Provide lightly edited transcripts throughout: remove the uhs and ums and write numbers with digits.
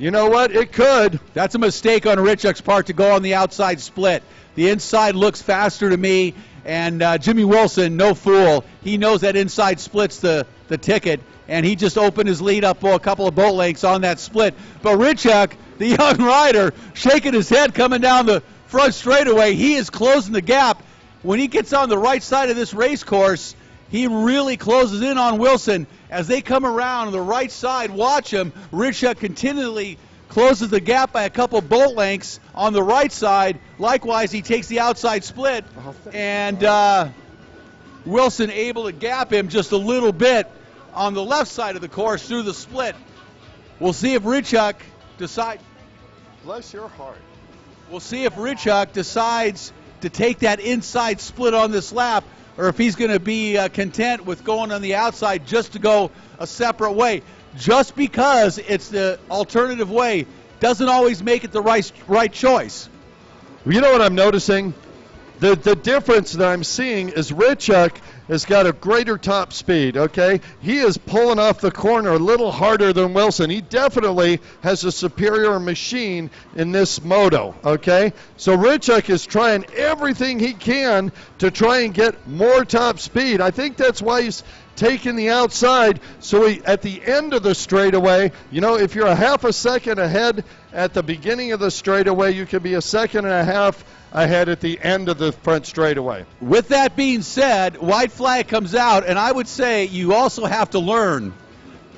You know what? It could. That's a mistake on Richuk's part to go on the outside split. The inside looks faster to me, and Jimmy Wilson, no fool. He knows that inside split's the ticket, and he just opened his lead up a couple of boat lengths on that split. But Richuk, the young rider, shaking his head coming down the front straightaway, he is closing the gap. When he gets on the right side of this race course, he really closes in on Wilson. As they come around on the right side, watch him. Richuk continually closes the gap by a couple boat lengths on the right side. Likewise, he takes the outside split, and Wilson able to gap him just a little bit on the left side of the course through the split. We'll see if Richuk decides. Bless your heart. We'll see if Richuk decides to take that inside split on this lap, or if he's going to be content with going on the outside just to go a separate way. Just because it's the alternative way doesn't always make it the right choice. You know what I'm noticing? The difference that I'm seeing is Richuk has got a greater top speed, okay? He is pulling off the corner a little harder than Wilson. He definitely has a superior machine in this moto, okay? So Richuk is trying everything he can to try and get more top speed. I think that's why he's taking the outside, so at the end of the straightaway, you know, if you're a half a second ahead at the beginning of the straightaway, you can be a second and a half ahead at the end of the front straightaway. With that being said, white flag comes out, and I would say you also have to learn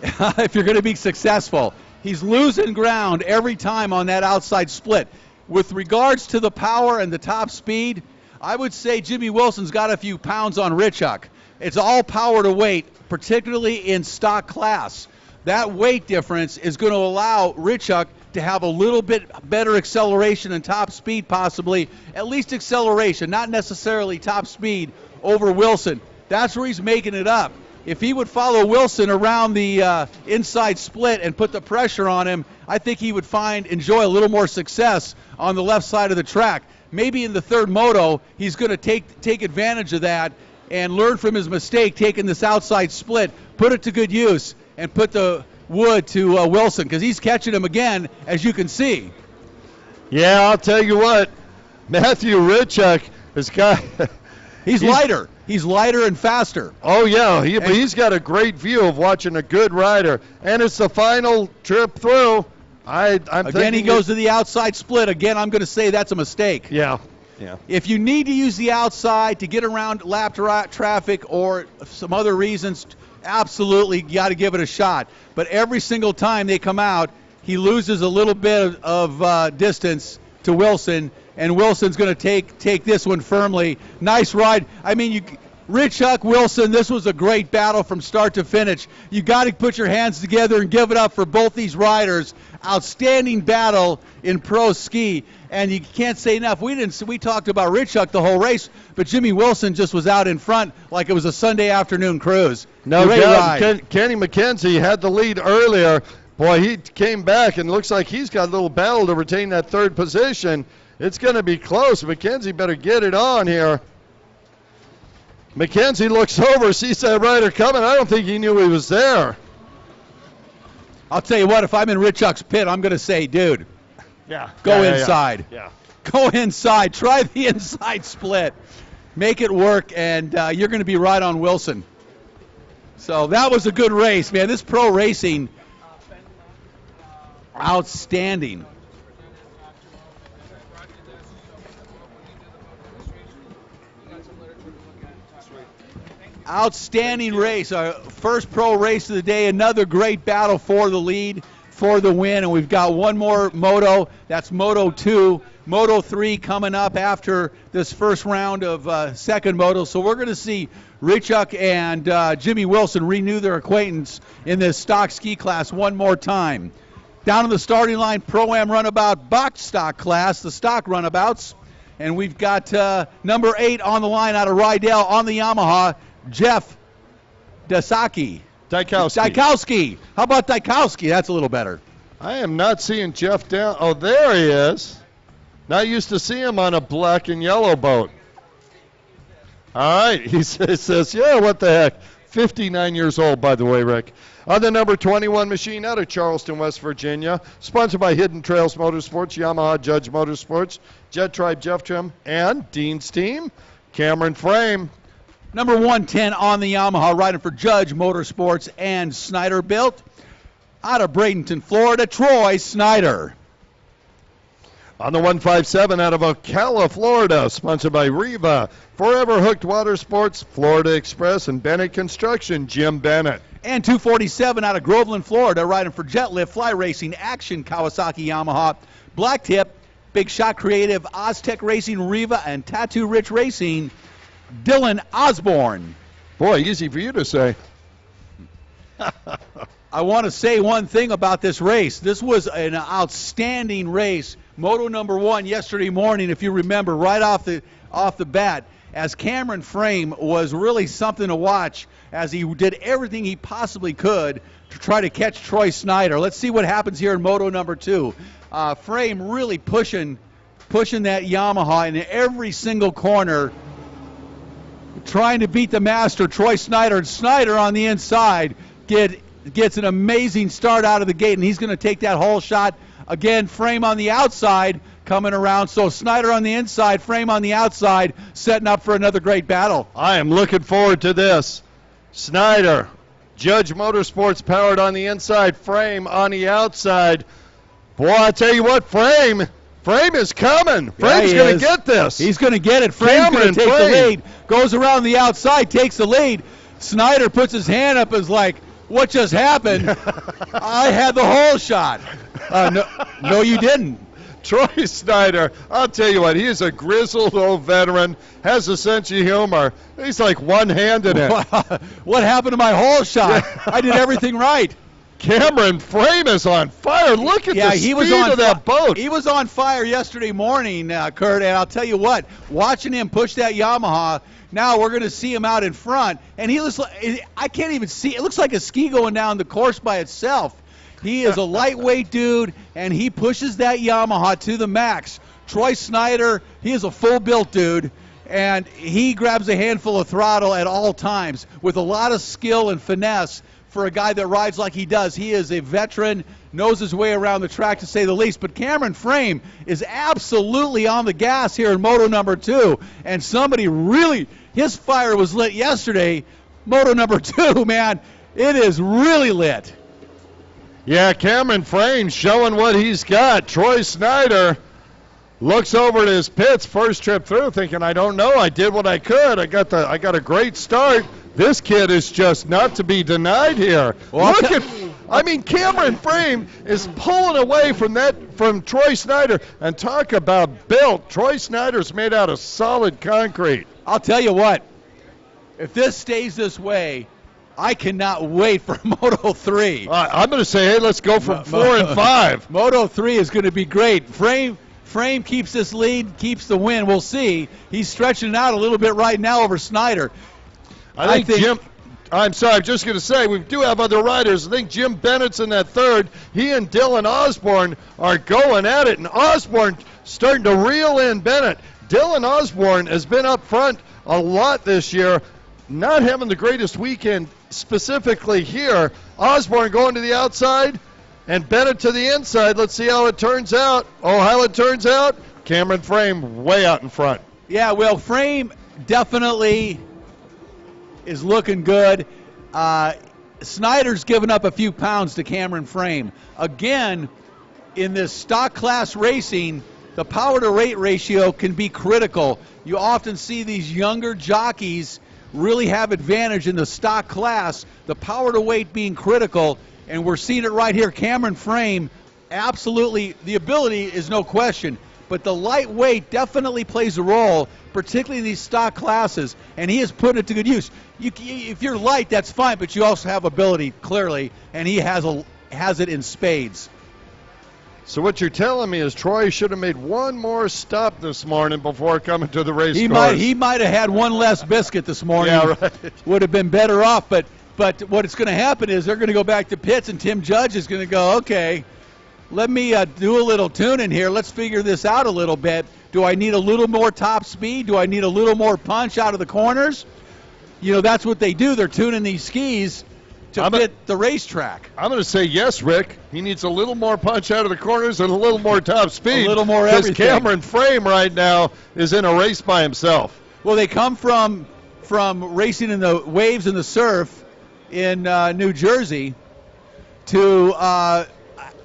if you're going to be successful. He's losing ground every time on that outside split. With regards to the power and the top speed, I would say Jimmy Wilson's got a few pounds on Richuk. It's all power to weight, particularly in stock class. That weight difference is going to allow Richuk to have a little bit better acceleration and top speed, possibly, at least acceleration, not necessarily top speed over Wilson. That's where he's making it up. If he would follow Wilson around the inside split and put the pressure on him, I think he would enjoy a little more success on the left side of the track. Maybe in the third moto, he's going to take advantage of that and learn from his mistake, taking this outside split, put it to good use, and put the wood to Wilson, because he's catching him again, as you can see. Yeah, I'll tell you what, Matthew Richuk has got... he's lighter. He's lighter and faster. Oh, yeah, he's got a great view of watching a good rider, and it's the final trip through. Again, he goes to the outside split. Again, I'm going to say that's a mistake. Yeah. If you need to use the outside to get around lap traffic or some other reasons, absolutely you got to give it a shot. But every single time they come out, he loses a little bit of distance to Wilson, and Wilson's going to take this one firmly. Nice ride. I mean, Richuk, Wilson, this was a great battle from start to finish. You got to put your hands together and give it up for both these riders. Outstanding battle in pro ski, and you can't say enough. We talked about Richuk the whole race, but Jimmy Wilson just was out in front like it was a Sunday afternoon cruise. No doubt. Kenny McKenzie had the lead earlier. Boy, he came back and looks like he's got a little battle to retain that third position. It's going to be close. McKenzie better get it on here. McKenzie looks over, sees that rider coming. I don't think he knew he was there. I'll tell you what, if I'm in Richuk's pit, I'm going to say, dude, go inside. Yeah. Go inside. Try the inside split. Make it work, and you're going to be right on Wilson. So that was a good race, man. This pro racing, outstanding. Outstanding race. Our first pro race of the day. Another great battle for the lead, for the win. And we've got one more moto. That's Moto 2. Moto 3 coming up after this first round of second moto. So we're going to see Richuk and Jimmy Wilson renew their acquaintance in this stock ski class one more time. Down on the starting line, Pro-Am runabout box stock class, the stock runabouts. And we've got number 8 on the line out of Rydell on the Yamaha, Jeff Dykowski. How about Dykowski? That's a little better. I am not seeing Jeff down. Oh, there he is. Not used to see him on a black and yellow boat. All right, he says, yeah, what the heck. 59 years old, by the way, Rick. On the number 21 machine out of Charleston, West Virginia, sponsored by Hidden Trails Motorsports, Yamaha Judge Motorsports, Jet Tribe Jeff Trim, and Dean's team, Cameron Frame. Number 110 on the Yamaha, riding for Judge Motorsports and Snyder Built. Out of Bradenton, Florida, Troy Snyder. On the 157 out of Ocala, Florida, sponsored by Riva, Forever Hooked Water Sports, Florida Express, and Bennett Construction, Jim Bennett. And 247 out of Groveland, Florida, riding for Jetlift, Fly Racing, Action, Kawasaki, Yamaha, Blacktip, Big Shot Creative, Oztech Racing, Riva, and Tattoo Rich Racing, Dylan Osborne. Boy, easy for you to say. I want to say one thing about this race. This was an outstanding race. Moto number 1 yesterday morning, if you remember, right off the bat, as Cameron Frame was really something to watch as he did everything he possibly could to try to catch Troy Snyder. Let's see what happens here in Moto number 2. Frame really pushing that Yamaha in every single corner, trying to beat the master, Troy Snyder. And Snyder on the inside gets an amazing start out of the gate, and he's going to take that whole shot. Again, Frame on the outside coming around. So Snyder on the inside, Frame on the outside, setting up for another great battle. I am looking forward to this. Snyder, Judge Motorsports powered on the inside, Frame on the outside. Boy, I tell you what, Frame is coming. Frame's going to get this. He's going to get it. Frame's going to take the lead. Goes around the outside, takes the lead. Snyder puts his hand up, is like, what just happened? I had the whole shot. No, you didn't. Troy Snyder, I'll tell you what, he is a grizzled old veteran, has a sense of humor. He's like one-handed it. What happened to my whole shot? I did everything right. Cameron Frame is on fire. Look at the speed of that boat. He was on fire yesterday morning, Kurt, and I'll tell you what, watching him push that Yamaha, now we're going to see him out in front, and he looks like, I can't even see, it looks like a ski going down the course by itself. He is a lightweight dude, and he pushes that Yamaha to the max. Troy Snyder, he is a full-built dude, and he grabs a handful of throttle at all times with a lot of skill and finesse for a guy that rides like he does. He is a veteran, knows his way around the track, to say the least. But Cameron Frame is absolutely on the gas here in Moto number 2, and somebody really, his fire was lit yesterday. Moto number 2, man, it is really lit. Yeah, Cameron Frame showing what he's got. Troy Snyder looks over at his pits first trip through thinking, I don't know, I did what I could. I got a great start. This kid is just not to be denied here. Well, Cameron Frame is pulling away from Troy Snyder, and talk about built. Troy Snyder's made out of solid concrete. I'll tell you what, if this stays this way, I cannot wait for Moto 3. I'm going to say, hey, let's go from 4 and 5. Moto 3 is going to be great. Frame keeps this lead, keeps the win. We'll see. He's stretching it out a little bit right now over Snyder. I think Jim, I'm sorry, I'm just going to say, we do have other riders. I think Jim Bennett's in that third. He and Dylan Osborne are going at it, and Osborne starting to reel in Bennett. Dylan Osborne has been up front a lot this year, not having the greatest weekend specifically here. Osborne going to the outside and Bennett to the inside. Let's see how it turns out. Cameron Frame way out in front. Yeah, well, Frame definitely is looking good. Snyder's given up a few pounds to Cameron Frame. Again, in this stock class racing, the power to weight ratio can be critical. You often see these younger jockeys really have advantage in the stock class, the power to weight being critical, and we're seeing it right here. Cameron Frame, absolutely, the ability is no question, but the lightweight definitely plays a role, particularly in these stock classes, and he is putting it to good use. If you're light, that's fine, but you also have ability, clearly, and he has it in spades. So what you're telling me is Troy should have made one more stop this morning before coming to the race course. He might have had one less biscuit this morning. Yeah, right. Would have been better off, but what's going to happen is they're going to go back to pits, and Tim Judge is going to go, okay, let me do a little tuning here. Let's figure this out a little bit. Do I need a little more top speed? Do I need a little more punch out of the corners? you know, that's what they do. They're tuning these skis to fit the racetrack. I'm going to say yes, Rick. He needs a little more punch out of the corners and a little more top speed. A little more everything. Because Cameron Frame right now is in a race by himself. Well, they come from racing in the waves and the surf in New Jersey to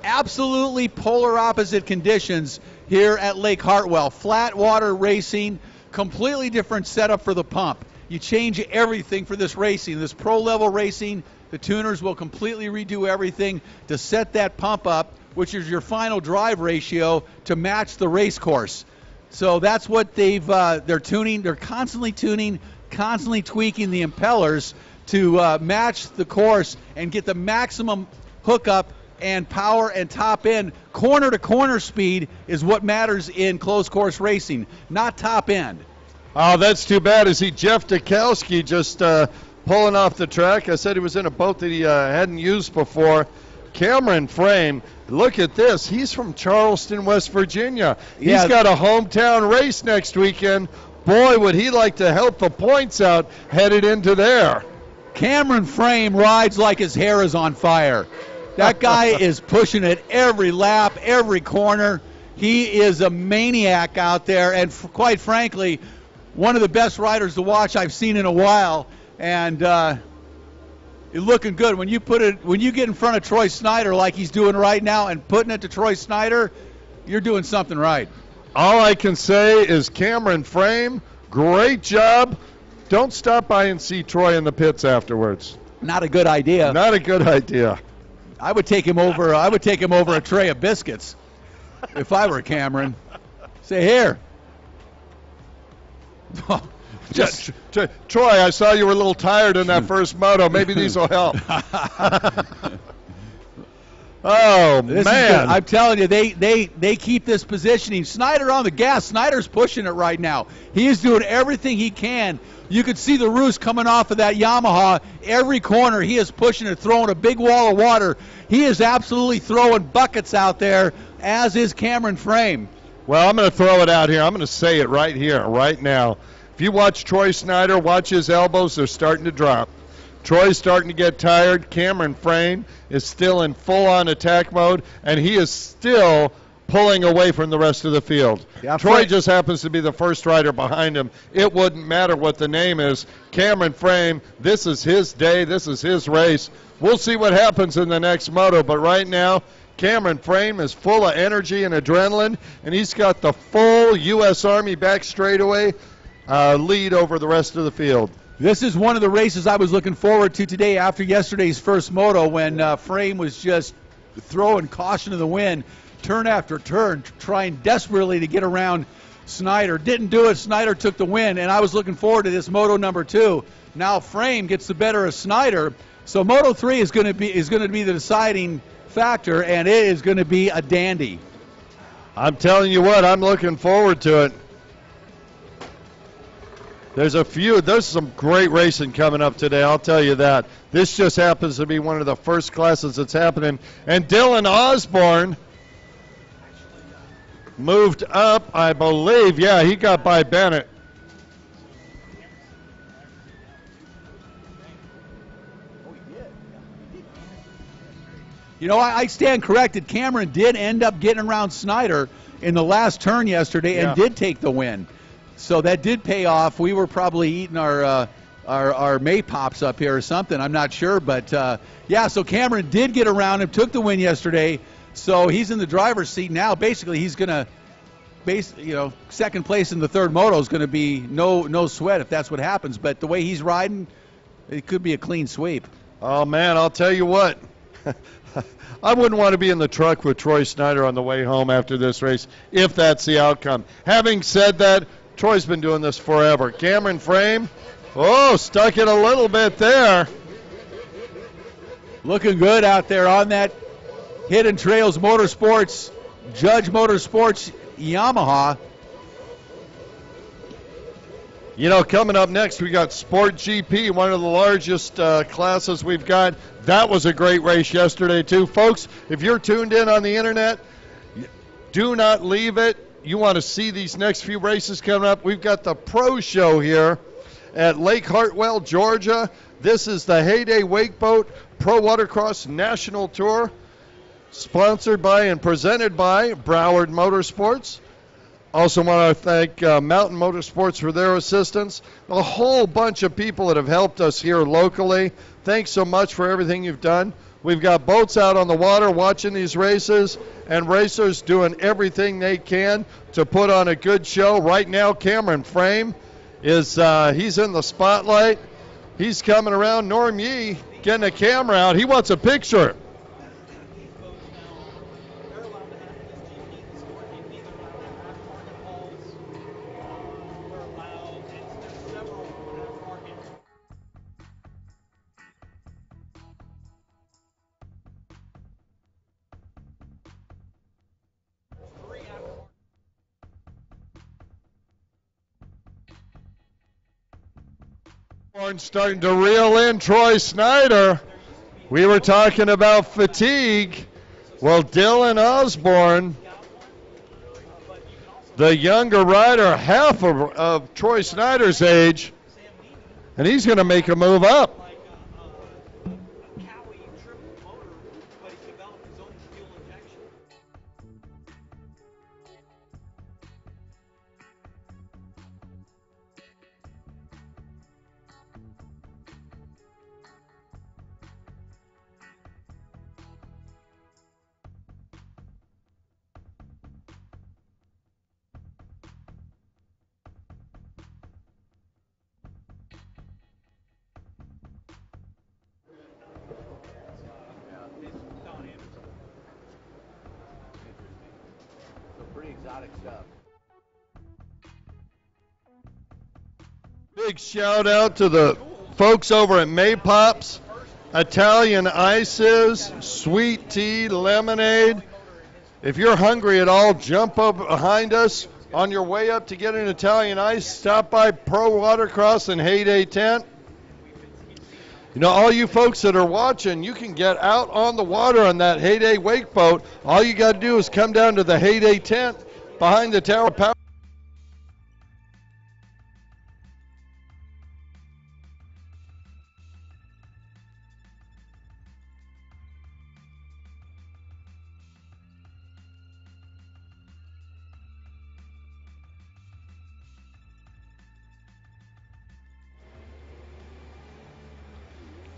absolutely polar opposite conditions here at Lake Hartwell. Flat water racing, completely different setup for the pump. You change everything for this racing, this pro-level racing. The tuners will completely redo everything to set that pump up, which is your final drive ratio, to match the race course. So that's what they're tuning. They're constantly tuning, constantly tweaking the impellers to match the course and get the maximum hookup and power and top end. Corner to corner speed is what matters in closed course racing, not top end. Oh, that's too bad. I see Jeff Dukowski just pulling off the track. I said he was in a boat that he hadn't used before. Cameron Frame, look at this. He's from Charleston, West Virginia. He's got a hometown race next weekend. Boy, would he like to help the points out headed into there. Cameron Frame rides like his hair is on fire. That guy is pushing it every lap, every corner. He is a maniac out there, and quite frankly, one of the best riders to watch I've seen in a while. And you're looking good when you get in front of Troy Snyder like he's doing right now, and putting it to Troy Snyder, you're doing something right. All I can say is Cameron Frame, great job. Don't stop by and see Troy in the pits afterwards. Not a good idea. Not a good idea. I would take him over. I would take him over a tray of biscuits if I were Cameron. Say, here. Troy, I saw you were a little tired in that first moto. Maybe these will help. Oh, man. I'm telling you, they keep this positioning. Snyder on the gas. Snyder's pushing it right now. He is doing everything he can. You could see the roost coming off of that Yamaha. Every corner, he is pushing it, throwing a big wall of water. He is absolutely throwing buckets out there, as is Cameron Frame. Well, I'm going to throw it out here. I'm going to say it right here, right now. If you watch Troy Snyder, watch his elbows. They're starting to drop. Troy's starting to get tired. Cameron Frame is still in full-on attack mode, and he is still pulling away from the rest of the field. Yeah, Troy just happens to be the first rider behind him. It wouldn't matter what the name is. Cameron Frame, this is his day. This is his race. We'll see what happens in the next moto, but right now, Cameron Frame is full of energy and adrenaline, and he's got the full U.S. Army back straightaway lead over the rest of the field. This is one of the races I was looking forward to today after yesterday's first moto, when Frame was just throwing caution to the wind, turn after turn, trying desperately to get around Snyder. Didn't do it. Snyder took the win, and I was looking forward to this moto number 2. Now Frame gets the better of Snyder, so moto 3 is going to be the deciding factor, and it is going to be a dandy. I'm telling you what, I'm looking forward to it. There's some great racing coming up today, I'll tell you that. This just happens to be one of the first classes that's happening. And Dylan Osborne moved up, I believe. Yeah, he got by Bennett. You know, I stand corrected. Cameron did end up getting around Snyder in the last turn yesterday and did take the win. So that did pay off. We were probably eating our May Pops up here or something. I'm not sure. But, yeah, so Cameron did get around him, took the win yesterday. So he's in the driver's seat now. Basically, he's going to, second place in the third moto is going to be no sweat if that's what happens. But the way he's riding, it could be a clean sweep. Oh, man, I'll tell you what. I wouldn't want to be in the truck with Troy Snyder on the way home after this race if that's the outcome. Having said that, Troy's been doing this forever. Cameron Frame, stuck it a little bit there. Looking good out there on that Hidden Trails Motorsports, Judge Motorsports Yamaha. You know, coming up next, we got Sport GP, one of the largest classes we've got. That was a great race yesterday, too. Folks, if you're tuned in on the internet, do not leave it. You want to see these next few races coming up. We've got the Pro Show here, at Lake Hartwell, Georgia. This is the Heyday Wakeboat Pro Watercross National Tour, sponsored by and presented by Broward Motorsports. Also want to thank Mountain Motorsports for their assistance. A whole bunch of people that have helped us here locally. Thanks so much for everything you've done. We've got boats out on the water watching these races, and racers doing everything they can to put on a good show. Right now, Cameron Frame is he's in the spotlight. He's coming around. Norm Yee getting a camera out. He wants a picture. Starting to reel in Troy Snyder. We were talking about fatigue. Well, Dylan Osborne, the younger rider, half of Troy Snyder's age, and he's going to make a move up. Big shout out to the folks over at Maypops, Italian Ices, Sweet Tea, Lemonade. If you're hungry at all, jump up behind us on your way up to get an Italian Ice. Stop by Pro Watercross and Heyday Tent. You know, all you folks that are watching, you can get out on the water on that Heyday wake boat. All you got to do is come down to the Heyday Tent behind the Tower of Power.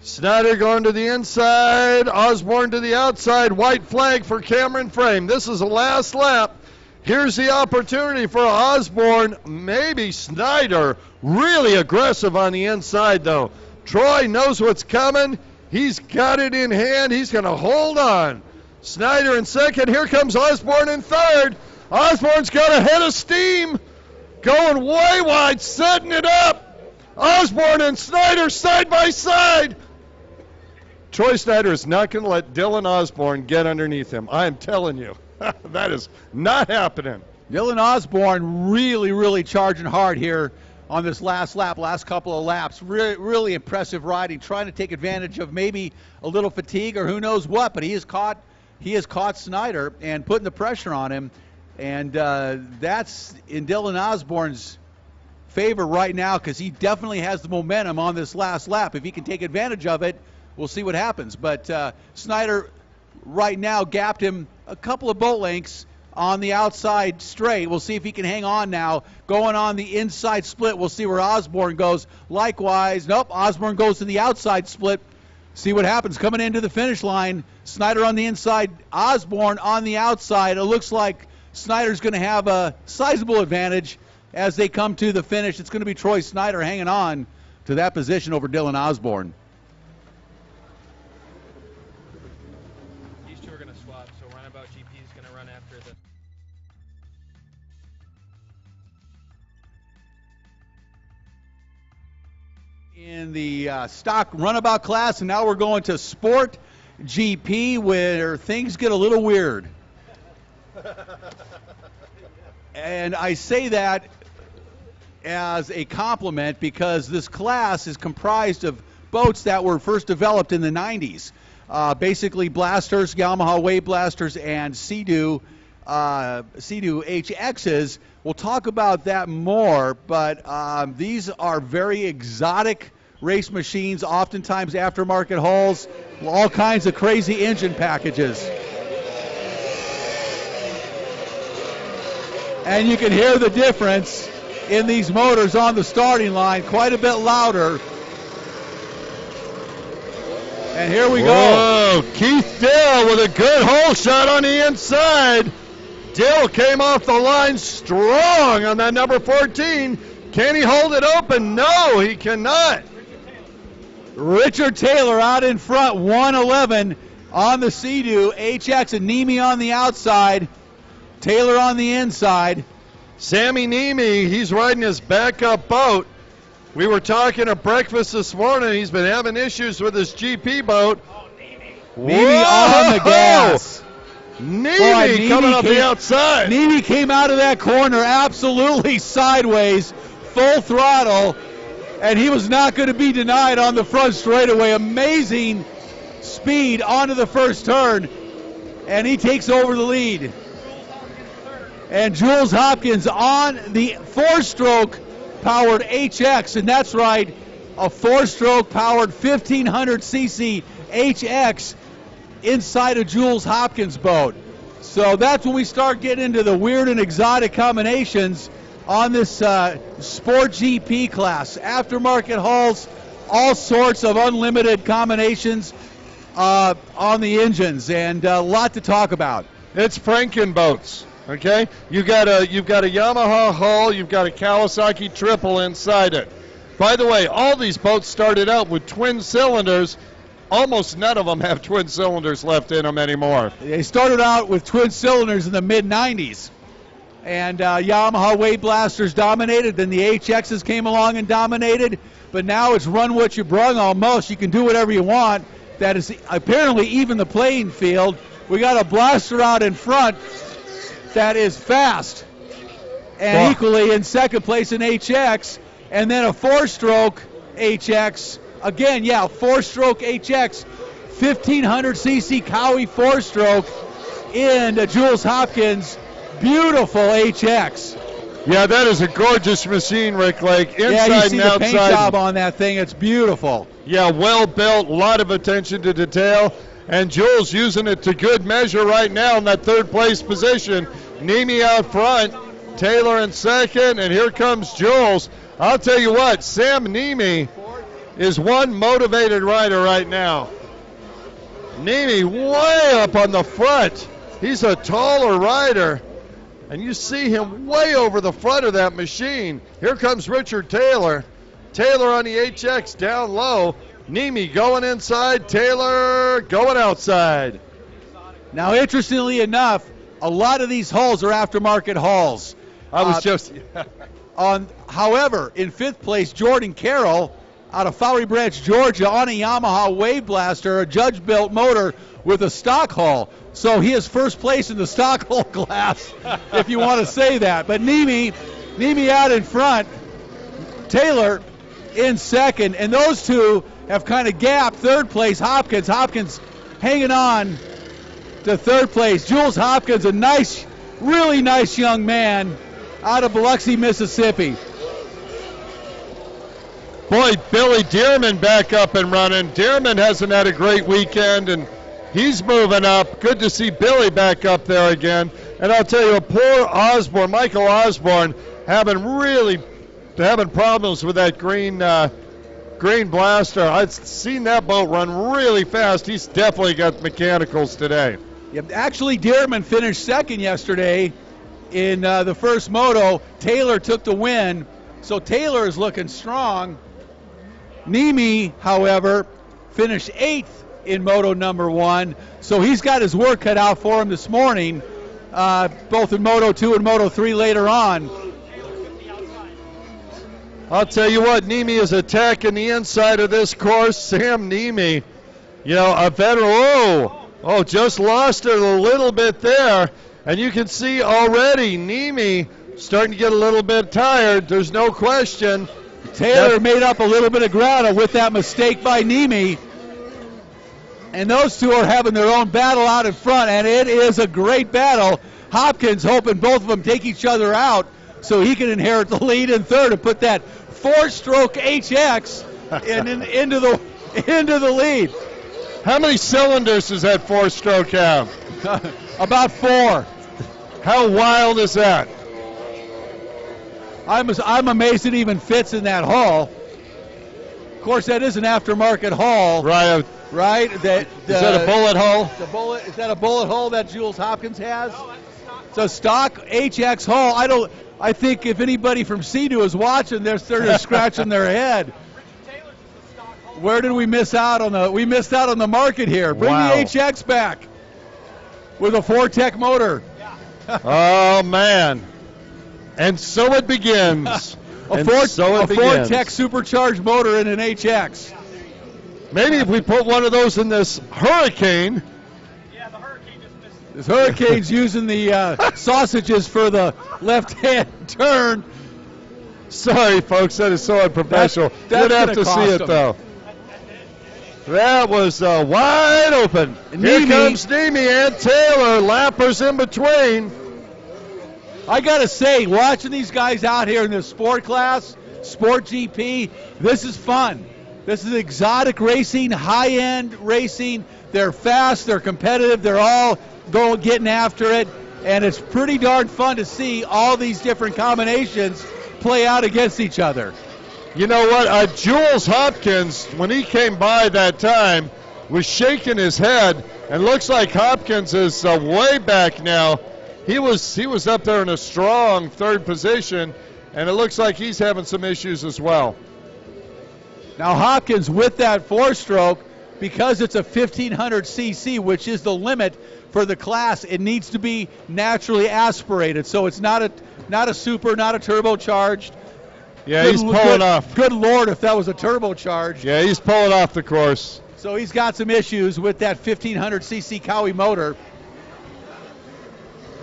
Snyder going to the inside, Osborne to the outside, white flag for Cameron Frame. This is the last lap. Here's the opportunity for Osborne, maybe Snyder, really aggressive on the inside though. Troy knows what's coming. He's got it in hand. He's going to hold on. Snyder in second. Here comes Osborne in third. Osborne's got a head of steam, going way wide, setting it up. Osborne and Snyder side by side. Troy Snyder is not going to let Dylan Osborne get underneath him. I am telling you, that is not happening. Dylan Osborne really charging hard here on this last lap, last couple of laps. Really impressive riding, trying to take advantage of maybe a little fatigue or who knows what, but he has caught Snyder and putting the pressure on him, and that's in Dylan Osborne's favor right now because he definitely has the momentum on this last lap. If he can take advantage of it, we'll see what happens. But Snyder right now gapped him a couple of boat lengths on the outside straight. We'll see if he can hang on now. Going on the inside split, we'll see where Osborne goes. Likewise, nope, Osborne goes to the outside split. See what happens coming into the finish line. Snyder on the inside, Osborne on the outside. It looks like Snyder's going to have a sizable advantage as they come to the finish. It's going to be Troy Snyder hanging on to that position over Dylan Osborne. These two are going to swap, so Runabout GP is going to run after the... In the stock runabout class, and now we're going to Sport GP where things get a little weird. And I say that as a compliment because this class is comprised of boats that were first developed in the 90s. Basically Blasters, Yamaha Wave Blasters, and Sea-Doo Sea-Doo HXs. We'll talk about that more, but these are very exotic race machines, oftentimes aftermarket hulls, all kinds of crazy engine packages. And you can hear the difference in these motors on the starting line, quite a bit louder. And here we go. Whoa, Keith Dill with a good hole shot on the inside. Dill came off the line strong on that number 14. Can he hold it open? No, he cannot. Richard Taylor out in front, 111 on the Sea-Doo HX, and Nemi on the outside, Taylor on the inside. Sammy Nemi, he's riding his backup boat. We were talking at breakfast this morning. He's been having issues with his GP boat. Nemi on the gas. Nemi coming up the outside. Nemi came out of that corner absolutely sideways, full throttle, and he was not going to be denied on the front straightaway. Amazing speed onto the first turn, and he takes over the lead. And Jules Hopkins on the four-stroke powered HX, and that's right, a four-stroke powered 1500cc HX inside a Jules Hopkins boat. So that's when we start getting into the weird and exotic combinations on this Sport GP class. Aftermarket hulls, all sorts of unlimited combinations on the engines, and a lot to talk about. It's Franken boats. Okay, you've got a Yamaha hull, you've got a Kawasaki triple inside it. By the way, all these boats started out with twin cylinders. Almost none of them have twin cylinders left in them anymore. They started out with twin cylinders in the mid-90s, and Yamaha Wave Blasters dominated. Then the HXs came along and dominated, but now it's run what you brung almost. You can do whatever you want. That is apparently even the playing field. We got a blaster out in front that is fast and equally in second place in HX, and then a four-stroke HX. Again, yeah, four-stroke HX, 1500cc Cowie four-stroke in the Jules Hopkins beautiful HX. Yeah, that is a gorgeous machine, Rick Lake. Inside yeah, you see and the outside. paint job on that thing. It's beautiful. Yeah, well built, a lot of attention to detail. And Jules using it to good measure right now in that third place position. Nemi out front, Taylor in second, and here comes Jules. I'll tell you what, Sam Nemi is one motivated rider right now. Nemi way up on the front. He's a taller rider, and you see him way over the front of that machine. Here comes Richard Taylor. Taylor on the HX down low. Nemi going inside, Taylor going outside. Now, interestingly enough, a lot of these hulls are aftermarket hulls. However, in fifth place, Jordan Carroll out of Flowery Branch, Georgia, on a Yamaha Wave Blaster, a Judge-built motor with a stock hull. So he is first place in the stock hull class, if you want to say that. But Nemi out in front, Taylor in second, and those two have kind of gapped. Third place, Hopkins hanging on to third place. Jules Hopkins, a nice, really nice young man out of Biloxi, Mississippi. Boy, Billy Dearman back up and running. Dearman hasn't had a great weekend, and he's moving up. Good to see Billy back up there again. And I'll tell you, poor Osborne, Michael Osborne, having problems with that green blaster. I've seen that boat run really fast. He's definitely got mechanicals today. Yeah, actually, Dearman finished second yesterday in the first moto. Taylor took the win, so Taylor is looking strong. Nemi, however, finished 8th in moto number 1, so he's got his work cut out for him this morning, both in moto 2 and moto 3 later on. I'll tell you what, Nemi is attacking the inside of this course. Sam Nemi, a veteran. Just lost it a little bit there. And you can see already Nemi starting to get a little bit tired. There's no question. Taylor made up a little bit of ground with that mistake by Nemi. And those two are having their own battle out in front, and it is a great battle. Hopkins hoping both of them take each other out so he can inherit the lead in third and put that 4-stroke HX into the lead. How many cylinders does that 4-stroke have? About 4. How wild is that? I'm amazed it even fits in that hull. Of course, that is an aftermarket hull. Right. Right? Is that a bullet hull? Is that a bullet hull that Jules Hopkins has? It's a stock HX hull. I think if anybody from Sea-Doo is watching, they're just scratching their head. Where did we miss out on the? We missed out on the market here. Bring the HX back with a 4-tech motor. Oh man! And so it begins. A 4-tech supercharged motor in an HX. Maybe if we put one of those in this Hurricane. Yeah, the Hurricane just missed. This Hurricane's using the sausages for the left-hand turn. Sorry, folks, that is so unprofessional. You'd have to see it, though. That was wide open. Here comes Nemi and Taylor. Lappers in between. I got to say, watching these guys out here in this sport class, Sport GP, this is fun. This is exotic racing, high-end racing. They're fast, they're competitive, they're all getting after it, and it's pretty darn fun to see all these different combinations play out against each other. You know what? Jules Hopkins, when he came by that time, was shaking his head, and looks like Hopkins is way back now. He was up there in a strong third position, and it looks like he's having some issues as well. Now Hopkins with that 4-stroke, because it's a 1500 cc, which is the limit for the class, it needs to be naturally aspirated. So it's not a super, not a turbocharged. Yeah, he's pulling off. Good Lord, if that was a turbocharged. Yeah, he's pulling off the course. So he's got some issues with that 1500 cc Cowie motor.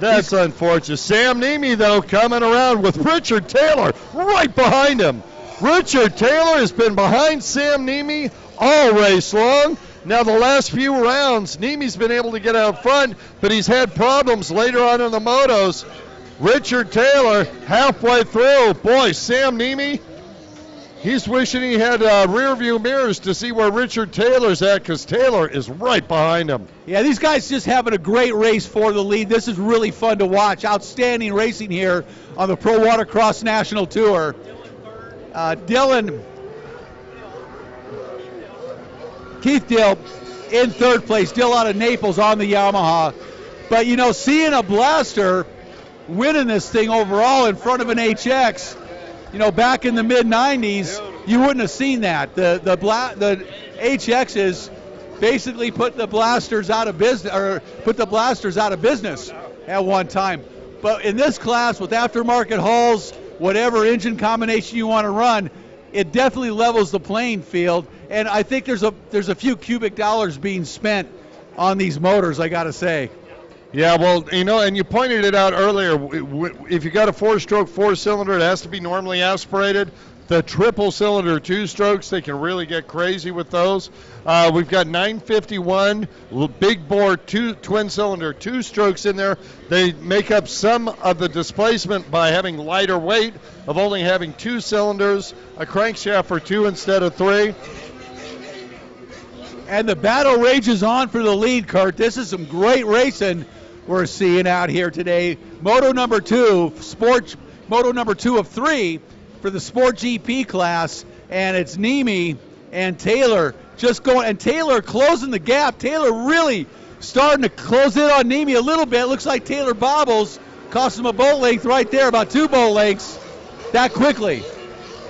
That's unfortunate. Sam Nemi, though, coming around with Richard Taylor right behind him. Richard Taylor has been behind Sam Nemi all race long. Now the last few rounds, Nemi's been able to get out front, but he's had problems later on in the motos. Richard Taylor halfway through. Boy, Sam Nemi, he's wishing he had rear view mirrors to see where Richard Taylor's at, because Taylor is right behind him. Yeah, these guys just having a great race for the lead. This is really fun to watch. Outstanding racing here on the Pro Watercross National Tour. Keith Dill in third place, Dill out of Naples on the Yamaha. But, you know, seeing a Blaster winning this thing overall in front of an HX, you know, back in the mid-90s, you wouldn't have seen that. The HXs basically put the Blasters out of business, at one time. But in this class, with aftermarket hulls, whatever engine combination you want to run, it definitely levels the playing field. And I think there's a few cubic dollars being spent on these motors, I got to say. Yeah, well, you know, and you pointed it out earlier. If you got a 4-stroke 4-cylinder, it has to be normally aspirated. The triple cylinder 2-strokes, they can really get crazy with those. We've got 951 big bore twin cylinder 2-strokes in there. They make up some of the displacement by having lighter weight, of only having 2 cylinders, a crankshaft for 2 instead of 3. And the battle rages on for the lead, Kurt. This is some great racing we're seeing out here today. Moto number 2 of 3 for the Sport GP class, and it's Nemi and Taylor just going, and Taylor closing the gap. Taylor really starting to close in on Nemi a little bit. Looks like Taylor bobbles, cost him a boat length right there, about 2 boat lengths that quickly.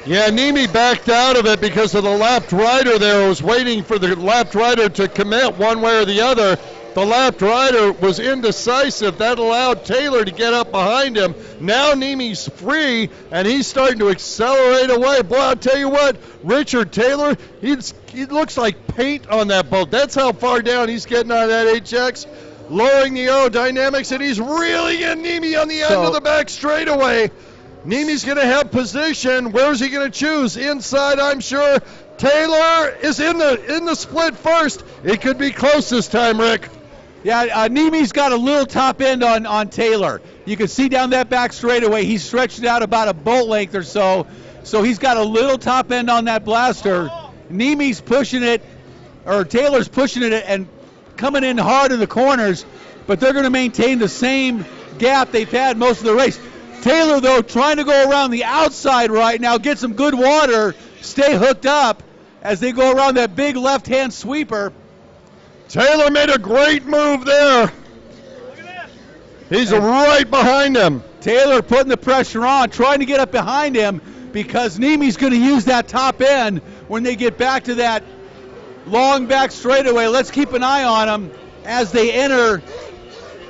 Yeah, Nemi backed out of it because of the lapped rider there. Was waiting for the lapped rider to commit one way or the other. The lapped rider was indecisive. That allowed Taylor to get up behind him. Now Nemi's free, and he's starting to accelerate away. Boy, I'll tell you what, Richard Taylor, he looks like paint on that boat. That's how far down he's getting on that HX. Lowering the aerodynamics, and he's reeling in Nemi on the end of the back straightaway. Nemi's going to have position. Where's he going to choose? Inside, I'm sure. Taylor is in the split first. It could be close this time, Rick. Yeah, Nemi's got a little top end on Taylor. You can see down that back straightaway, he's stretched it out about a bolt length or so. So he's got a little top end on that blaster. Nemi's pushing it, or Taylor's pushing it and coming in hard in the corners, but they're going to maintain the same gap they've had most of the race. Taylor, though, trying to go around the outside right now, get some good water, stay hooked up as they go around that big left-hand sweeper. Taylor made a great move there. He's right behind him. Taylor putting the pressure on, trying to get up behind him because Nemi's going to use that top end when they get back to that long back straightaway. Let's keep an eye on them as they enter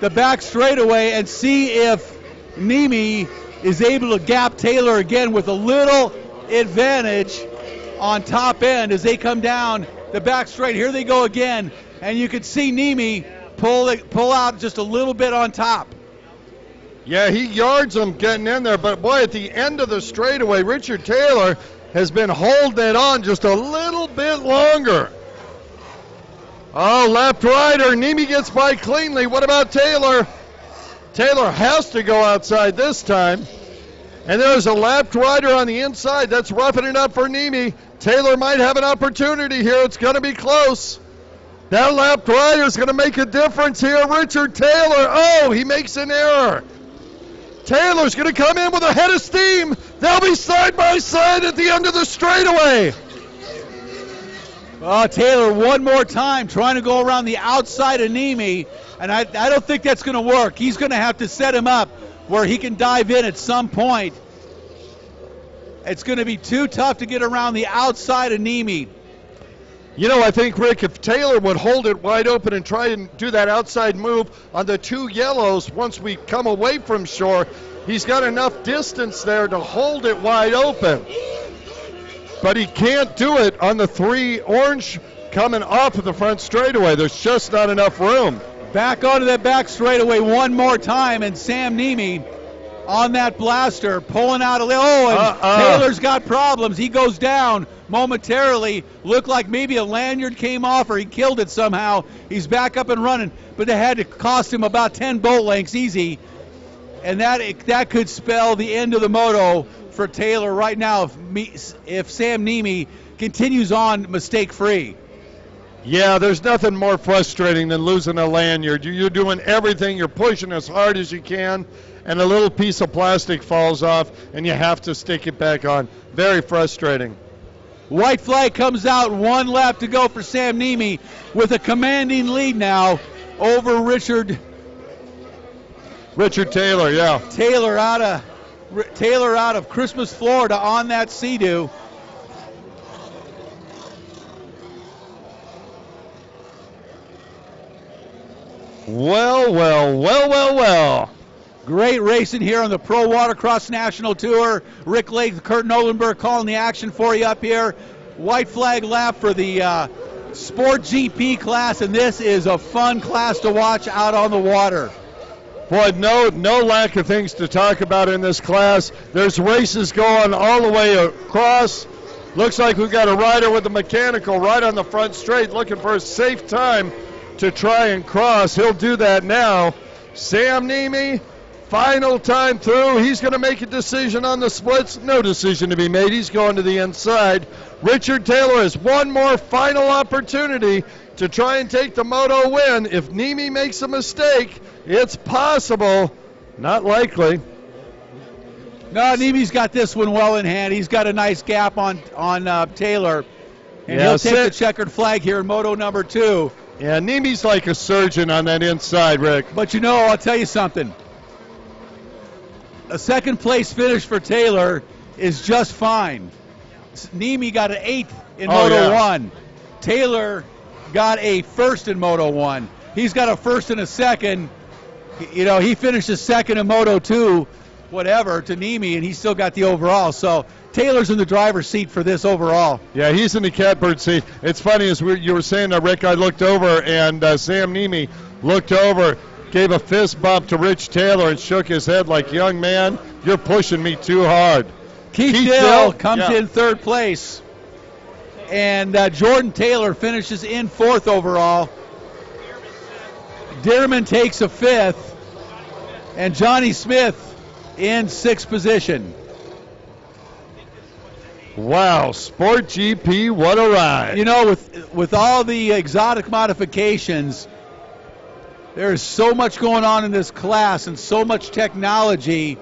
the back straightaway and see if Nemi is able to gap Taylor again with a little advantage on top end as they come down the back straight. Here they go again, and you can see Nemi pull out just a little bit on top. Yeah, he yards him getting in there, but boy, at the end of the straightaway, Richard Taylor has been holding it on just a little bit longer. Oh, left rider, Nemi gets by cleanly. What about Taylor? Taylor has to go outside this time. And there's a left rider on the inside. That's roughing it up for Nemi. Taylor might have an opportunity here. It's going to be close. That left rider is going to make a difference here. Richard Taylor, oh, he makes an error. Taylor's going to come in with a head of steam. They'll be side by side at the end of the straightaway. Oh, Taylor one more time trying to go around the outside of Nemi, and I don't think that's going to work. He's going to have to set him up where he can dive in at some point. It's going to be too tough to get around the outside of Nemi. You know, I think, Rick, if Taylor would hold it wide open and try and do that outside move on the two yellows once we come away from shore, he's got enough distance there to hold it wide open. But he can't do it on the three orange coming off of the front straightaway. There's just not enough room. Back onto that back straightaway one more time, and Sam Nemi on that blaster pulling out a little. Oh, and Taylor's got problems. He goes down momentarily. Looked like maybe a lanyard came off or he killed it somehow. He's back up and running, but it had to cost him about 10 bolt lengths easy, and that could spell the end of the moto for Taylor right now if Sam Nemi continues on mistake-free. Yeah, there's nothing more frustrating than losing a lanyard. You're doing everything. You're pushing as hard as you can, and a little piece of plastic falls off, and you have to stick it back on. Very frustrating. White flag comes out, one lap to go for Sam Nemi with a commanding lead now over Richard Taylor, yeah. Taylor out of Christmas, Florida on that Sea-Doo. Well. Great racing here on the Pro Watercross National Tour. Rick Lake, Kurt Nolenberg calling the action for you up here. White flag lap for the Sport GP class, and this is a fun class to watch out on the water. Boy, no lack of things to talk about in this class. There's races going all the way across. Looks like we've got a rider with a mechanical right on the front straight looking for a safe time to try and cross. He'll do that now. Sam Nemi, final time through. He's going to make a decision on the splits. No decision to be made. He's going to the inside. Richard Taylor has one more final opportunity to try and take the moto win. If Nemi makes a mistake, it's possible. Not likely. No, Nemi's got this one well in hand. He's got a nice gap on Taylor. And he'll take the checkered flag here in moto number 2. Yeah, Nemi's like a surgeon on that inside, Rick. But you know, I'll tell you something. A second place finish for Taylor is just fine. Nemi got an 8th in Moto 1. Taylor got a 1st in Moto 1. He's got a 1st and a 2nd. You know, he finished his 2nd in Moto 2, whatever, to Nemi, and he still got the overall. So Taylor's in the driver's seat for this overall. Yeah, he's in the catbird seat. It's funny, as you were saying, Rick, I looked over, and Sam Nemi looked over, gave a fist bump to Rich Taylor and shook his head like, young man, you're pushing me too hard. Keith Dill comes in 3rd place, and Jordan Taylor finishes in 4th overall. Dearman takes a 5th, and Johnny Smith in 6th position. Wow, Sport GP, what a ride. You know, with all the exotic modifications, there is so much going on in this class and so much technology,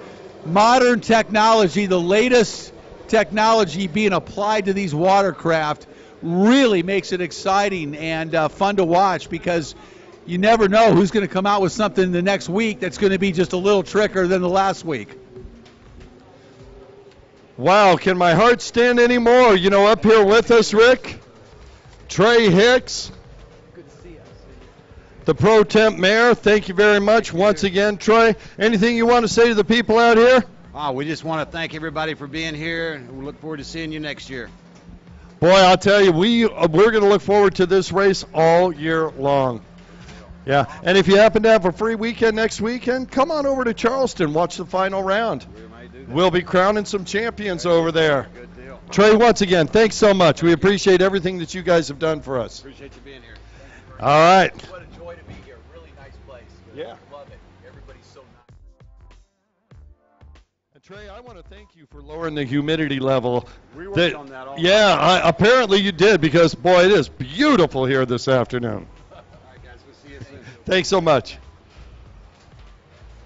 modern technology, the latest technology being applied to these watercraft really makes it exciting and fun to watch, because you never know who's going to come out with something the next week that's going to be just a little trickier than the last week. Wow, can my heart stand anymore? You know, up here with us, Rick, Trey Hicks, the Pro Temp Mayor. Thank you very much once again, Trey. Anything you want to say to the people out here? We just want to thank everybody for being here. We look forward to seeing you next year. Boy, I'll tell you, we're going to look forward to this race all year long. Yeah, and if you happen to have a free weekend next weekend, come on over to Charleston, watch the final round. We'll be crowning some champions over there. Good deal. Trey, once again, thanks so much. We appreciate everything that you guys have done for us. Appreciate you being here. All right. What a joy to be here. Really nice place. Yeah. Love it. Everybody's so nice. And Trey, I want to thank you for lowering the humidity level. We worked on that all Yeah, apparently you did, because, boy, it is beautiful here this afternoon. All right, guys. We'll see you soon. Thanks so much.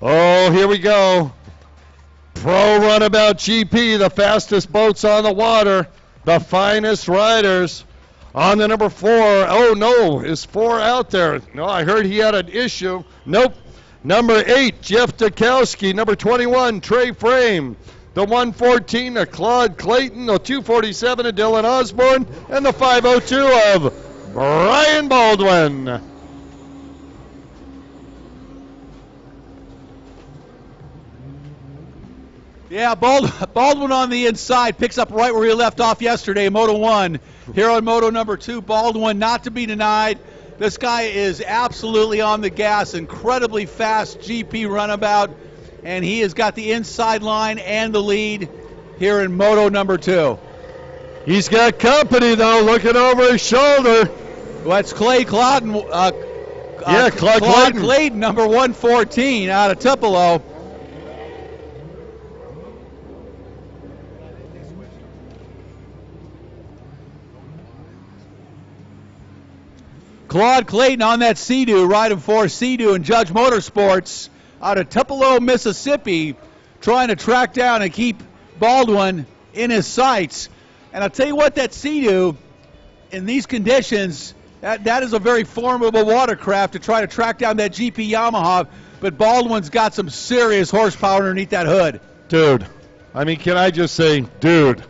Oh, here we go. Pro Runabout GP, the fastest boats on the water, the finest riders. On the number 4, oh no, is 4 out there? No, I heard he had an issue. Nope. Number 8, Jeff Dukowski. Number 21, Trey Frame. The 114 of Claude Clayton. The 247 of Dylan Osborne. And the 502 of Brian Baldwin. Yeah, Baldwin on the inside picks up right where he left off yesterday, Moto 1. Here on Moto number 2, Baldwin not to be denied. This guy is absolutely on the gas, incredibly fast GP runabout, and he has got the inside line and the lead here in Moto number 2. He's got company, though, looking over his shoulder. Well, that's Claude Clayton. Clayton, number 114 out of Tupelo. Claude Clayton on that Sea-Doo, riding for Sea-Doo and Judge Motorsports out of Tupelo, Mississippi, trying to track down and keep Baldwin in his sights. And I'll tell you what, that Sea-Doo, in these conditions, that is a very formidable watercraft to try to track down that GP Yamaha, but Baldwin's got some serious horsepower underneath that hood. Dude, I mean, can I just say, dude?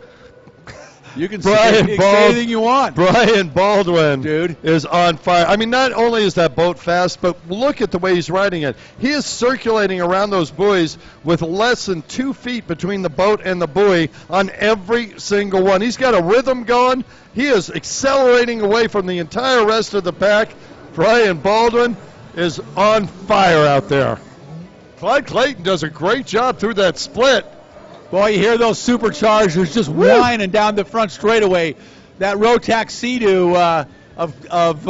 You can say anything you want. Brian Baldwin, dude, is on fire. I mean, not only is that boat fast, but look at the way he's riding it. He is circulating around those buoys with less than 2 feet between the boat and the buoy on every single one. He's got a rhythm going. He is accelerating away from the entire rest of the pack. Brian Baldwin is on fire out there. Clyde Clayton does a great job through that split. Boy, you hear those superchargers just whining down the front straightaway. That Rotax Sea-Doo of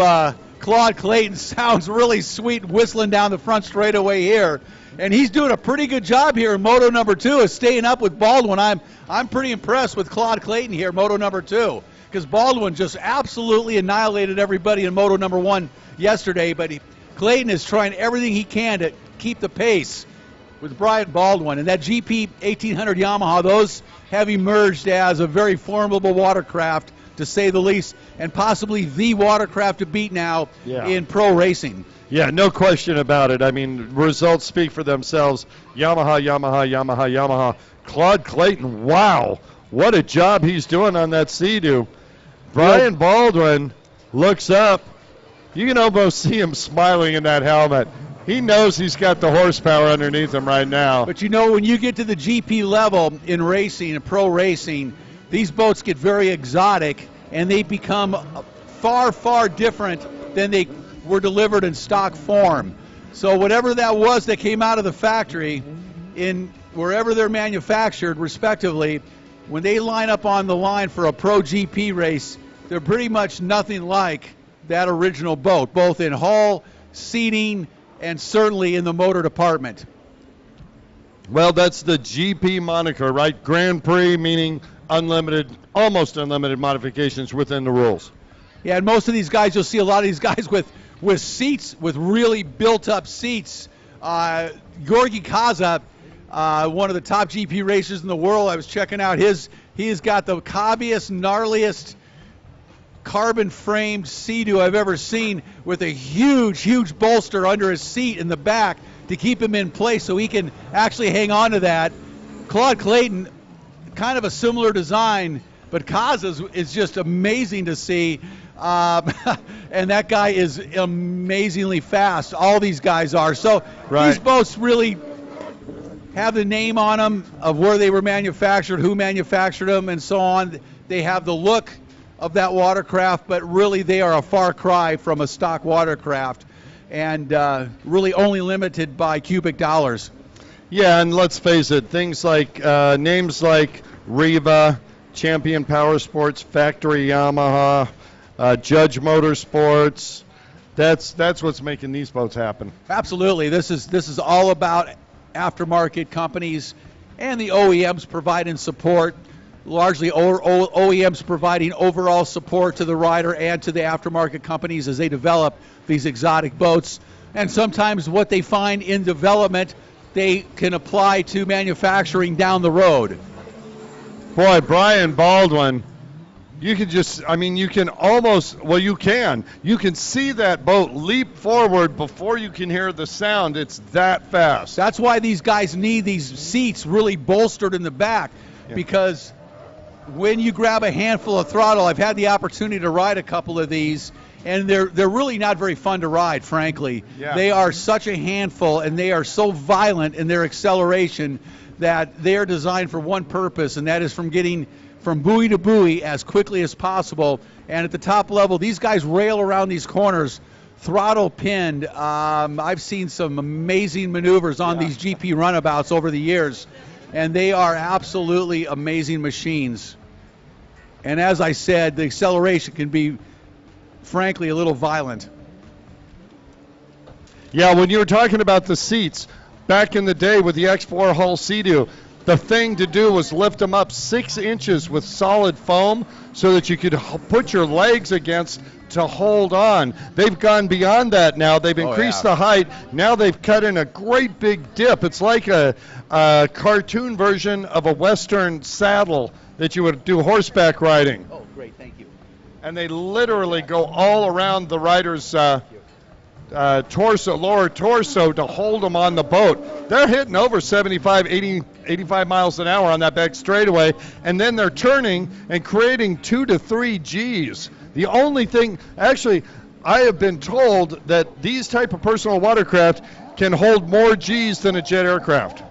Claude Clayton sounds really sweet whistling down the front straightaway here. And he's doing a pretty good job here in Moto number 2 of staying up with Baldwin. I'm pretty impressed with Claude Clayton here, Moto number 2, because Baldwin just absolutely annihilated everybody in Moto number 1 yesterday. But Clayton is trying everything he can to keep the pace with Brian Baldwin. And that GP 1800 Yamaha, those have emerged as a very formidable watercraft, to say the least, and possibly the watercraft to beat now in pro racing. Yeah, no question about it. I mean, results speak for themselves. Yamaha, Yamaha, Yamaha, Yamaha. Claude Clayton, wow, what a job he's doing on that Sea-Doo. Brian Baldwin looks up. You can almost see him smiling in that helmet. He knows he's got the horsepower underneath him right now. But you know, when you get to the GP level in racing and pro racing, these boats get very exotic and they become far, far different than they were delivered in stock form. So whatever that was that came out of the factory, in wherever they're manufactured respectively, when they line up on the line for a pro GP race, they're pretty much nothing like that original boat, both in hull, seating, and certainly in the motor department. Well, that's the GP moniker, right? Grand Prix meaning unlimited, almost unlimited modifications within the rules. Yeah, and most of these guys, you'll see a lot of these guys with seats, with really built-up seats. Georgi Kaza, one of the top GP racers in the world, I was checking out he's got the cobbiest, gnarliest carbon-framed Sea-Doo I've ever seen, with a huge bolster under his seat in the back to keep him in place so he can actually hang on to that. Claude Clayton, kind of a similar design, but Kaza's is just amazing to see. And that guy is amazingly fast. All these guys are. So these boats really have the name on them of where they were manufactured, who manufactured them, and so on. They have the look of that watercraft, but really they are a far cry from a stock watercraft, and really only limited by cubic dollars. Yeah, and let's face it, things like names like Riva, Champion Power Sports, Factory Yamaha, Judge Motorsports, that's what's making these boats happen. Absolutely. This is all about aftermarket companies and the OEMs providing support, largely OEMs providing overall support to the rider and to the aftermarket companies as they develop these exotic boats. And sometimes what they find in development, they can apply to manufacturing down the road. Boy, Brian Baldwin, you can see that boat leap forward before you can hear the sound. It's that fast. That's why these guys need these seats really bolstered in the back, because when you grab a handful of throttle, I've had the opportunity to ride a couple of these, and they're really not very fun to ride, frankly. Yeah. They are such a handful, and they are so violent in their acceleration that they are designed for one purpose, and that is from getting from buoy to buoy as quickly as possible. And at the top level, these guys rail around these corners, throttle pinned. I've seen some amazing maneuvers on these GP runabouts over the years, and they are absolutely amazing machines. And as I said, the acceleration can be, frankly, a little violent. Yeah, when you were talking about the seats, back in the day with the X4 hull Sea-Doo, the thing to do was lift them up 6 inches with solid foam so that you could put your legs against to hold on. They've gone beyond that now. They've increased the height. Now they've cut in a great big dip. It's like a cartoon version of a Western saddle that you would do horseback riding. Oh, great. Thank you. And they literally go all around the rider's lower torso to hold them on the boat. They're hitting over 75, 80, 85 miles an hour on that back straightaway, and then they're turning and creating 2 to 3 Gs. The only thing, actually, I have been told that these type of personal watercraft can hold more Gs than a jet aircraft.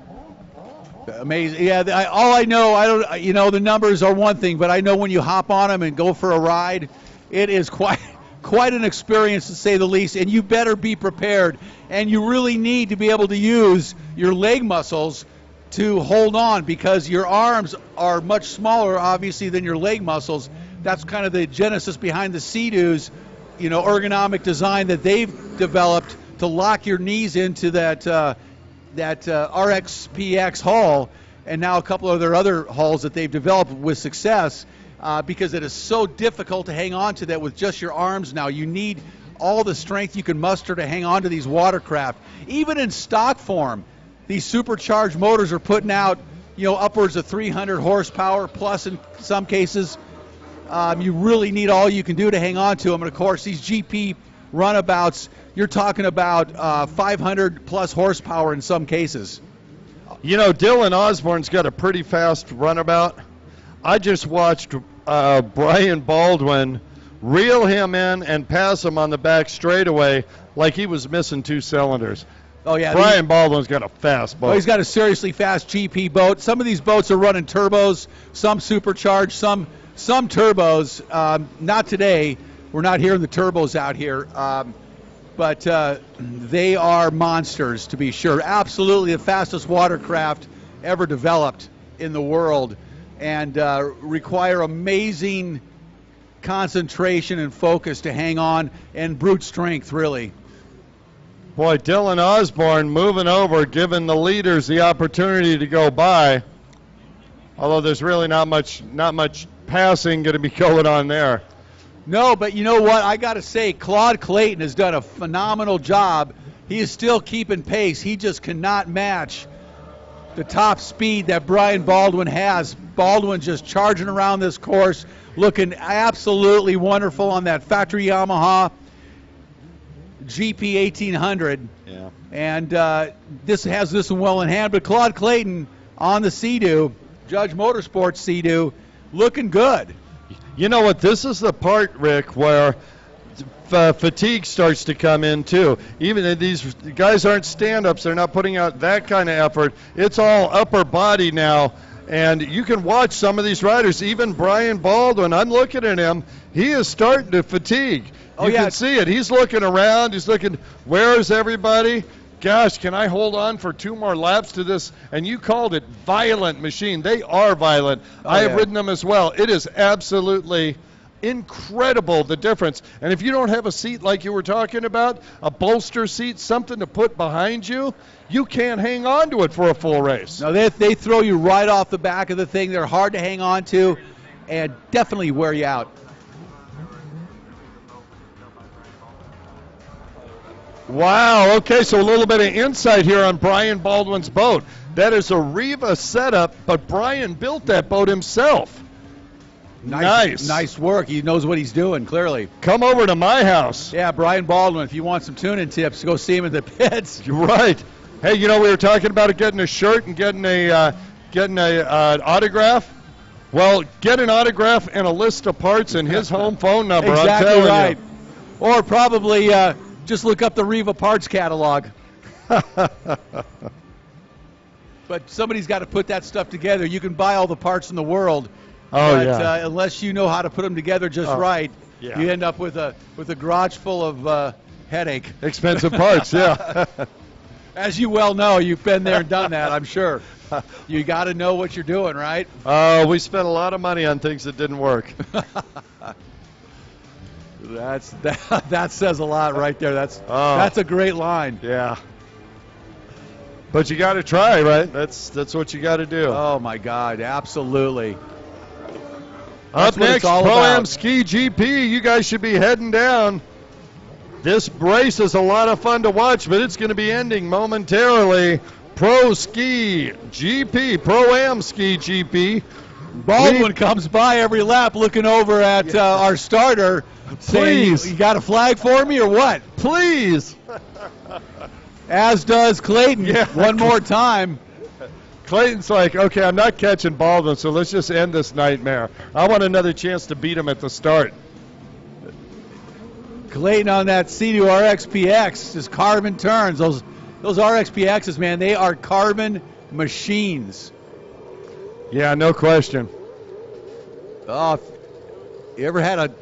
Amazing. Yeah, all I know, the numbers are one thing, but I know when you hop on them and go for a ride, it is quite an experience, to say the least, and you better be prepared. And you really need to be able to use your leg muscles to hold on, because your arms are much smaller, obviously, than your leg muscles. That's kind of the genesis behind the Sea-Doo's, ergonomic design that they've developed to lock your knees into that RXPX hull, and now a couple of their other hulls that they've developed with success. Because it is so difficult to hang on to that with just your arms now. You need all the strength you can muster to hang on to these watercraft. Even in stock form, these supercharged motors are putting out, upwards of 300 horsepower plus in some cases. You really need all you can do to hang on to them. And, of course, these GP runabouts, you're talking about 500 plus horsepower in some cases. Dylan Osborne's got a pretty fast runabout. I just watched Brian Baldwin reel him in and pass him on the back straightaway like he was missing 2 cylinders. Oh, yeah. Brian Baldwin's got a fast boat. Oh, he's got a seriously fast GP boat. Some of these boats are running turbos, some supercharged, some turbos. Not today. We're not hearing the turbos out here. But they are monsters, to be sure. Absolutely the fastest watercraft ever developed in the world, and require amazing concentration and focus to hang on, and brute strength, really. Boy, Dylan Osborne moving over, giving the leaders the opportunity to go by. Although there's really not much passing going to be going on there. No, but you know what? I got to say, Claude Clayton has done a phenomenal job. He is still keeping pace. He just cannot match the top speed that Brian Baldwin has. Baldwin just charging around this course, looking absolutely wonderful on that factory Yamaha GP 1800. Yeah. And this has this one well in hand. But Claude Clayton on the Sea-Doo, Judge Motorsports Sea-Doo, looking good. You know what? This is the part, Rick, where fatigue starts to come in too. Even if these guys aren't stand-ups, they're not putting out that kind of effort. It's all upper body now, and you can watch some of these riders. Even Brian Baldwin, I'm looking at him, he is starting to fatigue. You can see it. He's looking around. He's looking, where is everybody? Gosh, can I hold on for 2 more laps to this? And you called it violent machine. They are violent. I have ridden them as well. It is absolutely incredible, the difference. And if you don't have a seat like you were talking about, a bolster seat, something to put behind you, you can't hang on to it for a full race. No, they throw you right off the back of the thing. They're hard to hang on to and definitely wear you out. Wow, okay, so a little bit of insight here on Brian Baldwin's boat. That is a Riva setup, but Brian built that boat himself. Nice work. He knows what he's doing, clearly. Come over to my house. Yeah, Brian Baldwin, if you want some tuning tips, go see him at the pits. You're right. Hey, you know, we were talking about getting a shirt and getting a autograph. Well, get an autograph and a list of parts and his home phone number. Exactly, I'm telling right. you. Or probably just look up the Riva parts catalog. But somebody's got to put that stuff together. You can buy all the parts in the world. But unless you know how to put them together just right, you end up with a garage full of headache. Expensive parts, yeah. As you well know, you've been there and done that, I'm sure. You got to know what you're doing, right? We spent a lot of money on things that didn't work. That says a lot right there. That's a great line. Yeah. But you got to try, right? That's what you got to do. Oh my God, absolutely. Up next, Pro-Am Ski GP. You guys should be heading down. This race is a lot of fun to watch, but it's going to be ending momentarily. Pro Ski GP, Pro-Am Ski GP. Baldwin comes by every lap looking over at our starter. Please. Saying, you got a flag for me or what? Please. As does Clayton one more time. Clayton's like, okay, I'm not catching Baldwin, so let's just end this nightmare. I want another chance to beat him at the start. Clayton on that Sea-Doo RXPX just carving turns. Those RXPXs, man, they are carbon machines. Yeah, no question. Oh, if you ever had an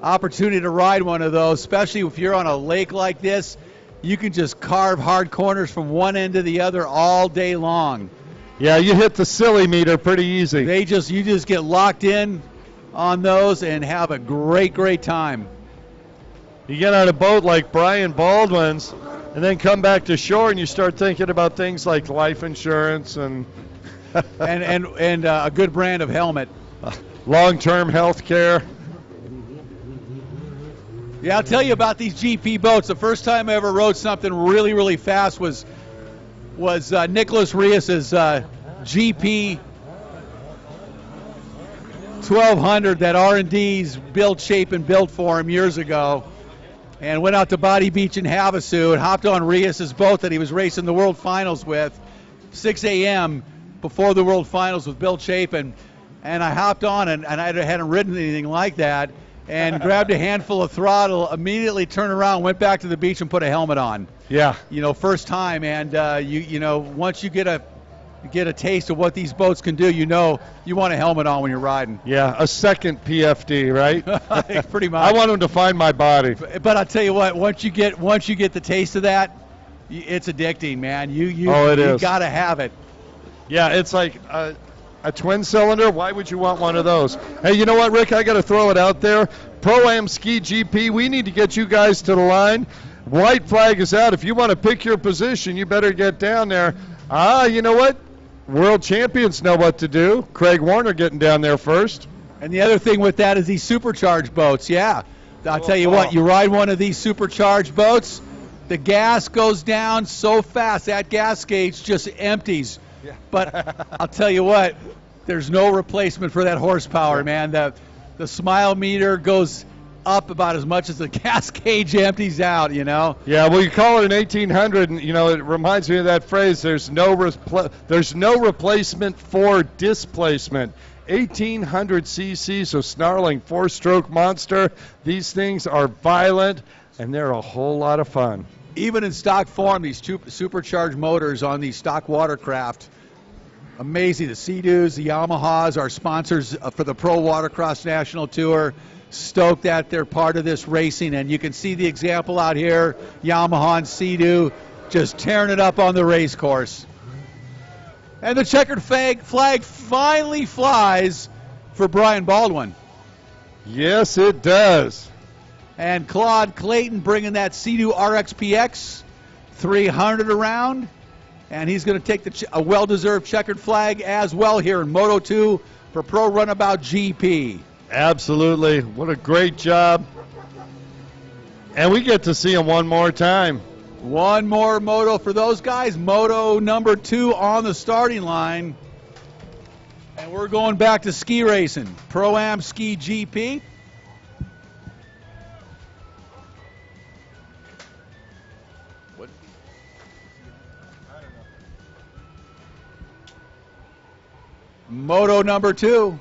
opportunity to ride one of those, especially if you're on a lake like this, you can just carve hard corners from one end to the other all day long. Yeah, you hit the silly meter pretty easy. You just get locked in on those and have a great time. You get on a boat like Brian Baldwin's and then come back to shore and you start thinking about things like life insurance and and a good brand of helmet. Long-term health care. Yeah, I'll tell you about these GP boats. The first time I ever rode something really fast was Nicholas Rias's GP 1200 that R&D's built, shape, and built for him years ago. And went out to Body Beach in Havasu and hopped on Rias's boat that he was racing the World Finals with, 6 a.m. before the World Finals with Bill Chapin. And I hopped on, and I hadn't ridden anything like that, and grabbed a handful of throttle, immediately turned around, went back to the beach and put a helmet on. Yeah. First time. And, once you get a taste of what these boats can do, you want a helmet on when you're riding. Yeah, a second PFD, right? Pretty much. I want them to find my body. But I'll tell you what, once you get the taste of that, it's addicting, man. You got to have it. Yeah, it's like a twin cylinder. Why would you want one of those? Hey, you know what, Rick? I got to throw it out there. Pro-Am Ski GP, we need to get you guys to the line. White flag is out. If you want to pick your position, you better get down there. You know what? World champions know what to do. Craig Warner getting down there first. And the other thing with that is these supercharged boats. Yeah, I'll tell you what, you ride one of these supercharged boats, the gas goes down so fast, that gas gauge just empties. Yeah. But I'll tell you what, there's no replacement for that horsepower, man. The smile meter goes up about as much as the gas gauge empties out, you know. Yeah, well, you call it an 1800, and you know it reminds me of that phrase. There's no replacement for displacement. 1800 cc, so snarling four-stroke monster. These things are violent, and they're a whole lot of fun. Even in stock form, these supercharged motors on these stock watercraft, amazing. The Sea-Doos, the Yamahas, our sponsors for the Pro Watercross National Tour. Stoked that they're part of this racing, and you can see the example out here. Yamaha and Sea-Doo just tearing it up on the race course. And the checkered flag finally flies for Brian Baldwin. Yes, it does. And Claude Clayton bringing that Sea-Doo RXPX 300 around, and he's going to take a well-deserved checkered flag as well here in Moto 2 for Pro Runabout GP. Absolutely. What a great job. And we get to see him one more time. One more moto for those guys. Moto number 2 on the starting line. And we're going back to ski racing. Pro-Am Ski GP. What? Moto number 2.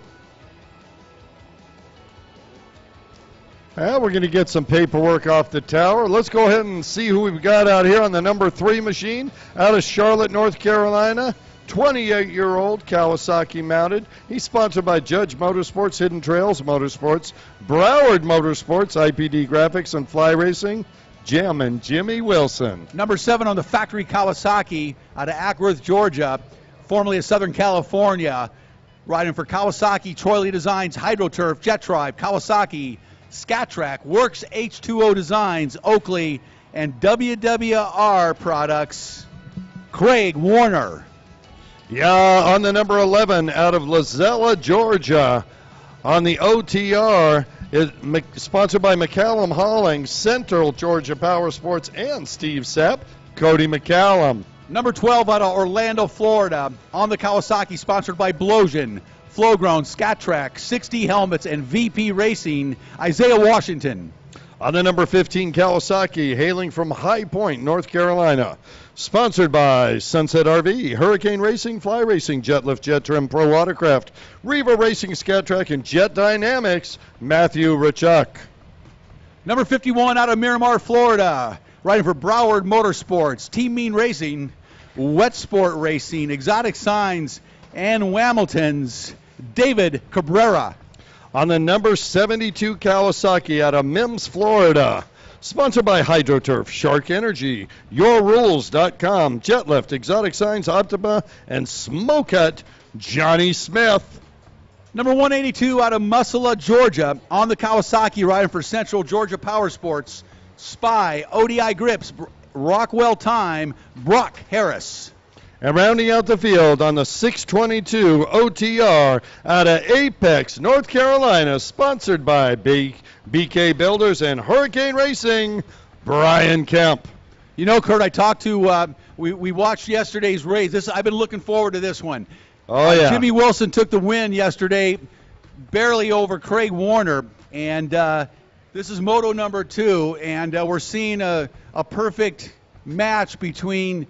Well, we're going to get some paperwork off the tower. Let's go ahead and see who we've got out here on the number 3 machine out of Charlotte, North Carolina. 28-year-old Kawasaki mounted. He's sponsored by Judge Motorsports, Hidden Trails Motorsports, Broward Motorsports, IPD Graphics, and Fly Racing. Jim and Jimmy Wilson. Number 7 on the factory Kawasaki out of Ackworth, Georgia, formerly of Southern California. Riding for Kawasaki, Troy Lee Designs, Hydroturf, Jet Tribe, Kawasaki, Scat-Track, Works H2O Designs, Oakley, and WWR Products, Craig Warner. Yeah, on the number 11 out of Lozella, Georgia. On the OTR, sponsored by McCallum Hauling, Central Georgia Power Sports, and Steve Sepp, Cody McCallum. Number 12 out of Orlando, Florida, on the Kawasaki, sponsored by Blosian, Flowgrown, Scat-Track, 60 Helmets, and VP Racing, Isaiah Washington. On the number 15 Kawasaki, hailing from High Point, North Carolina, sponsored by Sunset RV, Hurricane Racing, Fly Racing, Jet Lift, Jet Trim, Pro Watercraft, Reva Racing, Scat-Track, and Jet Dynamics, Matthew Richuk. Number 51 out of Miramar, Florida, riding for Broward Motorsports, Team Mean Racing, Wet Sport Racing, Exotic Signs, and Hamilton's David Cabrera. On the number 72 Kawasaki out of Mims, Florida, sponsored by Hydroturf, Shark Energy, YourRules.com, Jetlift, Exotic Signs, Optima, and Smoke Hut, Johnny Smith. Number 182 out of Muscala, Georgia, on the Kawasaki, riding for Central Georgia Power Sports, Spy, ODI Grips, Rockwell Time, Brock Harris. And rounding out the field on the 622 OTR out of Apex, North Carolina, sponsored by BK Builders and Hurricane Racing, Brian Kemp. You know, Kurt, I talked to, we watched yesterday's race. I've been looking forward to this one. Oh, yeah. Jimmy Wilson took the win yesterday, barely over Craig Warner. And this is Moto number 2, and we're seeing a perfect match between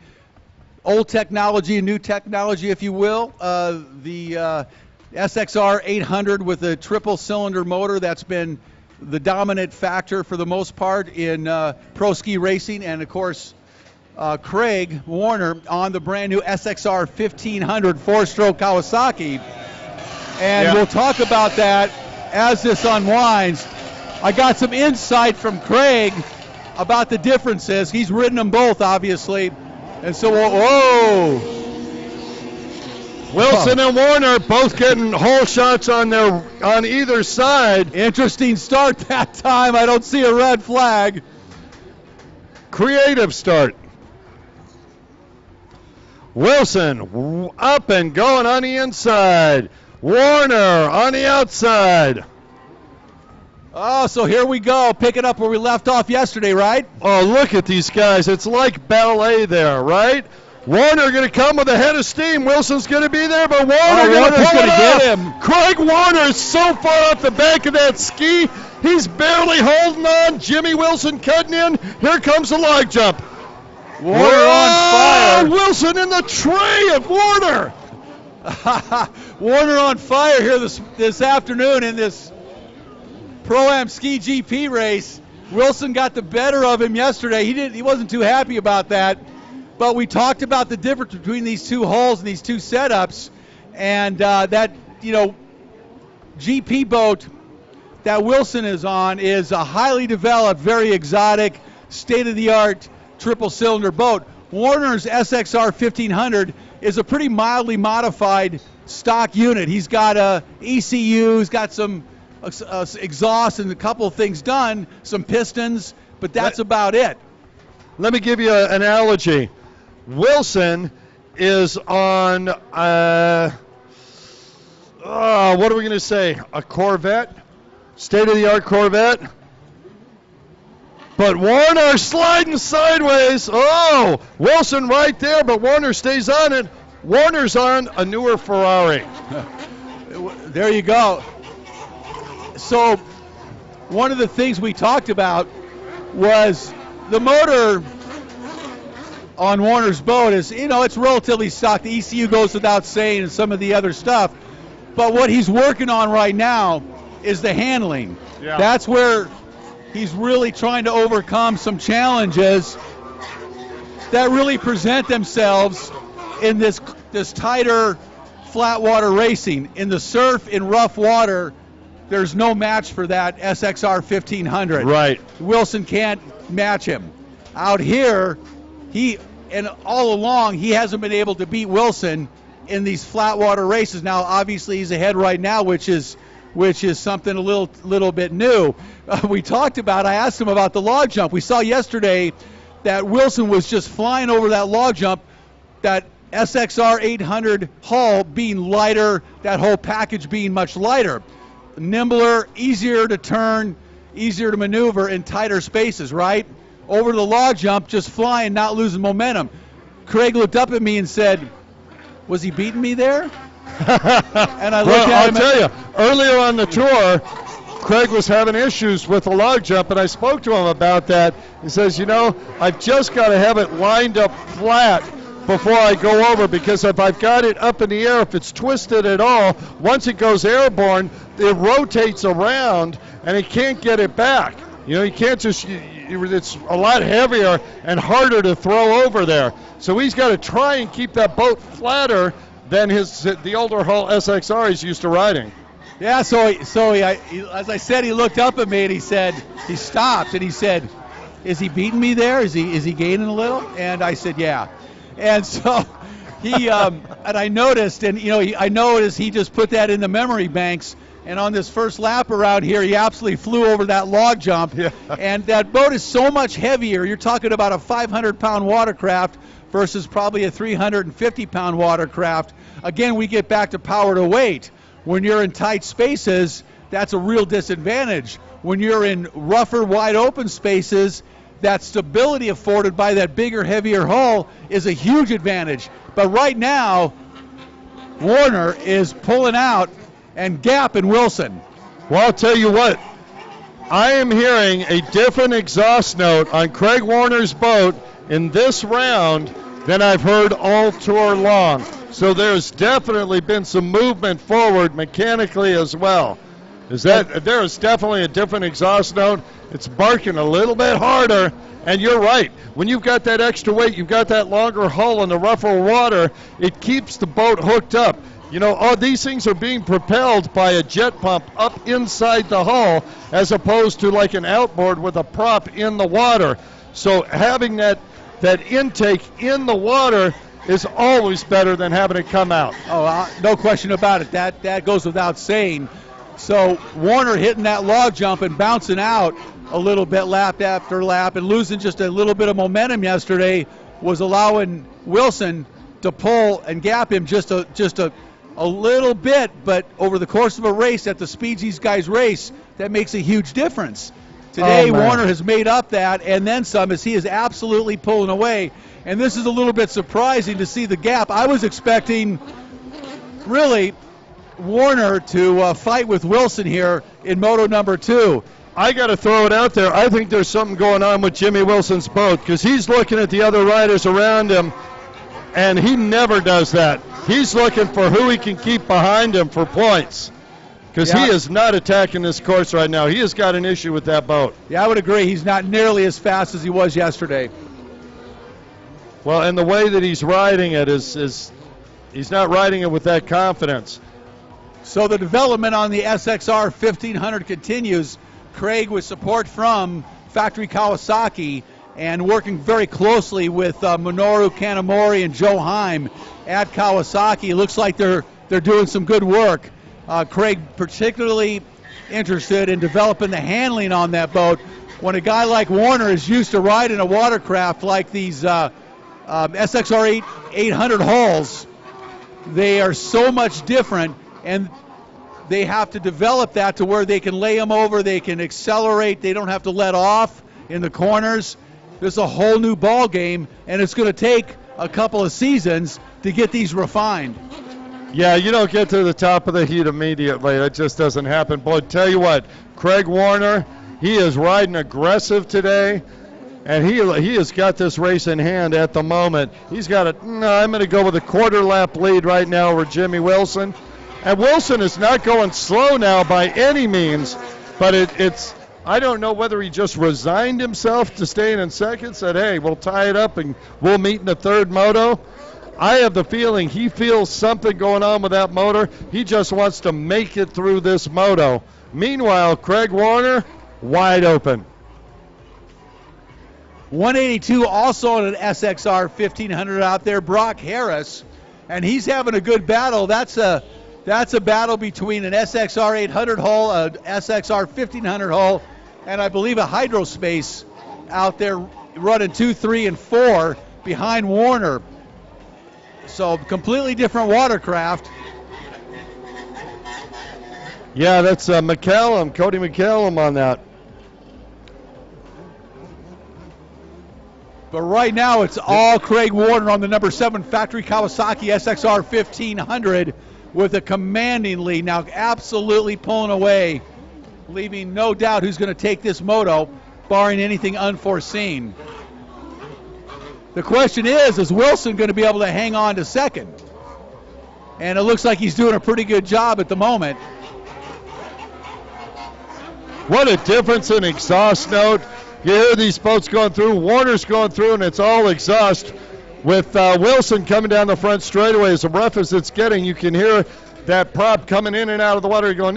old technology and new technology, if you will. The SXR 800 with a triple cylinder motor that's been the dominant factor for the most part in pro ski racing. And of course, Craig Warner on the brand new SXR 1500 4-stroke Kawasaki. And we'll talk about that as this unwinds. I got some insight from Craig about the differences. He's ridden them both, obviously. And so, Wilson and Warner both getting hole shots on either side. Interesting start that time. I don't see a red flag. creative start. Wilson up and going on the inside. Warner on the outside. Oh, so here we go, picking up where we left off yesterday, right? Oh, look at these guys. It's like ballet there, right? Warner going to come with a head of steam. Wilson's going to be there, but Warner's going to get him. Craig Warner is so far off the back of that ski. He's barely holding on. Jimmy Wilson cutting in. Here comes the log jump. Warner on fire. Wilson in the tray of Warner. Warner on fire here this afternoon in this Pro-Am Ski GP race. Wilson got the better of him yesterday. He wasn't too happy about that. But we talked about the difference between these two holes and these two setups, and that GP boat that Wilson is on is a highly developed, very exotic, state-of-the-art triple-cylinder boat. Warner's SXR 1500 is a pretty mildly modified stock unit. He's got a ECU, he's got some exhaust and a couple of things done, some pistons, but that's about it. Let me give you an analogy. Wilson is on, what are we going to say, a Corvette, state-of-the-art Corvette. But Warner sliding sideways. Oh, Wilson right there, but Warner stays on it. Warner's on a newer Ferrari. There you go. So one of the things we talked about was the motor on Warner's boat is, it's relatively stock. The ECU goes without saying and some of the other stuff. But what he's working on right now is the handling. Yeah. That's where he's really trying to overcome some challenges that really present themselves in this tighter flat water racing. In the surf, in rough water, there's no match for that SXR 1500. Right. Wilson can't match him. Out here, all along, he hasn't been able to beat Wilson in these flat water races. Now, obviously, he's ahead right now, which is something a little bit new. I asked him about the log jump. We saw yesterday that Wilson was just flying over that log jump, that SXR 800 hull being lighter, that whole package being much lighter. Nimbler, easier to turn, easier to maneuver in tighter spaces, right? Over the log jump, just flying, not losing momentum. Craig looked up at me and said, was he beating me there? And I looked at him. I'll tell you, earlier on the tour, Craig was having issues with the log jump, and I spoke to him about that. He says, I've just got to have it lined up flat before I go over, because if I've got it up in the air, if it's twisted at all, once it goes airborne, it rotates around, and he can't get it back. You can't just, it's a lot heavier and harder to throw over there. So he's got to try and keep that boat flatter than the older hull SXR he's used to riding. Yeah, so as I said, he looked up at me and he stopped and he said, is he beating me there? Is he gaining a little? And I said, yeah. And so he, and I noticed, he just put that in the memory banks. And on this first lap around here, he absolutely flew over that log jump. Yeah. And that boat is so much heavier. You're talking about a 500-pound watercraft versus probably a 350-pound watercraft. Again, we get back to power to weight. When you're in tight spaces, that's a real disadvantage. When you're in rougher, wide open spaces, that stability afforded by that bigger, heavier hull is a huge advantage. But right now, Warner is pulling out and gapping Wilson. Well, I'll tell you what, I am hearing a different exhaust note on Craig Warner's boat in this round than I've heard all tour long. So there's definitely been some movement forward mechanically as well. There is definitely a different exhaust note. It's barking a little bit harder, and you're right. When you've got that extra weight, you've got that longer hull in the rougher water, it keeps the boat hooked up. All these things are being propelled by a jet pump up inside the hull as opposed to like an outboard with a prop in the water. So having that intake in the water is always better than having it come out. Oh, no question about it. That goes without saying. So Warner hitting that log jump and bouncing out a little bit lap after lap, and losing just a little bit of momentum yesterday was allowing Wilson to pull and gap him just a little bit. But over the course of a race, at the speeds these guys race, that makes a huge difference. Today, Warner has made up that and then some, as he is absolutely pulling away. And this is a little bit surprising to see the gap. I was expecting, really, Warner to fight with Wilson here in moto number 2. I got to throw it out there. I think there's something going on with Jimmy Wilson's boat, because he's looking at the other riders around him, and he never does that. He's looking for who he can keep behind him for points, because he is not attacking this course right now. He has got an issue with that boat. Yeah, I would agree. He's not nearly as fast as he was yesterday. Well, and the way that he's riding it is he's not riding it with that confidence. So the development on the SXR 1500 continues. Craig, with support from Factory Kawasaki and working very closely with Minoru Kanamori and Joe Heim at Kawasaki. It looks like they're doing some good work. Craig particularly interested in developing the handling on that boat. When a guy like Warner is used to riding a watercraft like these SXR 800 hulls, they are so much different, and they have to develop that to where they can lay them over, they can accelerate, they don't have to let off in the corners. There's a whole new ball game, and it's going to take a couple of seasons to get these refined. Yeah, you don't get to the top of the heat immediately. That just doesn't happen. Boy, tell you what, Craig Warner, he is riding aggressive today, and he has got this race in hand at the moment. He's got I'm going to go with a quarter lap lead right now over Jimmy Wilson. And Wilson is not going slow now by any means, but it's I don't know whether he just resigned himself to staying in second, said, hey, we'll tie it up and we'll meet in the third moto. I have the feeling he feels something going on with that motor. He just wants to make it through this moto. Meanwhile, Craig Warner, wide open. 182 also on an SXR 1500 out there, Brock Harris, and he's having a good battle. That's a battle between an SXR 800 hull, a SXR 1500 hull, and I believe a Hydrospace out there running 2, 3, and 4 behind Warner. So completely different watercraft. Yeah, that's McCallum, Cody McCallum on that. But right now it's all Craig Warner on the number 7 Factory Kawasaki SXR 1500 with a commanding lead. Now absolutely pulling away, leaving no doubt who's going to take this moto, barring anything unforeseen. The question is Wilson going to be able to hang on to second? And it looks like he's doing a pretty good job at the moment. What a difference in exhaust note. You hear these boats going through, Warner's going through, and it's all exhaust. With Wilson coming down the front straightaway, as rough as it's getting, you can hear that prop coming in and out of the water going,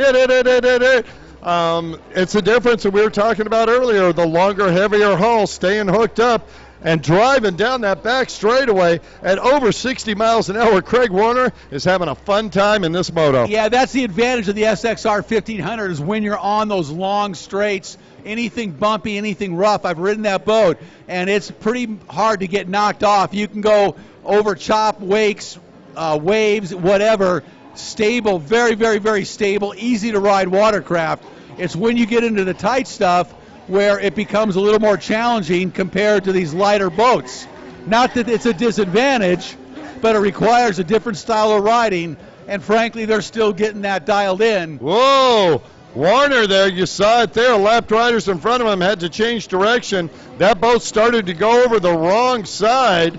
it's a difference that we were talking about earlier, the longer, heavier hull staying hooked up and driving down that back straightaway at over 60 miles an hour. Craig Warner is having a fun time in this moto. Yeah, that's the advantage of the SXR 1500 is when you're on those long straights, anything bumpy, anything rough. I've ridden that boat, and it's pretty hard to get knocked off. You can go over chop, wakes, waves, whatever. Stable, very, very, very stable, easy to ride watercraft. It's when you get into the tight stuff where it becomes a little more challenging compared to these lighter boats. Not that it's a disadvantage, but it requires a different style of riding, and frankly, they're still getting that dialed in. Whoa! Warner there, you saw it there. Lapped riders in front of him had to change direction. That boat started to go over the wrong side.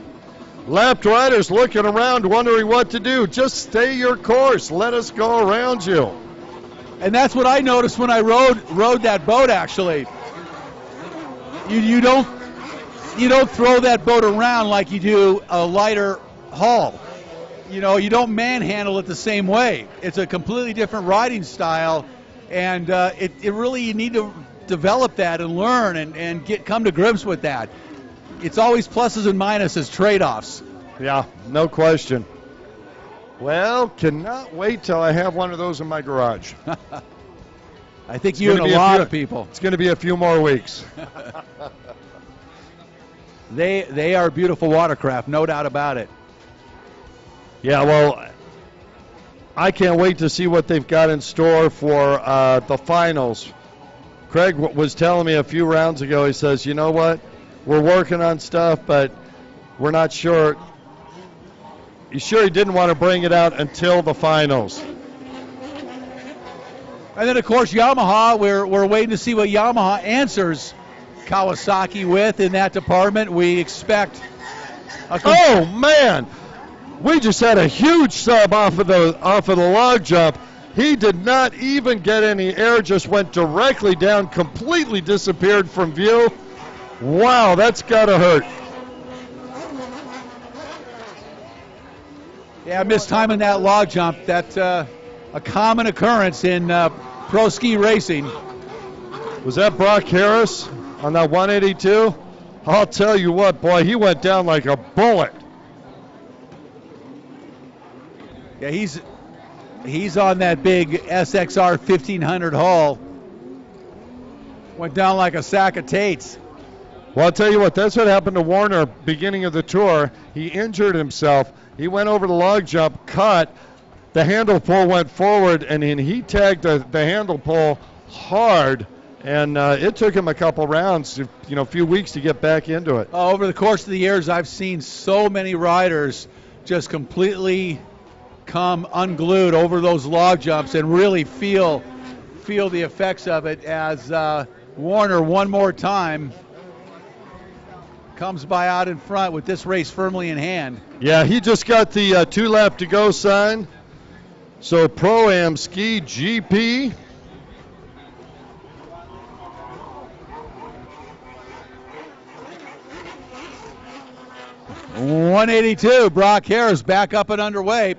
Lapped riders looking around, wondering what to do. Just stay your course. Let us go around you. And that's what I noticed when I rode that boat, actually. You don't throw that boat around like you do a lighter hull. You know, you don't manhandle it the same way. It's a completely different riding style, and it really, you need to develop that and learn and come to grips with that. It's always pluses and minuses, trade-offs. Yeah, no question. Well, cannot wait till I have one of those in my garage. I think you and a lot of people. It's going to be a few more weeks. They are beautiful watercraft, no doubt about it. Yeah, well, I can't wait to see what they've got in store for the finals. Craig was telling me a few rounds ago, he says, you know what, we're working on stuff, but we're not sure. He's sure he didn't want to bring it out until the finals. And then, of course, Yamaha, we're waiting to see what Yamaha answers Kawasaki with in that department. We expect oh, man! We just had a huge sub off of the log jump. He did not even get any air, just went directly down, completely disappeared from view. Wow, that's got to hurt. Yeah, mistiming that log jump. That's a common occurrence in pro ski racing. Was that Brock Harris on that 182? I'll tell you what, boy, he went down like a bullet. Yeah, he's on that big SXR 1500 hull. Went down like a sack of Tates. Well, I'll tell you what, that's what happened to Warner beginning of the tour. He injured himself. He went over the log jump, cut. The handle pull went forward, and he tagged the handle pull hard, and it took him a couple rounds, a few weeks to get back into it. Over the course of the years, I've seen so many riders just completely come unglued over those log jumps and really feel the effects of it as Warner one more time comes by out in front with this race firmly in hand. Yeah, he just got the 2 lap to go sign. So Pro-Am Ski GP. .182, Brock Harris back up and underway.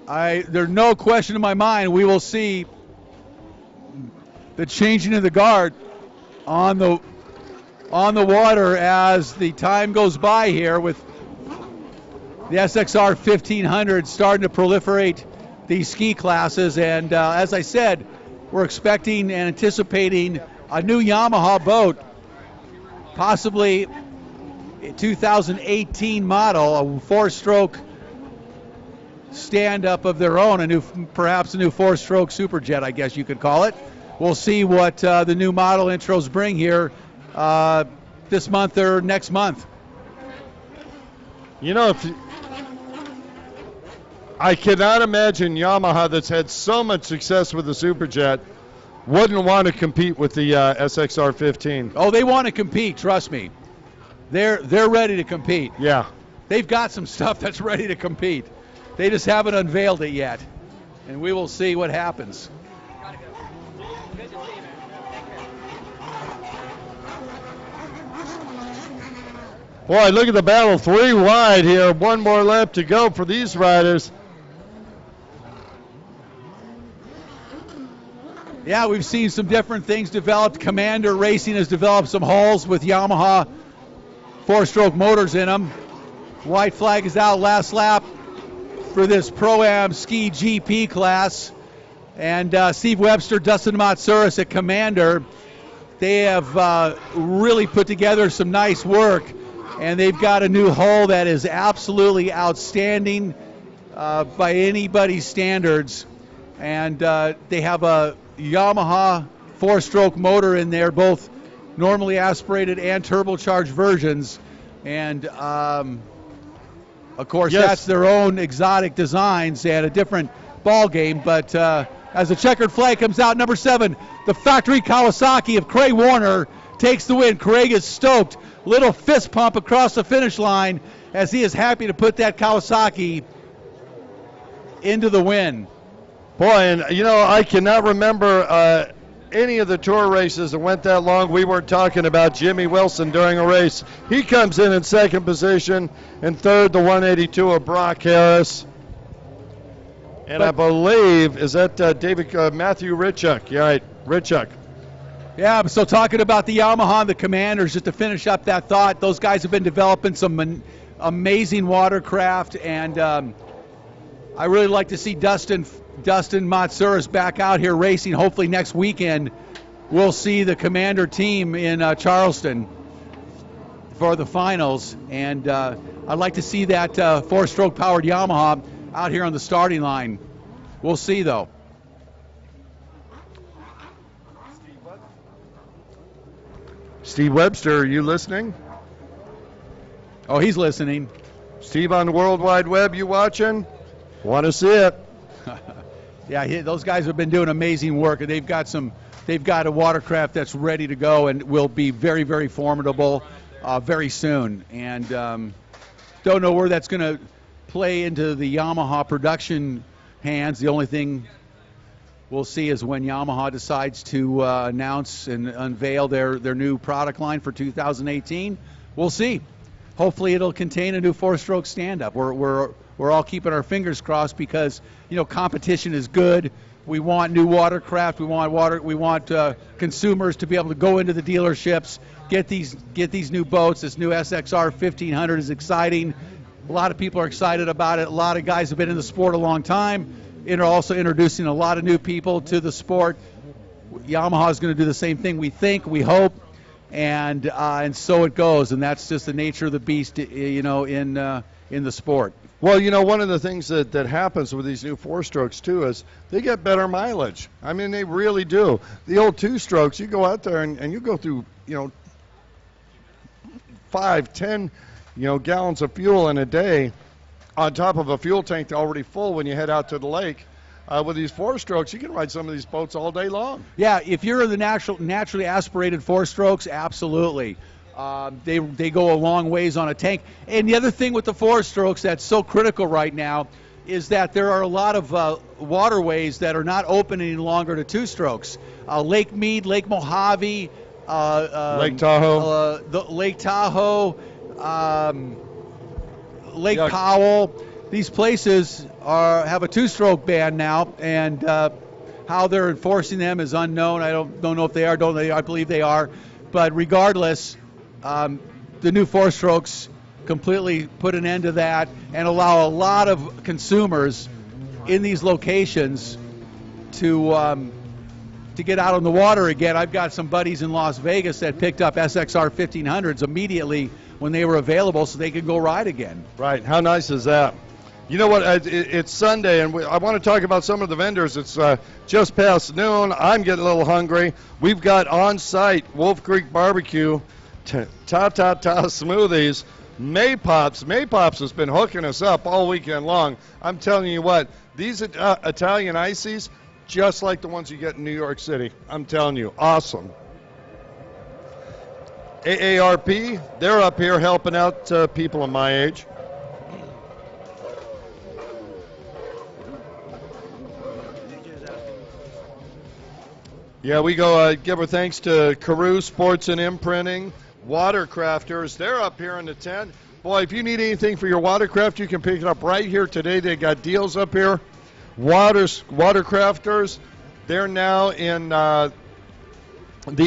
There's no question in my mind we will see the changing of the guard on the water as the time goes by here, with the SXR 1500 starting to proliferate these ski classes. And as I said, we're expecting and anticipating a new Yamaha boat, possibly a 2018 model, a 4-stroke stand-up of their own, perhaps a new 4-stroke Superjet, I guess you could call it. We'll see what the new model intros bring here this month or next month. I cannot imagine Yamaha, that's had so much success with the Superjet, wouldn't want to compete with the SXR 15. Oh, they want to compete, trust me. They're ready to compete. Yeah. They've got some stuff that's ready to compete. They just haven't unveiled it yet, and we will see what happens. Boy, look at the battle, 3 wide here. 1 more lap to go for these riders. Yeah, we've seen some different things developed. Commander Racing has developed some hulls with Yamaha 4-stroke motors in them. White flag is out last lap for this Pro-Am Ski GP class. And Steve Webster, Dustin Matsouras at Commander, they have really put together some nice work. And they've got a new hull that is absolutely outstanding by anybody's standards. And they have a Yamaha 4-stroke motor in there, both normally aspirated and turbocharged versions. And of course, yes, that's their own exotic designs and a different ball game. But as the checkered flag comes out, number 7, the factory Kawasaki of Craig Warner takes the win. Craig is stoked. Little fist pump across the finish line as he is happy to put that Kawasaki into the win. Boy, and I cannot remember any of the tour races that went that long. We weren't talking about Jimmy Wilson during a race. He comes in second position, and third, the 182 of Brock Harris. And I believe, is that Matthew Richuk? Yeah, right, Richuk. Yeah, so talking about the Yamaha and the Commanders, just to finish up that thought, those guys have been developing some amazing watercraft, and I really like to see Dustin Matsuras back out here racing. Hopefully next weekend we'll see the Commander team in Charleston for the finals, and I'd like to see that four-stroke powered Yamaha out here on the starting line. We'll see, though. Steve Webster, are you listening? Oh, he's listening. Steve on the World Wide Web, you watching? Want to see it? Yeah, those guys have been doing amazing work, and they've got a watercraft that's ready to go and will be very, very formidable very soon. And don't know where that's going to play into the Yamaha production hands. The only thing we'll see is when Yamaha decides to announce and unveil their new product line for 2018. We'll see. Hopefully it'll contain a new four-stroke stand-up. We're all keeping our fingers crossed because, competition is good. We want new watercraft. We want consumers to be able to go into the dealerships, get these new boats. This new SXR 1500 is exciting. A lot of people are excited about it. A lot of guys have been in the sport a long time and are also introducing a lot of new people to the sport. Yamaha is going to do the same thing, we think, we hope, and so it goes. And that's just the nature of the beast, in the sport. Well, one of the things that happens with these new four-strokes, too, is they get better mileage. I mean, they really do. The old two-strokes, you go out there and you go through, 5, 10, gallons of fuel in a day on top of a fuel tank already full when you head out to the lake. With these four-strokes, you can ride some of these boats all day long. Yeah, if you're in the naturally aspirated four-strokes, absolutely. They go a long ways on a tank. And the other thing with the four-strokes that's so critical right now is that there are a lot of waterways that are not open any longer to two-strokes. Lake Mead, Lake Mojave, Lake Tahoe, Lake Tahoe, Lake Powell. These places have a two-stroke ban now, and how they're enforcing them is unknown. I don't know if they are. I believe they are. But regardless, the new four-strokes completely put an end to that and allow a lot of consumers in these locations to get out on the water again. I've got some buddies in Las Vegas that picked up SXR 1500s immediately when they were available so they could go ride again. Right. How nice is that? You know what? It's Sunday, and I want to talk about some of the vendors. It's just past noon. I'm getting a little hungry. We've got on-site Wolf Creek Barbecue, smoothies, Maypops. Maypops has been hooking us up all weekend long. I'm telling you what, these Italian ices, just like the ones you get in New York City. I'm telling you, awesome. AARP, they're up here helping out people of my age. Yeah, we go give our thanks to Carew Sports and Imprinting, Watercrafters. They're up here in the tent. Boy, if you need anything for your watercraft, you can pick it up right here today. They got deals up here. Watercrafters, they're now in the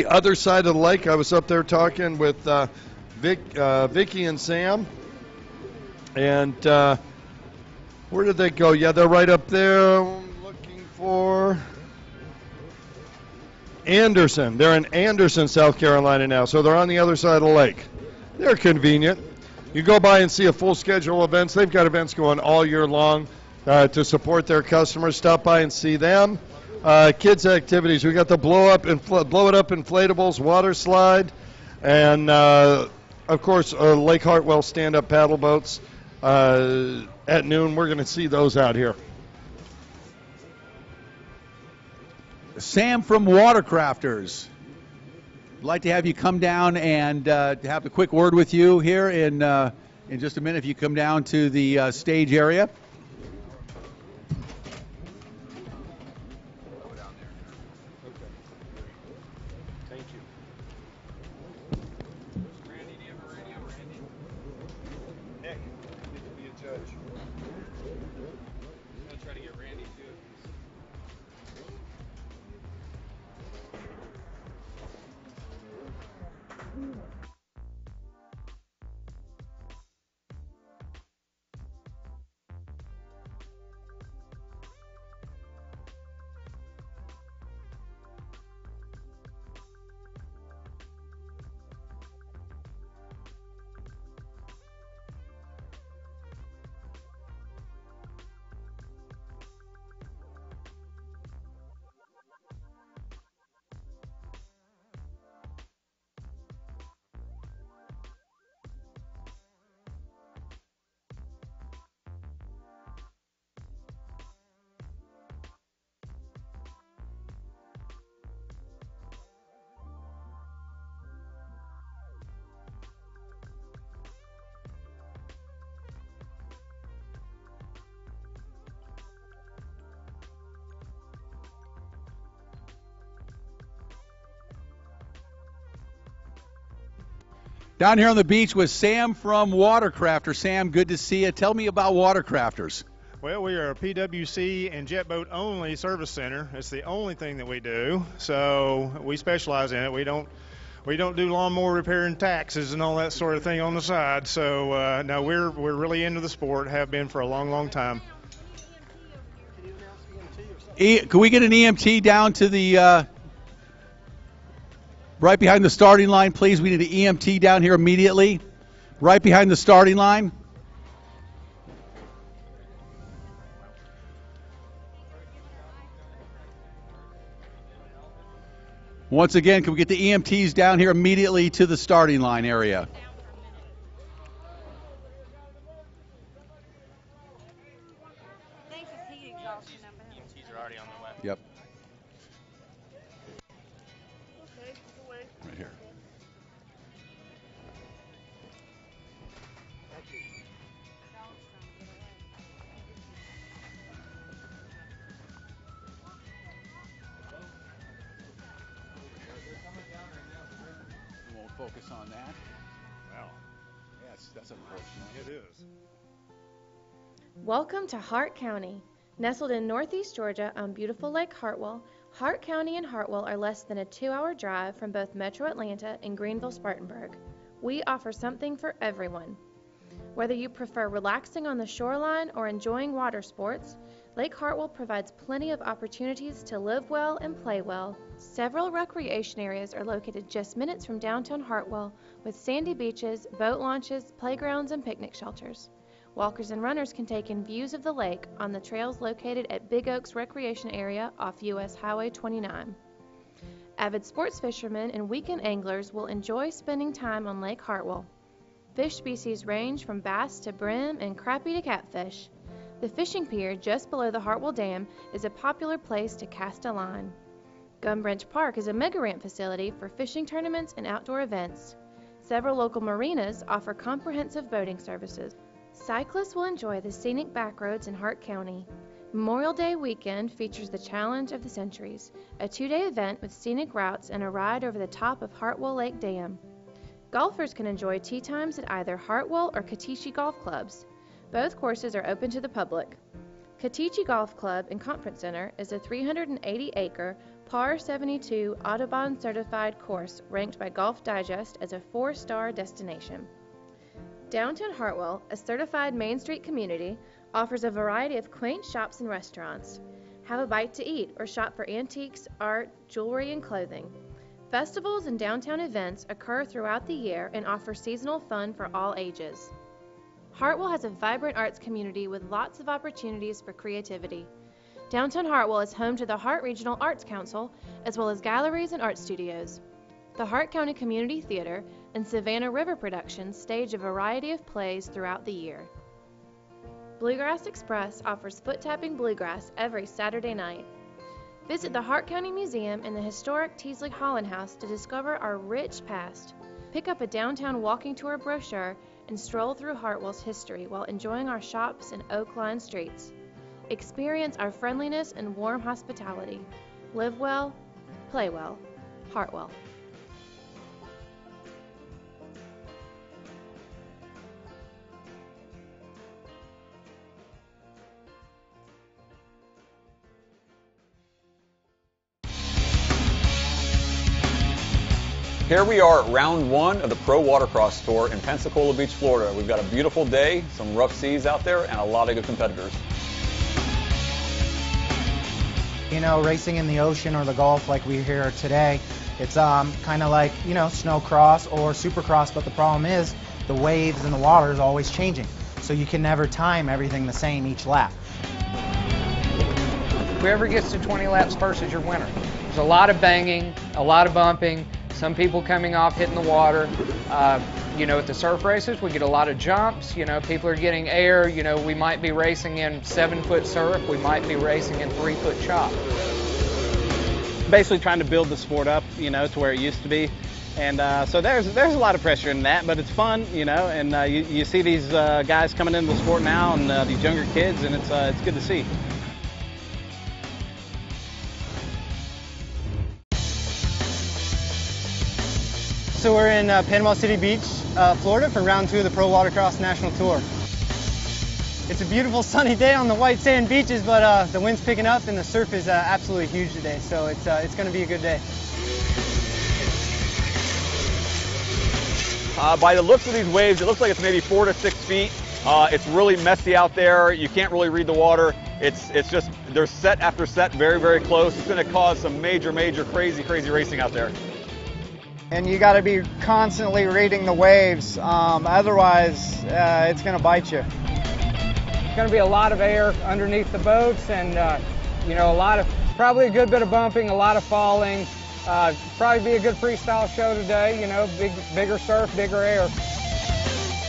other side of the lake. I was up there talking with Vicky and Sam. And where did they go? Yeah, they're right up there. I'm looking for Anderson. They're in Anderson, South Carolina now, so they're on the other side of the lake. They're convenient. You go by and see a full schedule of events. They've got events going all year long to support their customers. Stop by and see them. Kids activities. We got the blow it up inflatables, water slide, and of course Lake Hartwell stand-up paddle boats. At noon, we're going to see those out here. Sam from Watercrafters. I'd like to have you come down and have a quick word with you here in just a minute. If you come down to the stage area. Thank you. Randy, do you have a radio, Randy? Nick, you can be a judge. I'm gonna try to get Randy too. Down here on the beach with Sam from Watercrafters. Sam, good to see you. Tell me about Watercrafters. Well, we are a PWC and jet boat only service center. It's the only thing that we do, so we specialize in it. We don't do lawnmower repair and taxes and all that sort of thing on the side. So no, we're really into the sport. Have been for a long, long time. Can we get an EMT down to the right behind the starting line, please? We need an EMT down here immediately, right behind the starting line. Once again, can we get the EMTs down here immediately to the starting line area? EMTs are already on the way. Yep. Right here. We won't focus on that. Wow, Yes, that's unfortunate. it is. Welcome to Hart County. Nestled in northeast Georgia on beautiful Lake Hartwell, Hart County and Hartwell are less than a 2-hour drive from both Metro Atlanta and Greenville-Spartanburg. We offer something for everyone. Whether you prefer relaxing on the shoreline or enjoying water sports, Lake Hartwell provides plenty of opportunities to live well and play well. Several recreation areas are located just minutes from downtown Hartwell with sandy beaches, boat launches, playgrounds, and picnic shelters. Walkers and runners can take in views of the lake on the trails located at Big Oaks Recreation Area off US Highway 29. Avid sports fishermen and weekend anglers will enjoy spending time on Lake Hartwell. Fish species range from bass to brim and crappie to catfish. The fishing pier just below the Hartwell Dam is a popular place to cast a line. Gum Branch Park is a mega ramp facility for fishing tournaments and outdoor events. Several local marinas offer comprehensive boating services. Cyclists will enjoy the scenic backroads in Hart County. Memorial Day weekend features the Challenge of the Centuries, a 2-day event with scenic routes and a ride over the top of Hartwell Lake Dam. Golfers can enjoy tee times at either Hartwell or Katichi Golf Clubs. Both courses are open to the public. Katichi Golf Club and Conference Center is a 380-acre, par 72 Audubon certified course ranked by Golf Digest as a 4-star destination. Downtown Hartwell, a certified Main Street community, offers a variety of quaint shops and restaurants. Have a bite to eat or shop for antiques, art, jewelry, and clothing. Festivals and downtown events occur throughout the year and offer seasonal fun for all ages. Hartwell has a vibrant arts community with lots of opportunities for creativity. Downtown Hartwell is home to the Hart Regional Arts Council, as well as galleries and art studios. The Hart County Community Theater and Savannah River Productions stage a variety of plays throughout the year. Bluegrass Express offers foot-tapping bluegrass every Saturday night. Visit the Hart County Museum and the historic Teasley Holland House to discover our rich past. Pick up a downtown walking tour brochure and stroll through Hartwell's history while enjoying our shops and oak-lined streets. Experience our friendliness and warm hospitality. Live well, play well. Hartwell. Here we are at round 1 of the Pro Watercross Tour in Pensacola Beach, Florida. We've got a beautiful day, some rough seas out there, and a lot of good competitors. You know, racing in the ocean or the Gulf like we hear today, it's kind of like, you know, snowcross or supercross, but the problem is the waves and the water is always changing. So you can never time everything the same each lap. Whoever gets to 20 laps first is your winner. There's a lot of banging, a lot of bumping, some people coming off, hitting the water. You know, at the surf races, we get a lot of jumps. You know, people are getting air. You know, we might be racing in 7-foot surf. We might be racing in 3-foot chop. Basically trying to build the sport up, you know, to where it used to be. And so there's a lot of pressure in that, but it's fun, you know, and you see these guys coming into the sport now and these younger kids, and it's good to see. So we're in Panama City Beach, Florida for round 2 of the Pro Watercross National Tour. It's a beautiful sunny day on the white sand beaches, but the wind's picking up and the surf is absolutely huge today, so it's going to be a good day. By the looks of these waves, it looks like it's maybe 4 to 6 feet. It's really messy out there. You can't really read the water. It's just, there's set after set very, very close. It's going to cause some major, crazy racing out there. And you got to be constantly reading the waves. Otherwise, it's going to bite you. It's going to be a lot of air underneath the boats, and you know, probably a good bit of bumping, a lot of falling. Probably be a good freestyle show today. You know, bigger surf, bigger air.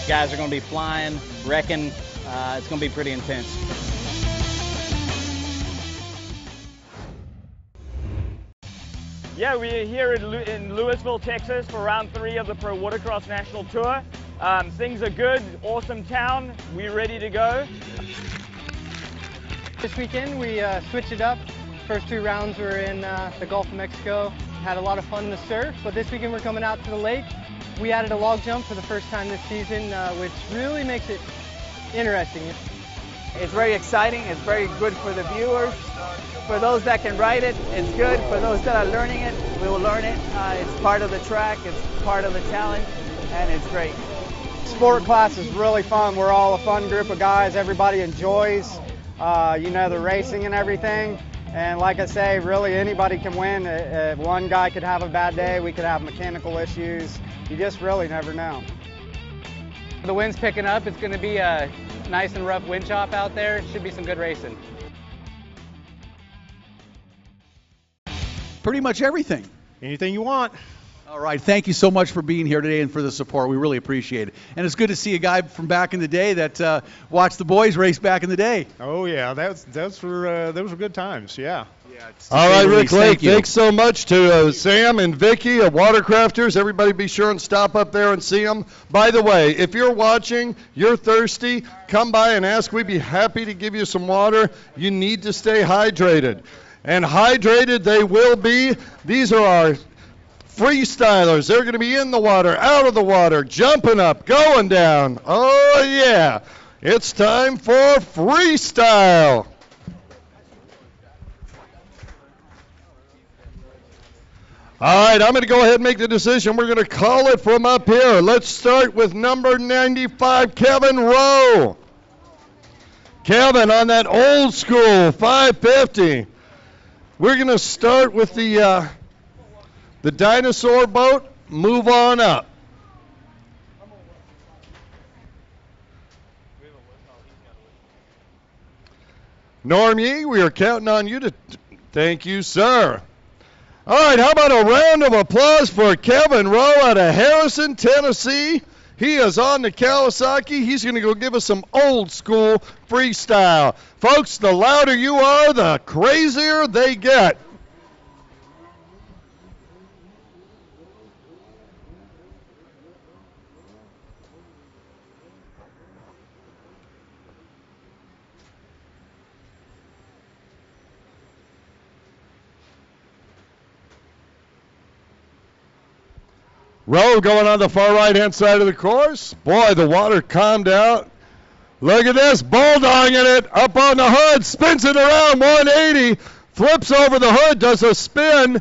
Guys are going to be flying, wrecking. It's going to be pretty intense. Yeah, we're here in Louisville, Texas for round 3 of the Pro Watercross National Tour. Things are good, awesome town. We're ready to go. This weekend we switched it up. First 2 rounds were in the Gulf of Mexico. Had a lot of fun in the surf, but this weekend we're coming out to the lake. We added a log jump for the first time this season, which really makes it interesting. It's very exciting. It's very good for the viewers. For those that can ride it, it's good. For those that are learning it, we will learn it. It's part of the track. It's part of the challenge, and it's great. Sport class is really fun. We're all a fun group of guys. Everybody enjoys, you know, the racing and everything. And like I say, really anybody can win. One guy could have a bad day. We could have mechanical issues. You just really never know. The wind's picking up. It's going to be a nice and rough wind chop out there. Should be some good racing. Pretty much everything. Anything you want. All right, thank you so much for being here today and for the support. We really appreciate it. And it's good to see a guy from back in the day that watched the boys race back in the day. Oh yeah, those were good times. Yeah. All right, Rick Lake, thanks so much to Sam and Vicky of Watercrafters. Everybody be sure and stop up there and see them. By the way, if you're watching, you're thirsty, come by and ask. We'd be happy to give you some water. You need to stay hydrated. And hydrated they will be. These are our freestylers. They're going to be in the water, out of the water, jumping up, going down. Oh, yeah. It's time for freestyle. All right, I'm going to go ahead and make the decision. We're going to call it from up here. Let's start with number 95, Kevin Rowe. Kevin on that old school 550. We're going to start with the dinosaur boat, move on up. Norm Yee, we are counting on you to thank you, sir. All right, how about a round of applause for Kevin Rowe out of Harrison, Tennessee. He is on the Kawasaki. He's going to go give us some old school freestyle. Folks, the louder you are, the crazier they get. Rowe going on the far right-hand side of the course. Boy, the water calmed out. Look at this, bulldogging it up on the hood, spins it around 180, flips over the hood, does a spin,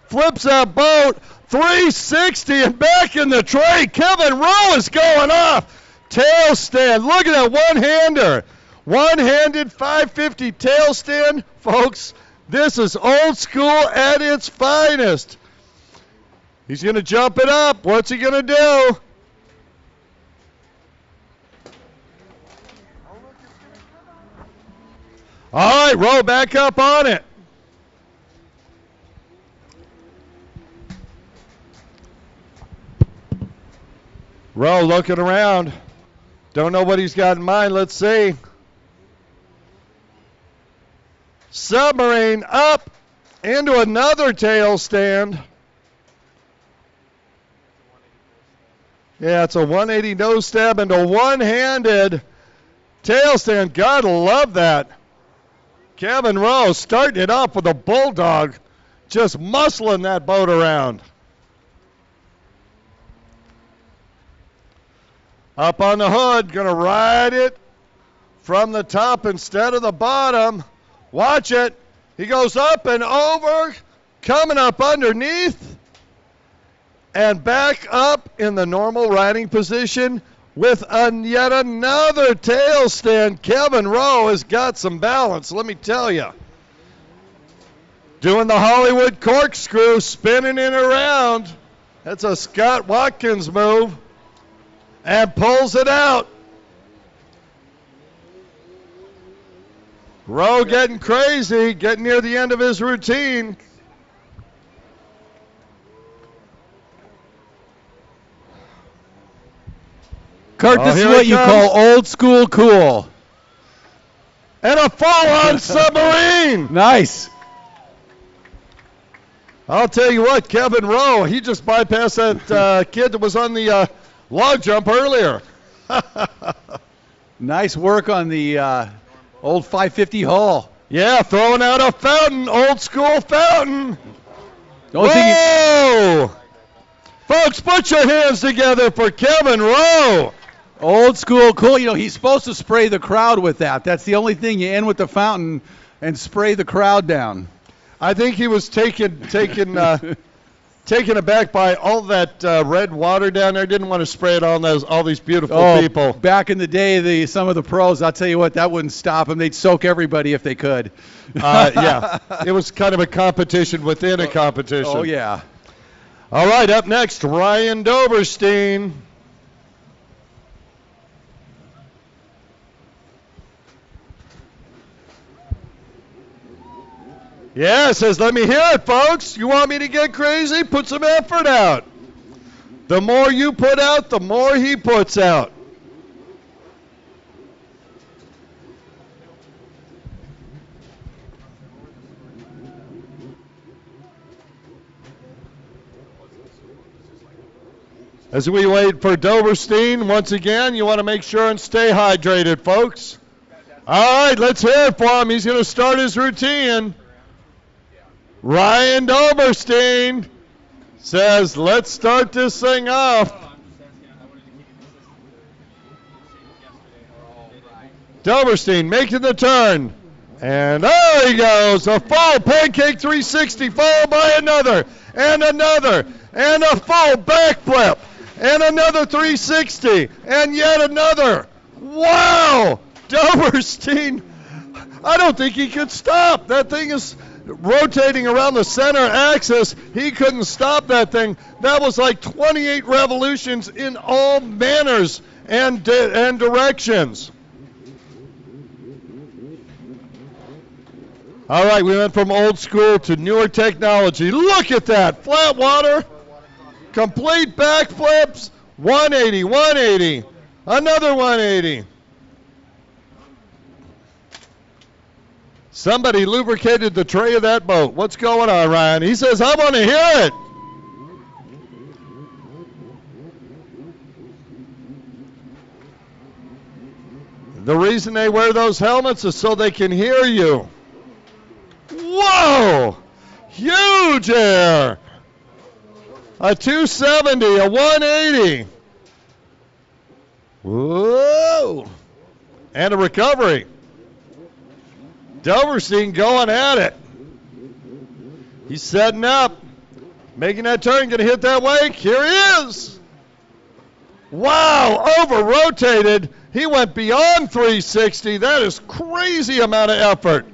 flips that boat, 360 and back in the tray. Kevin Rowe is going off. Tail stand, look at that one-hander. One-handed 550 tail stand. Folks, this is old school at its finest. He's going to jump it up. What's he going to do? All right, Rowe back up on it. Rowe looking around. Don't know what he's got in mind. Let's see. Submarine up into another tail stand. Yeah, it's a 180 nose stab and a one-handed tail stand. Gotta love that. Kevin Rowe starting it off with a bulldog, just muscling that boat around. Up on the hood, going to ride it from the top instead of the bottom. Watch it. He goes up and over, coming up underneath, and back up in the normal riding position with yet another tail stand. Kevin Rowe has got some balance, let me tell you. Doing the Hollywood corkscrew, spinning it around. That's a Scott Watkins move. And pulls it out. Rowe getting crazy, getting near the end of his routine. Kurt, this is what you call old school cool. And a full-on submarine. Nice. I'll tell you what, Kevin Rowe, he just bypassed that kid that was on the log jump earlier. Nice work on the old 550 hull. Yeah, throwing out a fountain, old school fountain. Whoa! Folks, put your hands together for Kevin Rowe. Old school cool. You know, he's supposed to spray the crowd with that. That's the only thing. You end with the fountain and spray the crowd down. I think he was taken aback by all that red water down there. Didn't want to spray it on all these beautiful people. Back in the day, some of the pros, I'll tell you what, that wouldn't stop them. They'd soak everybody if they could. Yeah, it was kind of a competition within a competition. Oh, yeah. All right, up next, Ryan Doberstein. Yeah, says, let me hear it, folks. You want me to get crazy? Put some effort out. The more you put out, the more he puts out. As we wait for Doberstein, once again, you want to make sure and stay hydrated, folks. All right, let's hear it for him. He's going to start his routine. Ryan Doberstein says, let's start this thing off. Doberstein making the turn. And there he goes. A full pancake 360 followed by another, and another, and a full backflip, and another 360, and yet another. Wow! Doberstein, I don't think he could stop. That thing is rotating around the center axis. He couldn't stop that thing. That was like 28 revolutions in all manners and directions. All right, we went from old school to newer technology. Look at that. Flat water, complete backflips, 180, 180, another 180. Somebody lubricated the tray of that boat. What's going on, Ryan? He says, I want to hear it. The reason they wear those helmets is so they can hear you. Whoa! Huge air. A 270, a 180. Whoa! And a recovery. Doberstein going at it. He's setting up, making that turn, going to hit that wake. Here he is. Wow, over-rotated. He went beyond 360. That is crazy amount of effort.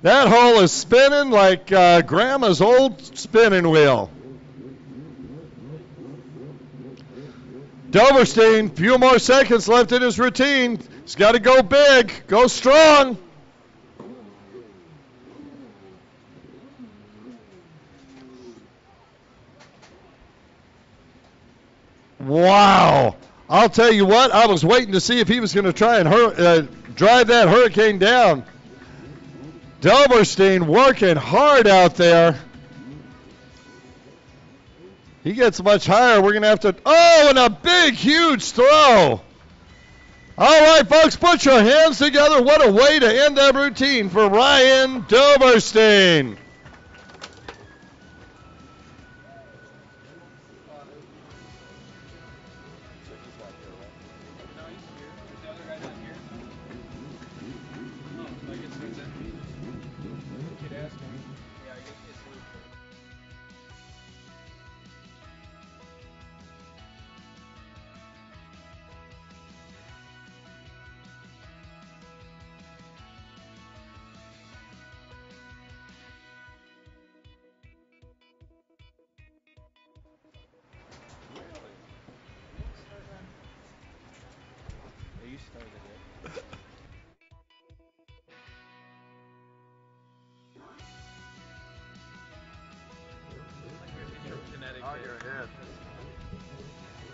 That hull is spinning like Grandma's old spinning wheel. Doberstein, few more seconds left in his routine. He's got to go big, go strong. Wow. I'll tell you what, I was waiting to see if he was going to try and drive that hurricane down. Doberstein working hard out there. He gets much higher. We're going to have to, and a big, huge throw. All right, folks, put your hands together. What a way to end that routine for Ryan Doberstein.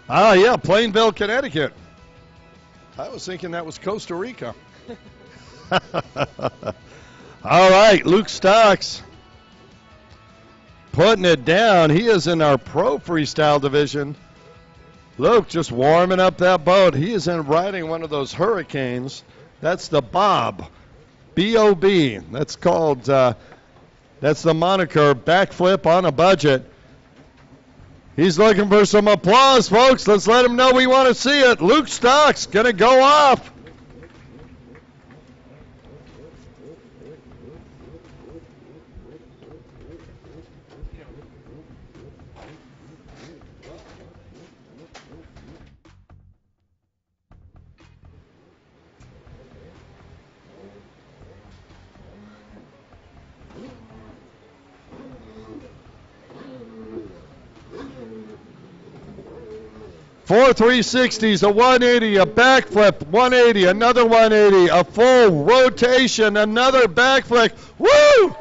Ah, yeah, Plainville, Connecticut. I was thinking that was Costa Rica. All right, Luke Stocks putting it down. He is in our pro freestyle division. Luke just warming up that boat. He is in riding one of those Hurricanes. That's the Bob, B-O-B. That's called, that's the moniker, backflip on a budget. He's looking for some applause, folks. Let's let him know we want to see it. Luke Stocks going to go off. Four 360s, a 180, a backflip, 180, another 180, a full rotation, another backflip. Woo!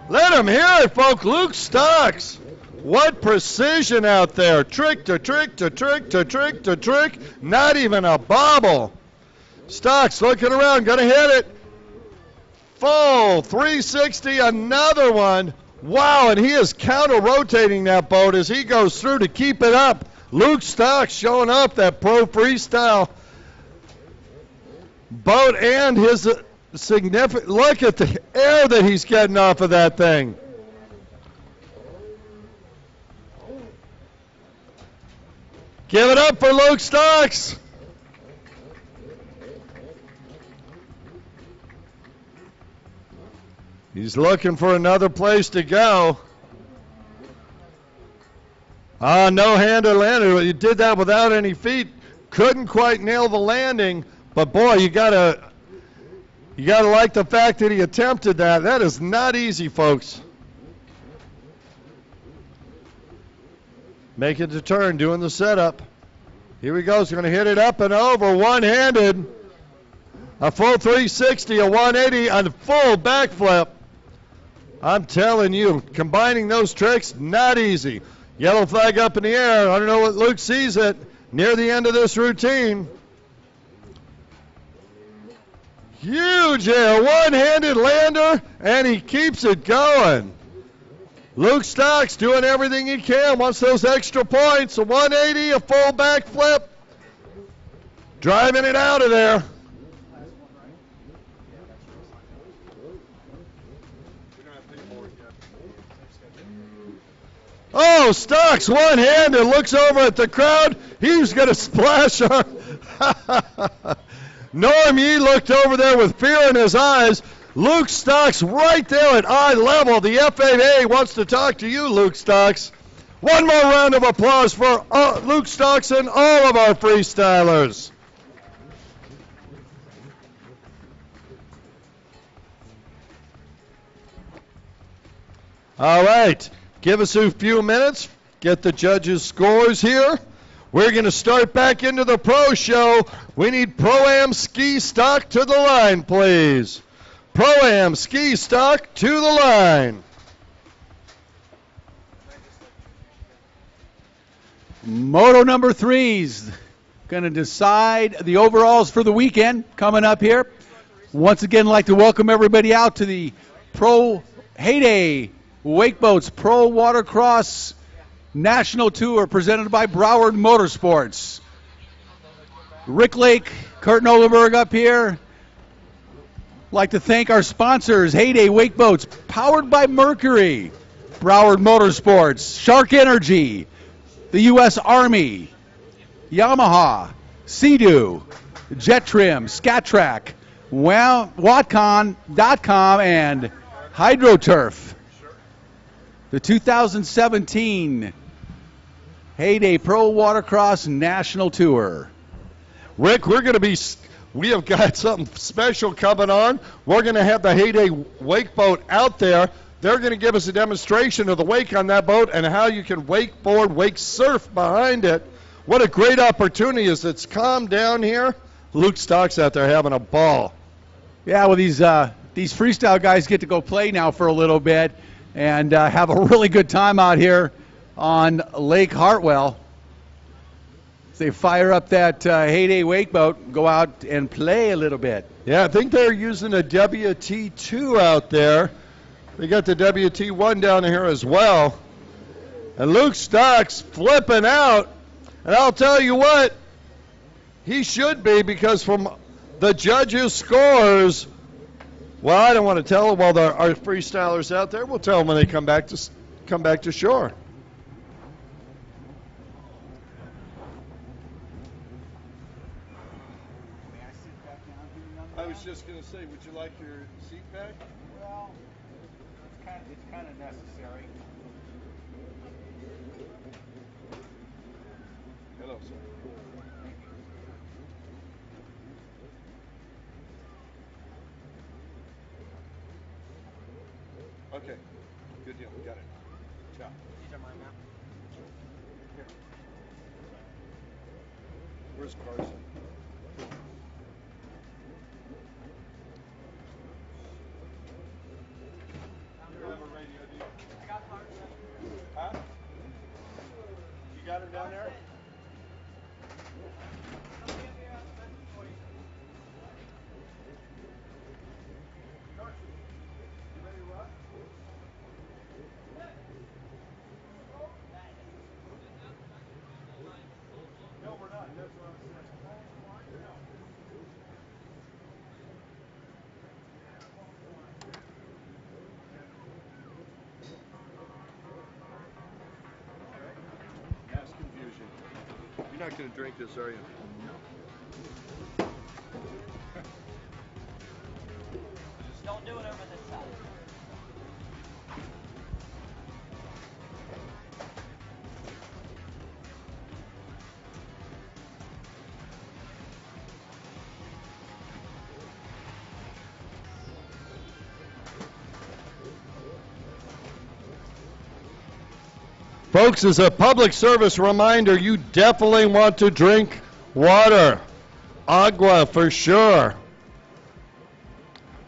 Let him hear it, folks. Luke Stocks. What precision out there. Trick to trick to trick to trick to trick. Not even a bobble. Stocks looking around, going to hit it. Full 360, another one. Wow, and he is counter-rotating that boat as he goes through to keep it up. Luke Stocks showing up that pro freestyle boat and his significant, look at the air that he's getting off of that thing. Give it up for Luke Stocks. He's looking for another place to go. No-hander landing. You did that without any feet. Couldn't quite nail the landing, but boy, you gotta like the fact that he attempted that. That is not easy, folks. Making the turn, doing the setup. Here he goes, going to hit it up and over, one-handed. A full 360, a 180, a full backflip. I'm telling you, combining those tricks, not easy. Yellow flag up in the air. I don't know what Luke sees it near the end of this routine. Huge air, one-handed lander, and he keeps it going. Luke Stocks doing everything he can, wants those extra points. A 180, a full backflip. Driving it out of there. Oh, Stocks one-handed, looks over at the crowd. He's going to splash on. Norm Yee looked over there with fear in his eyes. Luke Stocks right there at eye level. The FAA wants to talk to you, Luke Stocks. One more round of applause for Luke Stocks and all of our freestylers. All right. Give us a few minutes, get the judges' scores here. We're going to start back into the pro show. We need Pro-Am ski stock to the line, please. Pro-Am ski stock to the line. Moto number 3's going to decide the overalls for the weekend coming up here. Once again, I'd like to welcome everybody out to the Pro Heyday Wake Boats Pro Watercross National Tour presented by Broward Motorsports. Rick Lake, Kurt Nolenberg up here. Like to thank our sponsors, Heyday Wake Boats, powered by Mercury, Broward Motorsports, Shark Energy, the U.S. Army, Yamaha, Sea-Doo, Jet Trim, Scat Track, Watcon.com and HydroTurf. The 2017 Heyday Pro Watercross National Tour. Rick, we have got something special coming on. We're going to have the Heyday wake boat out there. They're going to give us a demonstration of the wake on that boat and how you can wakeboard, wake surf behind it. What a great opportunity as it's calmed down here. Luke Stock's out there having a ball. Yeah, well, these freestyle guys get to go play now for a little bit and have a really good time out here on Lake Hartwell. They fire up that Heyday wake boat, go out and play a little bit. Yeah, I think they're using a WT2 out there. They got the WT1 down here as well. And Luke Stock's flipping out. And I'll tell you what, he should be, because from the judges' scores, well, I don't want to tell them while our freestylers out there. We'll tell them when they come back to shore. I was just going to say, would you like your seat back? Well, it's kind of necessary. Hello, sir. Okay, good deal. Got it. Ciao. These are mine now. Here. Where's Carson? Huh? You got him down there? No, we're not. That's what I'm saying. Mass confusion. You're not going to drink this, are you? No. Just don't do it over this side. Folks, as a public service reminder, you definitely want to drink water. Agua for sure.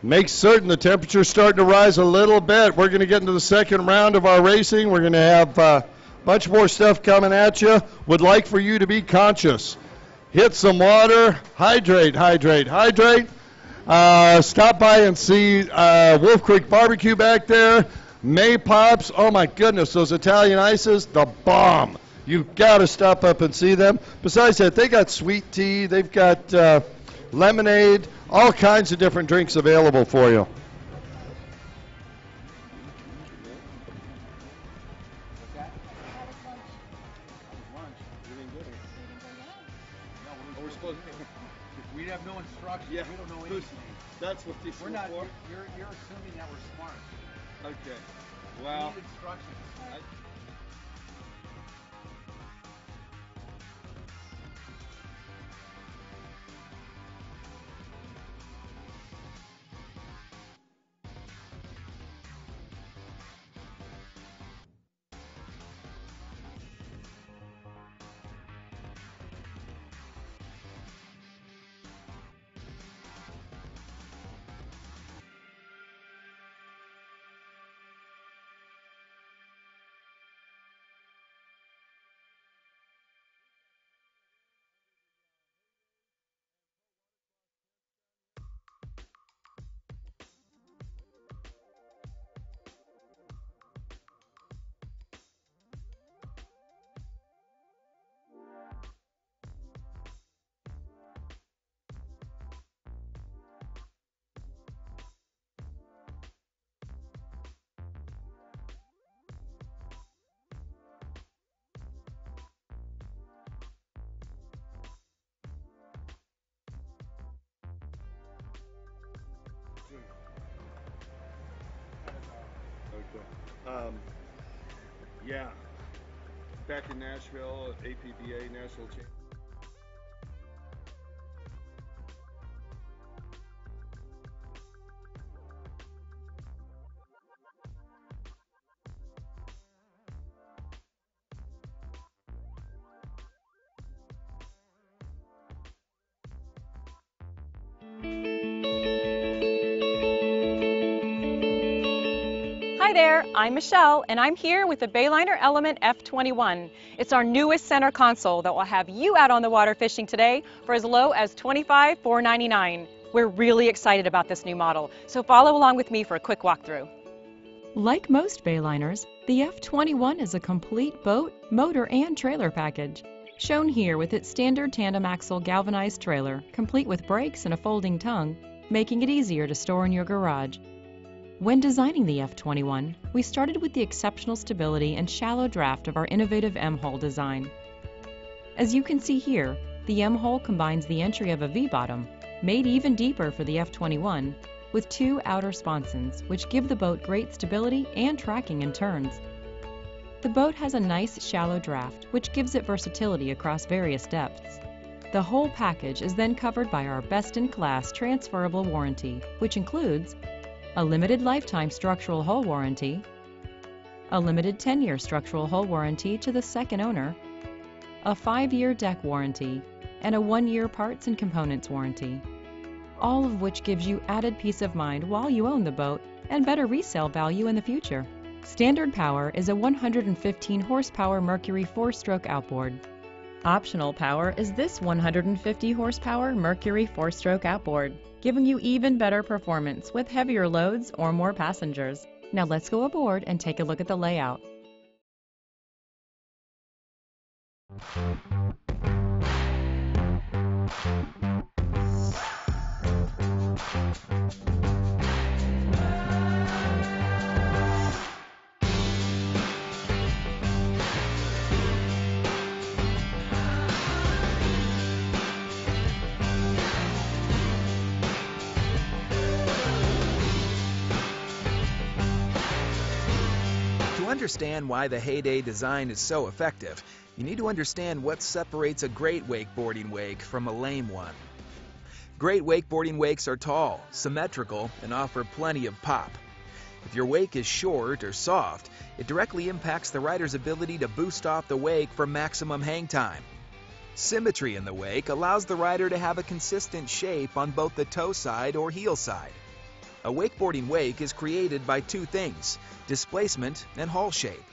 Make certain the temperature's starting to rise a little bit. We're going to get into the second round of our racing. We're going to have a bunch more stuff coming at you. Would like for you to be conscious. Hit some water. Hydrate, hydrate, hydrate. Stop by and see Wolf Creek Barbecue back there. May Pops, oh my goodness, those Italian ices, the bomb. You've got to stop up and see them. Besides that, they got sweet tea, they've got lemonade, all kinds of different drinks available for you. We have no instructions. Yeah. We don't know anything. That's what these We're not. You're assuming that we're smart. Okay. Well, We need instructions. Yeah, back in Nashville, APBA National Championship. Hi there, I'm Michelle, and I'm here with the Bayliner Element F21. It's our newest center console that will have you out on the water fishing today for as low as $25,499. We're really excited about this new model, so follow along with me for a quick walkthrough. Like most Bayliners, the F21 is a complete boat, motor, and trailer package. Shown here with its standard tandem axle galvanized trailer, complete with brakes and a folding tongue, making it easier to store in your garage. When designing the F21, we started with the exceptional stability and shallow draft of our innovative M-hole design. As you can see here, the M-hole combines the entry of a V-bottom, made even deeper for the F21, with two outer sponsons, which give the boat great stability and tracking in turns. The boat has a nice shallow draft, which gives it versatility across various depths. The whole package is then covered by our best-in-class transferable warranty, which includes a limited lifetime structural hull warranty, a limited 10-year structural hull warranty to the second owner, a 5-year deck warranty, and a 1-year parts and components warranty, all of which gives you added peace of mind while you own the boat and better resale value in the future. Standard power is a 115 horsepower Mercury 4-stroke outboard. Optional power is this 150 horsepower Mercury 4-stroke outboard, giving you even better performance with heavier loads or more passengers. Now let's go aboard and take a look at the layout. To understand why the Heyday design is so effective, you need to understand what separates a great wakeboarding wake from a lame one. Great wakeboarding wakes are tall, symmetrical, and offer plenty of pop. If your wake is short or soft, it directly impacts the rider's ability to boost off the wake for maximum hang time. Symmetry in the wake allows the rider to have a consistent shape on both the toe side or heel side. A wakeboarding wake is created by two things: displacement and hull shape.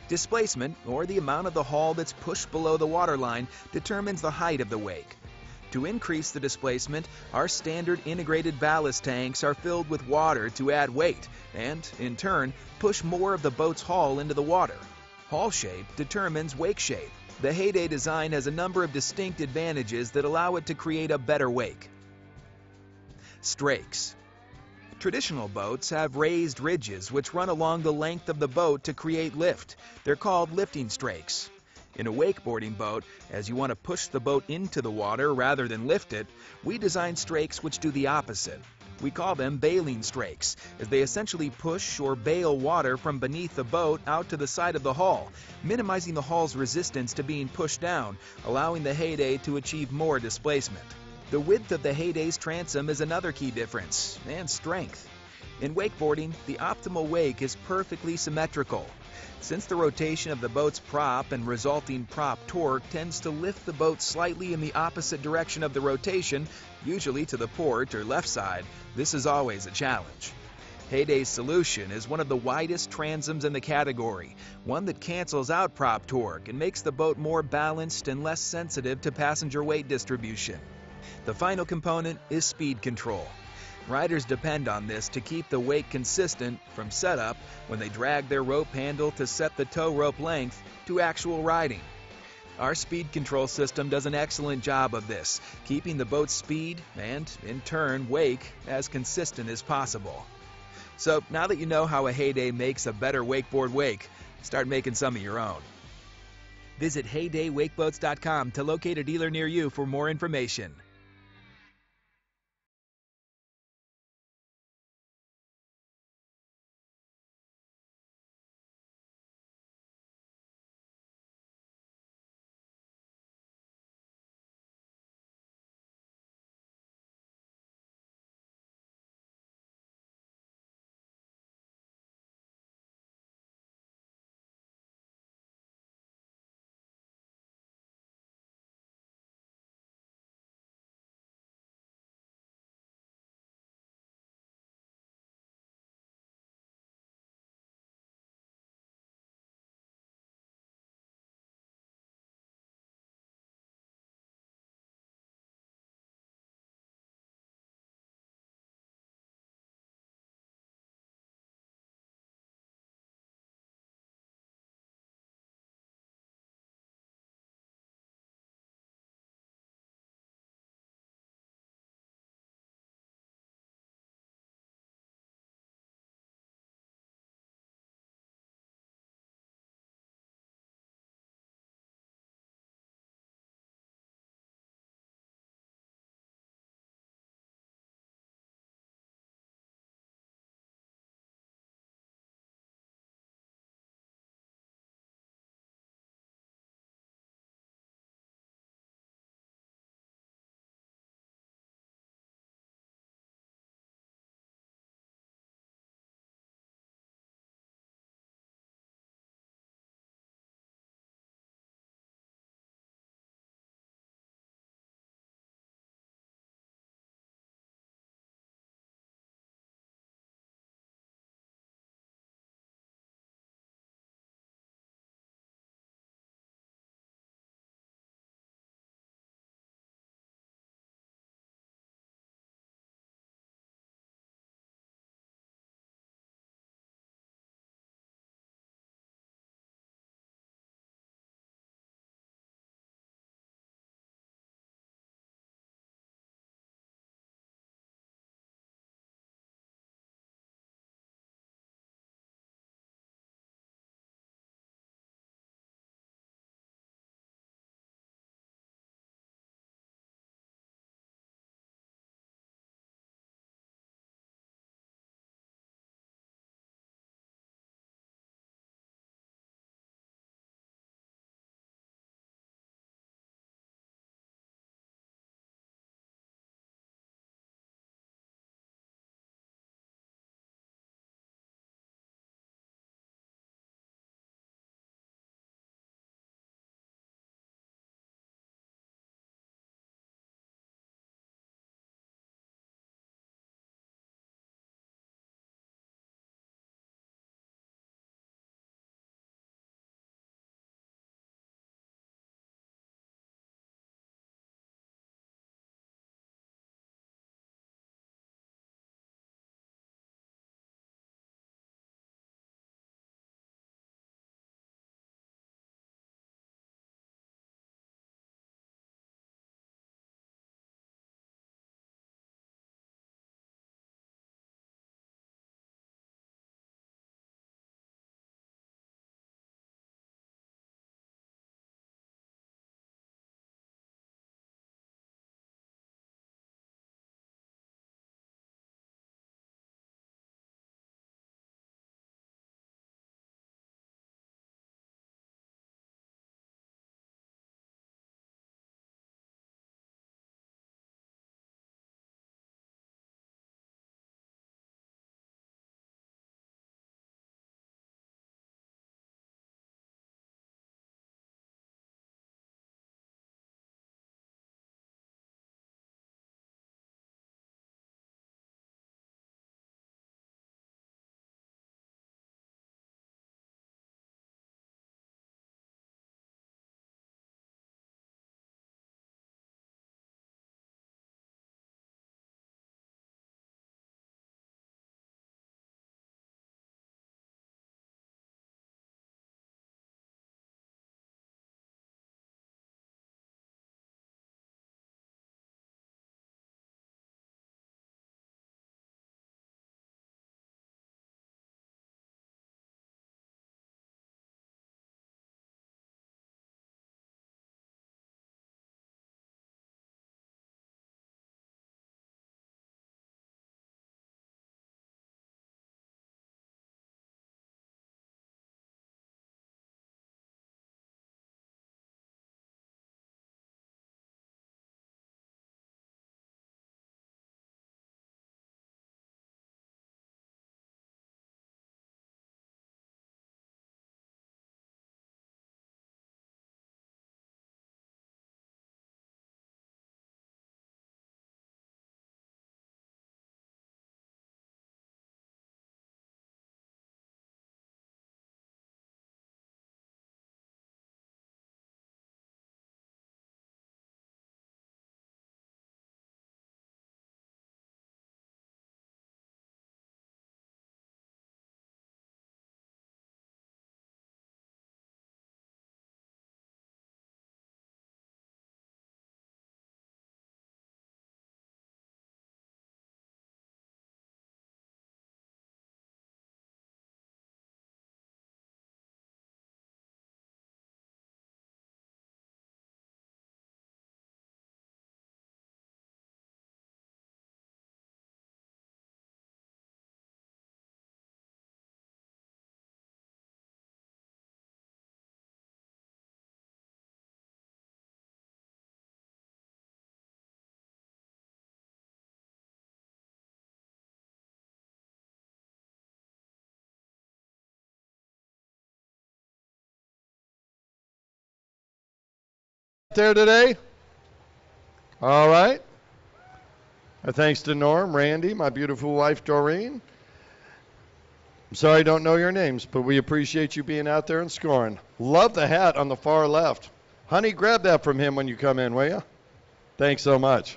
Displacement, or the amount of the hull that's pushed below the waterline, determines the height of the wake. To increase the displacement, our standard integrated ballast tanks are filled with water to add weight and, in turn, push more of the boat's hull into the water. Hull shape determines wake shape. The Heyday design has a number of distinct advantages that allow it to create a better wake. Strakes. Traditional boats have raised ridges which run along the length of the boat to create lift. They're called lifting strakes. In a wakeboarding boat, as you want to push the boat into the water rather than lift it, we design strakes which do the opposite. We call them bailing strakes, as they essentially push or bail water from beneath the boat out to the side of the hull, minimizing the hull's resistance to being pushed down, allowing the Heyday to achieve more displacement. The width of the Heyday's transom is another key difference, and strength. In wakeboarding, the optimal wake is perfectly symmetrical. Since the rotation of the boat's prop and resulting prop torque tends to lift the boat slightly in the opposite direction of the rotation, usually to the port or left side, this is always a challenge. Heyday's solution is one of the widest transoms in the category, one that cancels out prop torque and makes the boat more balanced and less sensitive to passenger weight distribution. The final component is speed control. Riders depend on this to keep the wake consistent from setup when they drag their rope handle to set the tow rope length to actual riding. Our speed control system does an excellent job of this, keeping the boat's speed and, in turn, wake as consistent as possible. So now that you know how a Heyday makes a better wakeboard wake, start making some of your own. Visit HeydayWakeboats.com to locate a dealer near you for more information. there today? All right. Thanks to Norm, Randy, my beautiful wife, Doreen. I'm sorry I don't know your names, but we appreciate you being out there and scoring. Love the hat on the far left. Honey, grab that from him when you come in, will you? Thanks so much.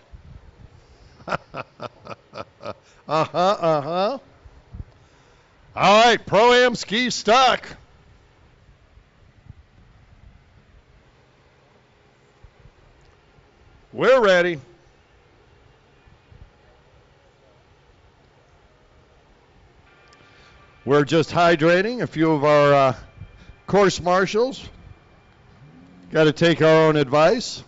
All right, Pro-Am ski stock. We're ready. We're just hydrating. A few of our course marshals got to take our own advice.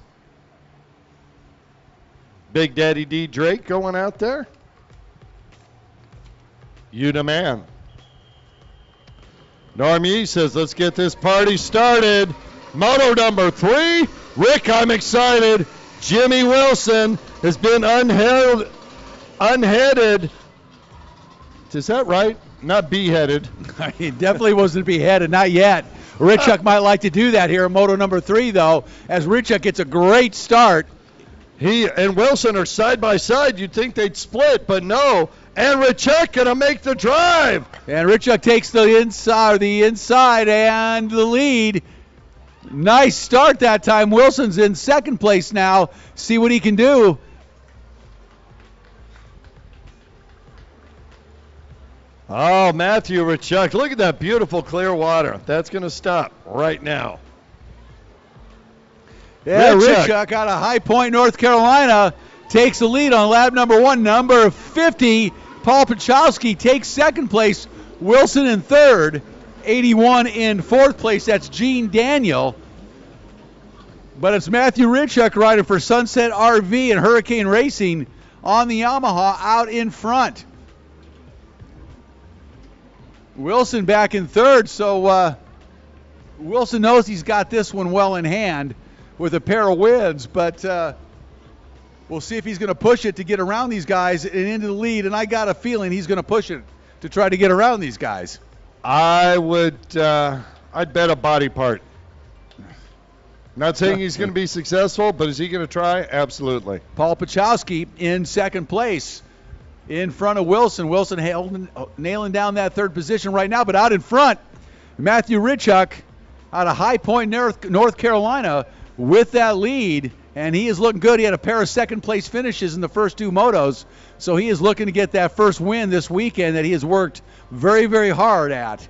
Big Daddy D Drake going out there. You the man. Norm Yee says, let's get this party started. Moto number 3. Rick, I'm excited. Jimmy Wilson has been unheaded. Is that right? Not beheaded. He definitely wasn't beheaded, not yet. Richuk might like to do that here in Moto number 3, though, as Richuk gets a great start. He and Wilson are side by side. You'd think they'd split, but no. And Richuk gonna make the drive. And Richuk takes the inside and the lead. Nice start that time. Wilson's in second place now. See what he can do. Oh, Matthew Richuk. Look at that beautiful clear water. That's going to stop right now. Yeah, Richuk out of High Point, North Carolina, takes the lead on lap number 1. Number 50, Paul Pachowski takes second place. Wilson in third. 81 in fourth place. That's Gene Daniel. But it's Matthew Richuk riding for Sunset RV and Hurricane Racing on the Yamaha out in front. Wilson back in third, so Wilson knows he's got this one well in hand with a pair of wins, but we'll see if he's going to push it to get around these guys and into the lead, and I got a feeling he's going to push it to try to get around these guys. I'd bet a body part. Not saying he's going to be successful, but is he going to try? Absolutely. Paul Pachowski in second place in front of Wilson. Wilson nailing down that third position right now, but out in front, Matthew Richuk out of High Point, North Carolina with that lead, and he is looking good. He had a pair of second-place finishes in the first 2 motos, so he is looking to get that first win this weekend that he has worked very, very hard at.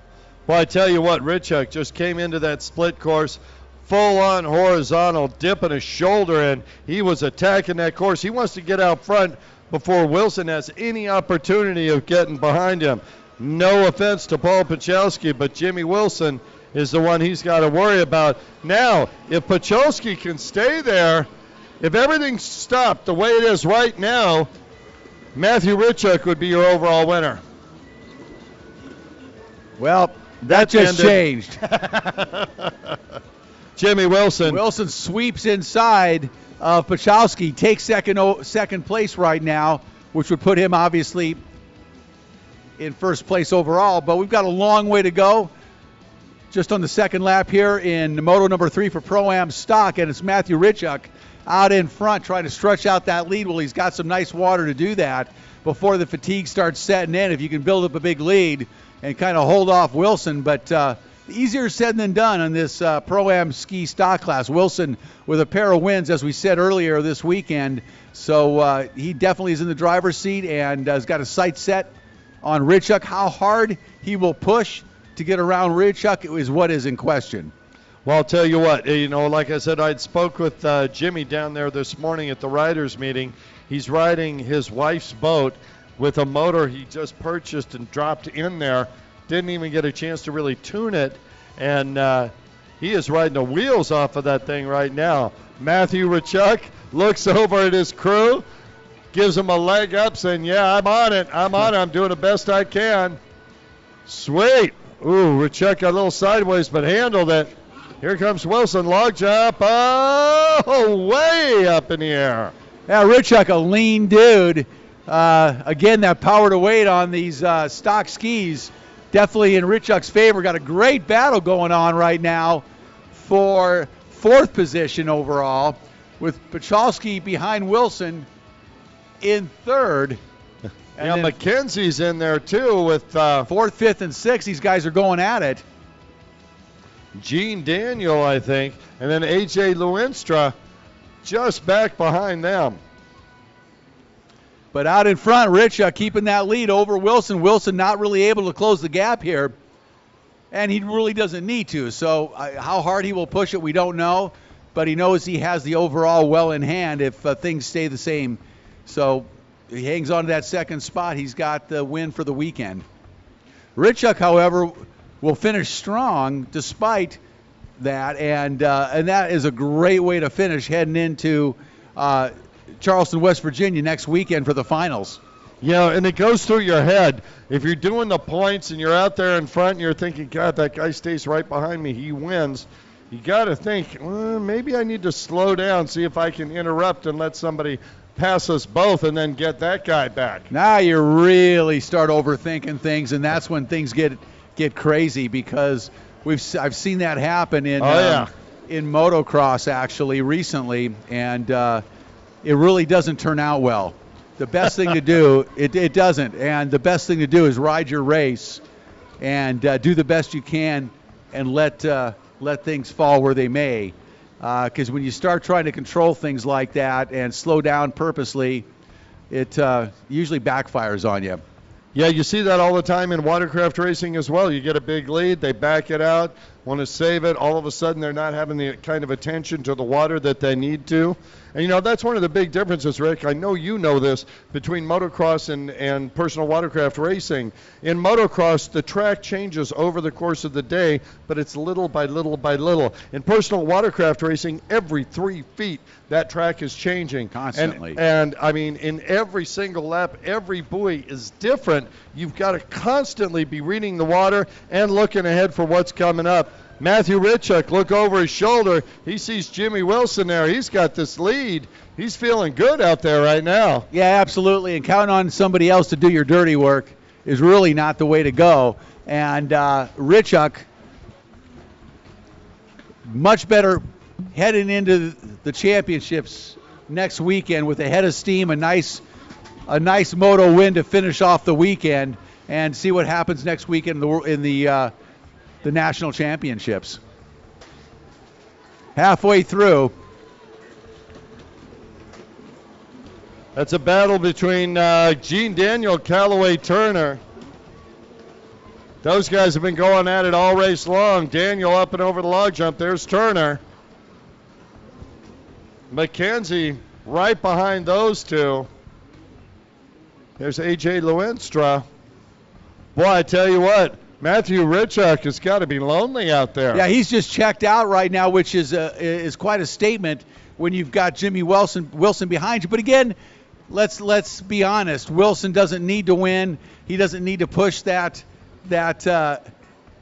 Well, I tell you what, Richuk just came into that split course full-on horizontal, dipping his shoulder in. He was attacking that course. He wants to get out front before Wilson has any opportunity of getting behind him. No offense to Paul Pachowski, but Jimmy Wilson is the one he's got to worry about. Now, if Pachowski can stay there, if everything stopped the way it is right now, Matthew Richuk would be your overall winner. Well, that just changed. Jimmy Wilson. Wilson sweeps inside of Pachowski, takes second place right now, which would put him obviously in first place overall. But we've got a long way to go. Just on the second lap here in Moto number 3 for Pro-Am stock, and it's Matthew Richuk out in front trying to stretch out that lead. Well, he's got some nice water to do that before the fatigue starts setting in. If you can build up a big lead and kind of hold off Wilson, but easier said than done on this Pro-Am ski stock class. Wilson with a pair of wins, as we said earlier this weekend, so he definitely is in the driver's seat and has got a sight set on Richuk. How hard he will push to get around Richuk is what is in question. Well, I'll tell you what, like I said, I'd spoke with Jimmy down there this morning at the riders meeting. He's riding his wife's boat with a motor he just purchased and dropped in there. Didn't even get a chance to really tune it, and he is riding the wheels off of that thing right now. Matthew Richuk looks over at his crew, gives him a leg up, saying, yeah, I'm on it. I'm doing the best I can. Sweet. Ooh, Richuk got a little sideways, but handled it. Here comes Wilson, log jump. Oh, way up in the air. Yeah, Richuk, a lean dude. Again, that power to weight on these stock skis definitely in Richuk's favor. Got a great battle going on right now for 4th position overall, with Pachalski behind Wilson in 3rd. And yeah, McKenzie's in there too with 4th, 5th, and 6th. These guys are going at it. Gene Daniel, I think, and then A.J. Lewinstra just back behind them. But out in front, Rich keeping that lead over Wilson. Wilson not really able to close the gap here, and he really doesn't need to. So how hard he will push it, we don't know, but he knows he has the overall well in hand if things stay the same. So he hangs on to that 2nd spot. He's got the win for the weekend. Richuk, however, will finish strong despite that, and that is a great way to finish heading into Charleston, West Virginia next weekend for the finals. Yeah, and it goes through your head. If you're doing the points and you're out there in front and you're thinking, God, that guy stays right behind me, he wins, you got to think, well, maybe I need to slow down, see if I can interrupt and let somebody pass us both and then get that guy back. Now you really start overthinking things, and that's when things get crazy, because I've seen that happen in motocross actually recently, and it really doesn't turn out well. The best thing to do, it doesn't, and the best thing to do is ride your race and do the best you can and let things fall where they may, because when you start trying to control things like that and slow down purposely, it usually backfires on you. Yeah, you see that all the time in watercraft racing as well. You get a big lead, they back it out, want to save it. All of a sudden, they're not having the kind of attention to the water that they need to. And, you know, that's one of the big differences, Rick. I know you know this, between motocross and personal watercraft racing. In motocross, the track changes over the course of the day, but it's little by little by little. In personal watercraft racing, every 3 feet, that track is changing. Constantly. And I mean, in every single lap, every buoy is different. You've got to constantly be reading the water and looking ahead for what's coming up. Matthew Richuk, look over his shoulder. He sees Jimmy Wilson there. He's got this lead. He's feeling good out there right now. Yeah, absolutely. And counting on somebody else to do your dirty work is really not the way to go. And Richuk, much better heading into the championships next weekend with a head of steam, a nice moto win to finish off the weekend, and see what happens next weekend in the national championships. Halfway through. That's a battle between Gene Daniel, Callaway Turner. Those guys have been going at it all race long. Daniel up and over the log jump. There's Turner. McKenzie right behind those two. There's A.J. Lewinstra. Boy, I tell you what, Matthew Richuk has got to be lonely out there. Yeah, he's just checked out right now, which is quite a statement when you've got Jimmy Wilson behind you. But again, let's be honest. Wilson doesn't need to win. He doesn't need to push that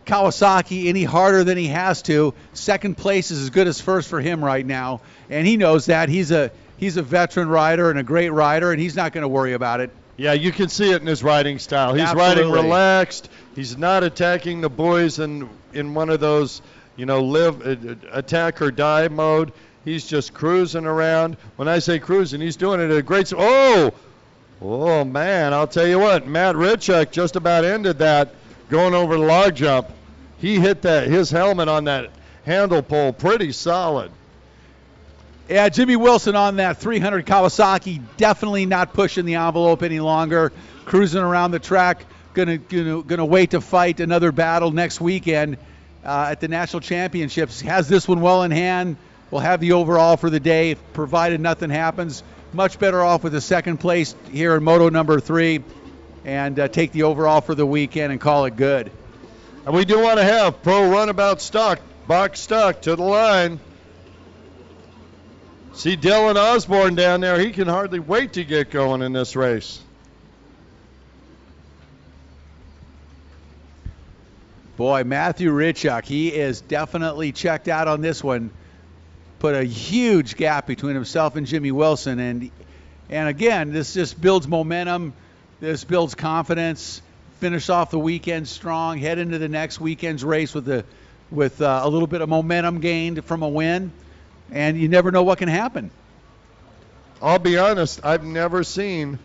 Kawasaki any harder than he has to. 2nd place is as good as 1st for him right now, and he knows that. He's a veteran rider and a great rider, and he's not going to worry about it. Yeah, you can see it in his riding style. He's riding relaxed. He's not attacking the boys in one of those, live, attack or die mode. He's just cruising around. When I say cruising, he's doing it at a great. Oh man! I'll tell you what, Matt Richuk just about ended that going over the log jump. He hit his helmet on that handle pole pretty solid. Yeah, Jimmy Wilson on that 300 Kawasaki, definitely not pushing the envelope any longer, cruising around the track, gonna wait to fight another battle next weekend at the National Championships. Has this one well in hand, will have the overall for the day, provided nothing happens. Much better off with a 2nd place here in Moto number 3, and take the overall for the weekend and call it good. And we do want to have pro runabout stock, box stock to the line. See Dylan Osborne down there. He can hardly wait to get going in this race. Boy, Matthew Richuk, he is definitely checked out on this one. Put a huge gap between himself and Jimmy Wilson. And again, this just builds momentum. This builds confidence. Finish off the weekend strong. Head into the next weekend's race with a little bit of momentum gained from a win. and you never know what can happen. I'll be honest, I've never seen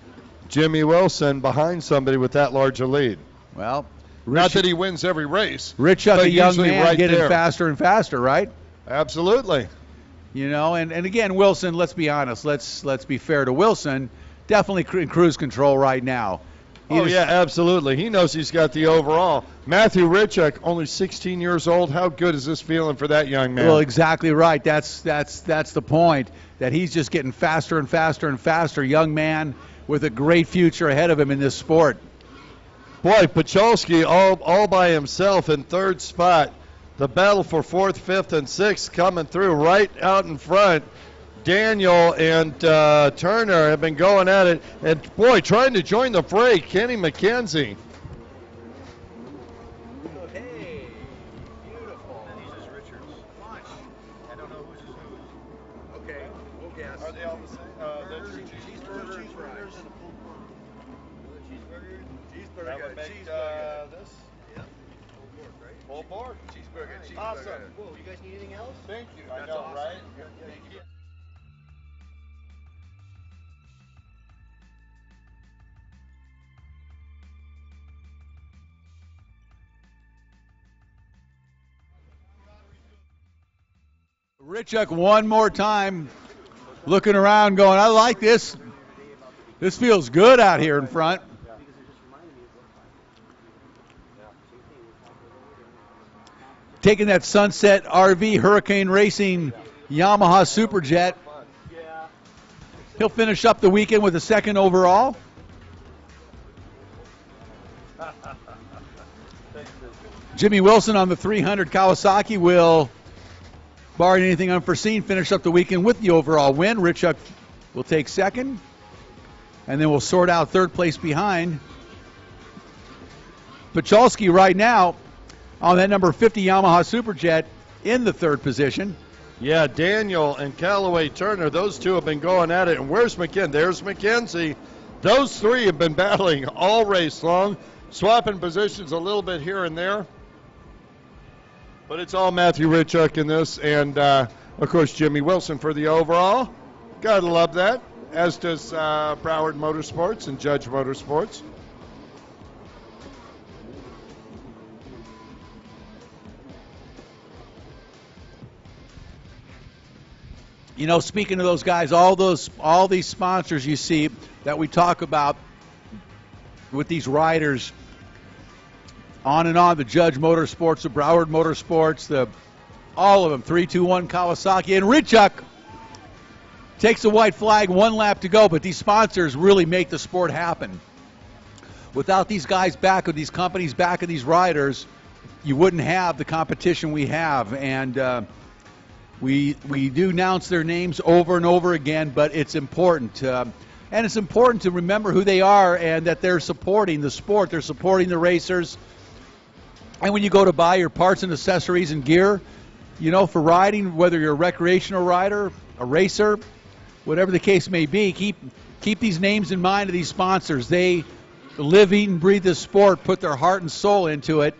Jimmy Wilson behind somebody with that large a lead. Well, not that he wins every race. Richuk, a young man, right getting there. faster and faster, right? Absolutely. You know, and again, Wilson, let's be honest. Let's be fair to Wilson. Definitely in cruise control right now. Yeah, absolutely. He knows he's got the overall. Matthew Richuk, only 16 years old. How good is this feeling for that young man? Well, exactly right. That's the point, that he's just getting faster and faster and faster. Young man with a great future ahead of him in this sport. Boy, Pacholski all by himself in third spot. The battle for fourth, fifth, and sixth coming through right out in front. Daniel and Turner have been going at it. And, boy, trying to join the fray, Kenny McKenzie. Hey, beautiful. These is Richards. Lunch. I don't know who's whose. Okay, we'll guess. Are they all the same? Cheeseburger and fries. Cheeseburger. That would make this? Yeah. Full board. Cheeseburger. Awesome. Whoa, you guys need anything else? Thank you. I That's know, awesome. right? Thank you. Richuk one more time, looking around going, I like this. This feels good out here in front. Taking that Sunset RV Hurricane Racing Yamaha Superjet. He'll finish up the weekend with a second overall. Jimmy Wilson on the 300 Kawasaki will, barring anything unforeseen, finish up the weekend with the overall win. Richuk will take second, and then we'll sort out third place behind. Pacholski right now on that number 50 Yamaha Superjet in the third position. Yeah, Daniel and Callaway Turner, those two have been going at it. And where's McKenzie? There's McKenzie. Those three have been battling all race long, swapping positions a little bit here and there. But it's all Matthew Richuk in this, and, of course, Jimmy Wilson for the overall. Gotta love that, as does Broward Motorsports and Judge Motorsports. You know, speaking of those guys, all these sponsors you see that we talk about with these riders, on and on, the Judge Motorsports, the Broward Motorsports, all of them, 321 Kawasaki, and Richuk takes the white flag, one lap to go, but these sponsors really make the sport happen. Without these guys back, or these companies back, and these riders, you wouldn't have the competition we have, and we do announce their names over and over again, but it's important. And it's important to remember who they are and that they're supporting the sport. They're supporting the racers. And when you go to buy your parts and accessories and gear, you know, for riding, whether you're a recreational rider, a racer, whatever the case may be, keep these names in mind of these sponsors. They live, eat, and breathe this sport, put their heart and soul into it,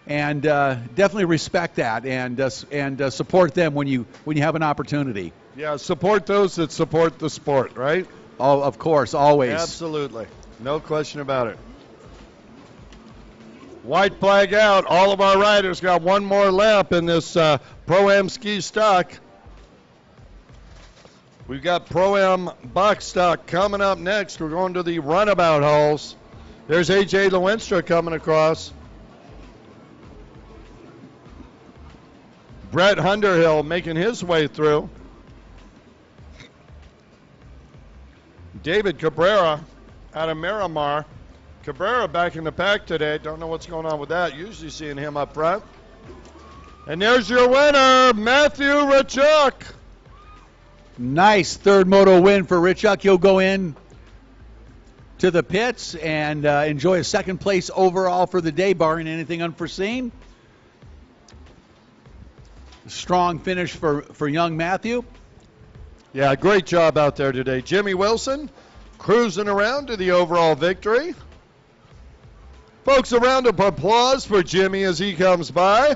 and definitely respect that and support them when you have an opportunity. Yeah, support those that support the sport, right? Oh, of course, always. Absolutely. No question about it. White flag out. All of our riders got one more lap in this Pro-Am ski stock. We've got Pro-Am box stock coming up next. We're going to the runabout halls. There's A.J. Lewinstra coming across. Brett Underhill making his way through. David Cabrera out of Miramar. Cabrera back in the pack today. Don't know what's going on with that. Usually seeing him up front. And there's your winner, Matthew Richuk. Nice third moto win for Richuk. He'll go in to the pits and enjoy a second place overall for the day, barring anything unforeseen. Strong finish for young Matthew. Yeah, great job out there today. Jimmy Wilson cruising around to the overall victory. Folks, a round of applause for Jimmy as he comes by.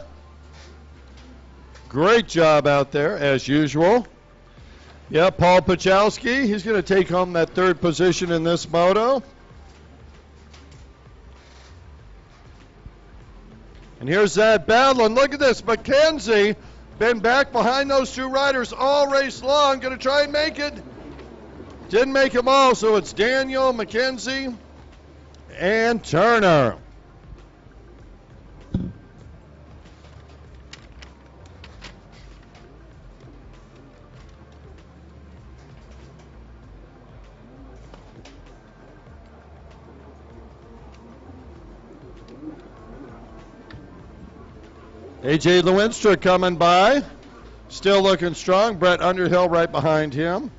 Great job out there, as usual. Yeah, Paul Pachowski, he's going to take home that third position in this moto. And here's that battle, and look at this. McKenzie been back behind those two riders all race long, going to try and make it. Didn't make them all, so it's Daniel, McKenzie, and Turner. AJ Lewinstra coming by, still looking strong. Brett Underhill right behind him.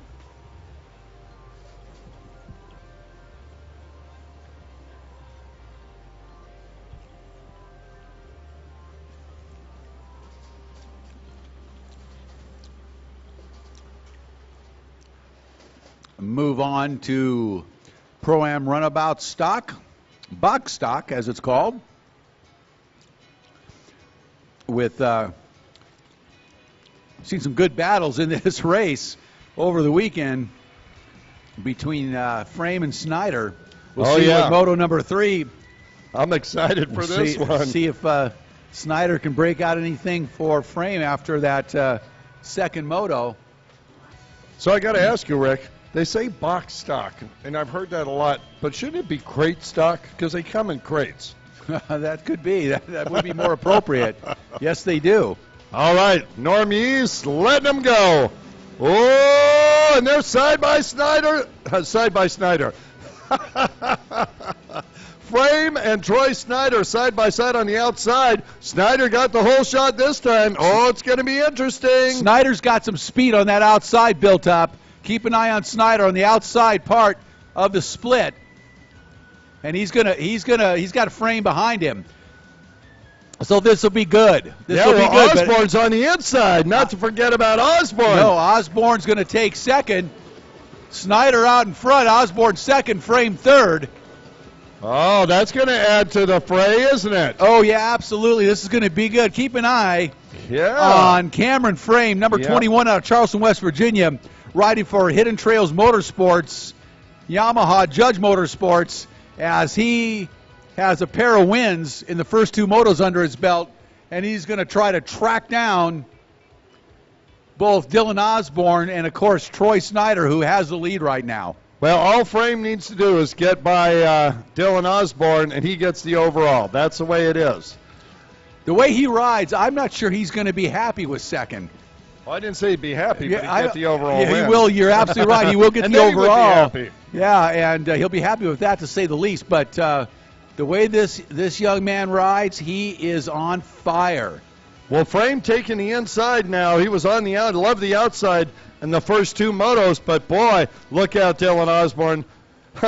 Move on to Pro-Am Runabout Stock, Box Stock as it's called, with seen some good battles in this race over the weekend between Frame and Snyder. We'll see what Moto number 3. I'm excited for this one. See if Snyder can break out anything for Frame after that second moto. So I got to ask you, Rick. They say box stock, and I've heard that a lot, but shouldn't it be crate stock? Because they come in crates. That could be. That would be more appropriate. Yes, they do. All right, Norm East, letting them go. Oh, and they're side by Snyder. Frame and Troy Snyder side by side on the outside. Snyder got the whole shot this time. Oh, it's going to be interesting. Snyder's got some speed on that outside built up. Keep an eye on Snyder on the outside part of the split, and he's got a Frame behind him. So this will be good. Osborne's on the inside. Not to forget about Osborne. No, Osborne's going to take second. Snyder out in front. Osborne second. Frame third. Oh, that's going to add to the fray, isn't it? Oh yeah, absolutely. This is going to be good. Keep an eye on Cameron Frame, number 21 out of Charleston, West Virginia, riding for Hidden Trails Motorsports, Yamaha Judge Motorsports, as he has a pair of wins in the first two motos under his belt, and he's going to try to track down both Dylan Osborne and, of course, Troy Snyder, who has the lead right now. Well, all Frame needs to do is get by Dylan Osborne, and he gets the overall. That's the way it is. The way he rides, I'm not sure he's going to be happy with second. Well, I didn't say he'd be happy, but he'd get the overall win. He will. You're absolutely right. He will get and the overall. He would be happy. Yeah, and he'll be happy with that, to say the least. But the way this young man rides, he is on fire. Well, Frame taking the inside now. He was on the out. Love the outside in the first two motos, but boy, look out, Dylan Osborne.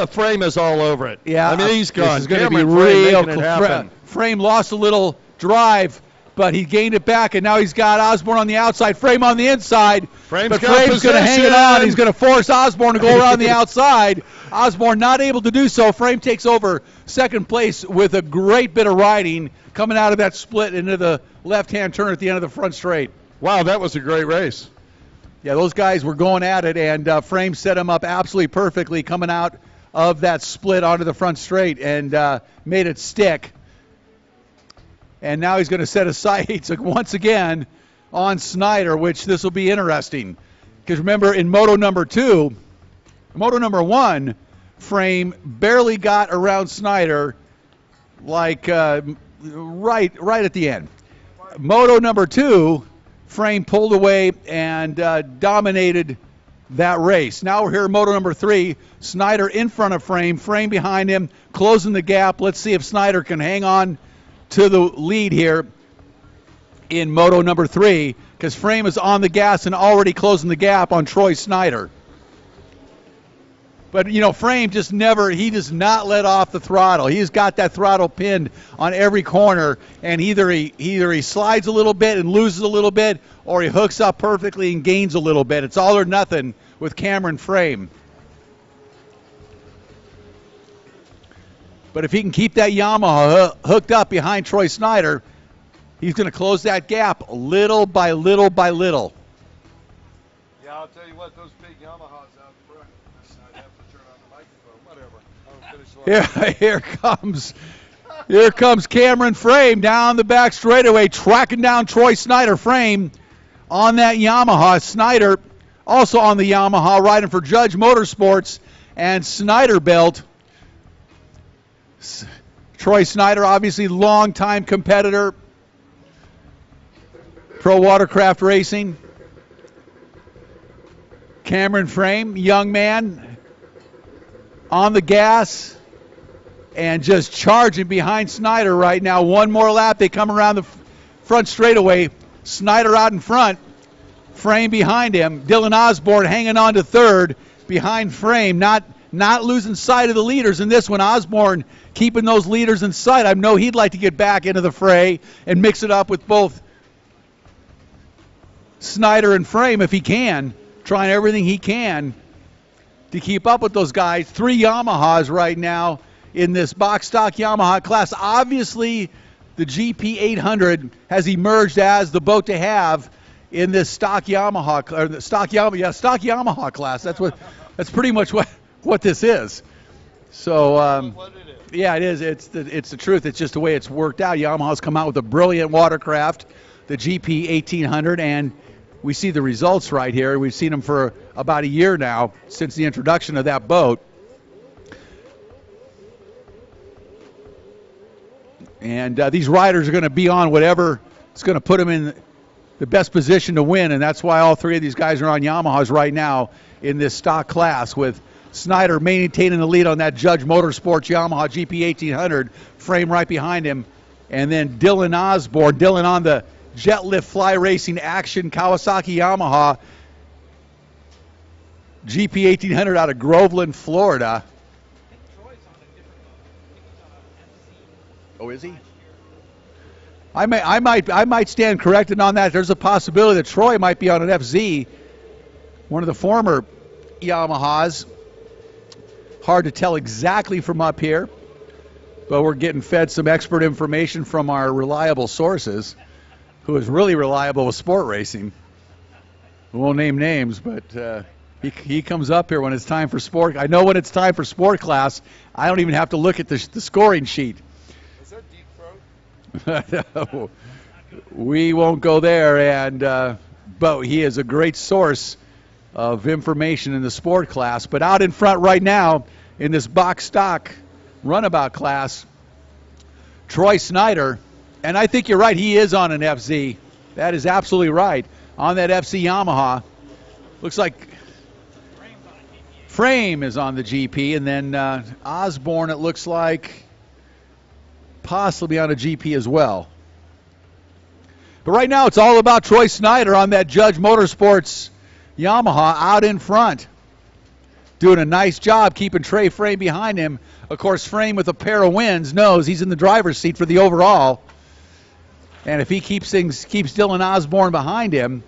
Frame is all over it. Yeah, I mean, he's gone. This is going to be real cool. Frame lost a little drive, but he gained it back, and now he's got Osborne on the outside, Frame on the inside. Frame's going to hang it on. He's going to force Osborne to go around the outside. Osborne not able to do so. Frame takes over second place with a great bit of riding coming out of that split into the left-hand turn at the end of the front straight. Wow, that was a great race. Yeah, those guys were going at it, and Frame set him up absolutely perfectly coming out of that split onto the front straight and made it stick. And now he's going to set his sights once again on Snyder, which this will be interesting. Because remember, in moto number 1, Frame barely got around Snyder, like right at the end. Moto number 2, Frame pulled away and dominated that race. Now we're here in moto number 3. Snyder in front of Frame, Frame behind him, closing the gap. Let's see if Snyder can hang on to the lead here in moto number 3, because Frame is on the gas and already closing the gap on Troy Snyder. But, you know, Frame he does not let off the throttle. He's got that throttle pinned on every corner, and either he slides a little bit and loses a little bit, or he hooks up perfectly and gains a little bit. It's all or nothing with Cameron Frame. But if he can keep that Yamaha hooked up behind Troy Snyder, He's going to close that gap little by little by little. Yeah, I'll tell you what, those big Yamahas out front, I'd have to turn on the microphone, whatever. Here comes Cameron Frame down the back straightaway, tracking down Troy Snyder. Frame on that Yamaha. Snyder also on the Yamaha, riding for Judge Motorsports and Snyder Belt. Troy Snyder, obviously longtime competitor, pro watercraft racing. Cameron Frame, young man, on the gas and just charging behind Snyder right now. One more lap. They come around the front straightaway. Snyder out in front. Frame behind him. Dylan Osborne hanging on to third behind Frame. Not losing sight of the leaders in this one. Osborne keeping those leaders in sight. I know he'd like to get back into the fray and mix it up with both Snyder and Frame if he can. Trying everything he can to keep up with those guys. 3 Yamahas right now in this box stock Yamaha class. Obviously, the GP 800 has emerged as the boat to have in this stock Yamaha, or the stock Yamaha class. That's pretty much what this is. So, yeah, it is. It's the truth. It's just the way it's worked out. Yamaha's come out with a brilliant watercraft, the GP 1800, and we see the results right here. We've seen them for about a year now since the introduction of that boat. And these riders are going to be on whatever is going to put them in the best position to win, and that's why all 3 of these guys are on Yamahas right now in this stock class, with Snyder maintaining the lead on that Judge Motorsports Yamaha GP 1800, Frame right behind him, and then Dylan Osborne. Dylan on the Jet Lift Fly Racing Action Kawasaki Yamaha GP 1800 out of Groveland, Florida. Oh, is he? I might stand corrected on that. There's a possibility that Troy might be on an FZ, one of the former Yamahas. Hard to tell exactly from up here, but we're getting fed some expert information from our reliable sources, who is really reliable with sport racing. We won't name names, but he comes up here when it's time for sport. I know when it's time for sport class, I don't even have to look at the scoring sheet. Is that deep throat? We won't go there, and but he is a great source of information in the sport class. But out in front right now in this box stock runabout class, Troy Snyder, and I think you're right, he is on an FZ. That is absolutely right, on that FC Yamaha. Looks like Frame is on the GP, and then Osborne, it looks like, possibly on a GP as well. But right now it's all about Troy Snyder on that Judge Motorsports Yamaha out in front, doing a nice job keeping Trey Frame behind him. Of course, Frame with a pair of wins knows he's in the driver's seat for the overall. And if he keeps Dylan Osborne behind him,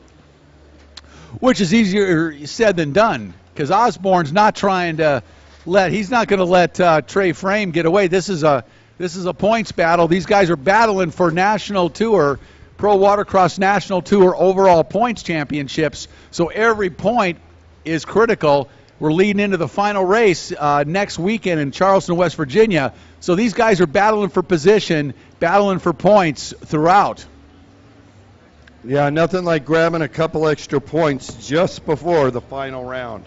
which is easier said than done, because Osborne's not trying to he's not going to let Trey Frame get away. This is a points battle. These guys are battling for National Tour, Pro Watercross National Tour overall points championships. So every point is critical. We're leading into the final race next weekend in Charleston, West Virginia. So these guys are battling for position, battling for points throughout. Yeah, nothing like grabbing a couple extra points just before the final round.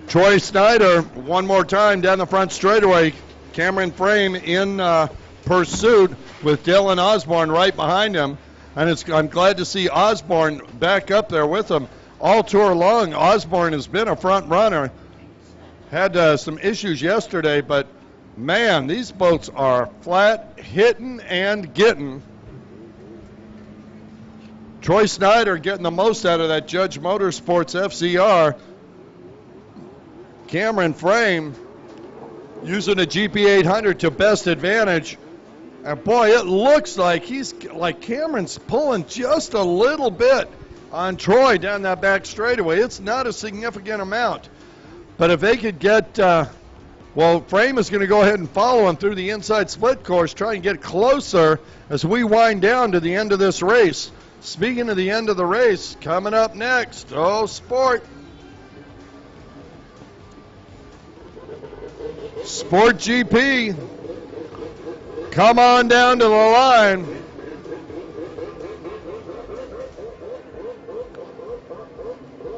Troy Snyder, one more time down the front straightaway. Cameron Frame in pursuit with Dylan Osborne right behind him. And I'm glad to see Osborne back up there with him. All tour long, Osborne has been a front runner. Had some issues yesterday, but man, these boats are flat, hitting and getting. Troy Snyder getting the most out of that Judge Motorsports FCR. Cameron Frame using a GP 800 to best advantage. And boy, it looks like Cameron's pulling just a little bit on Troy down that back straightaway. It's not a significant amount. But if they could get Well, Frame is going to go ahead and follow him through the inside split course, try and get closer as we wind down to the end of this race. Speaking of the end of the race, coming up next, Sport. Sport GP. Come on down to the line.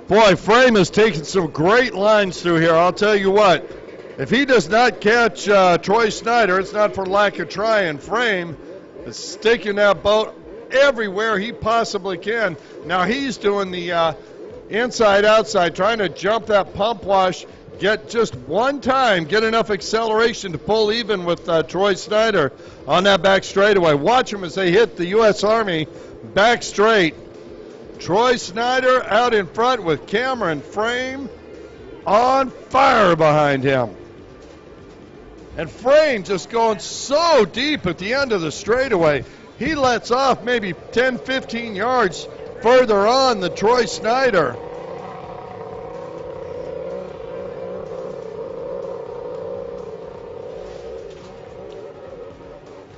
Boy, Frame has taken some great lines through here. I'll tell you what. If he does not catch Troy Snyder, it's not for lack of trying. Frame is sticking that boat everywhere he possibly can. Now he's doing the inside-outside, trying to jump that pump wash, get just one time, get enough acceleration to pull even with Troy Snyder on that back straightaway. Watch him as they hit the U.S. Army back straight. Troy Snyder out in front with Cameron Frame on fire behind him. And Frame just going so deep at the end of the straightaway. He lets off maybe 10, 15 yards further on than Troy Snyder.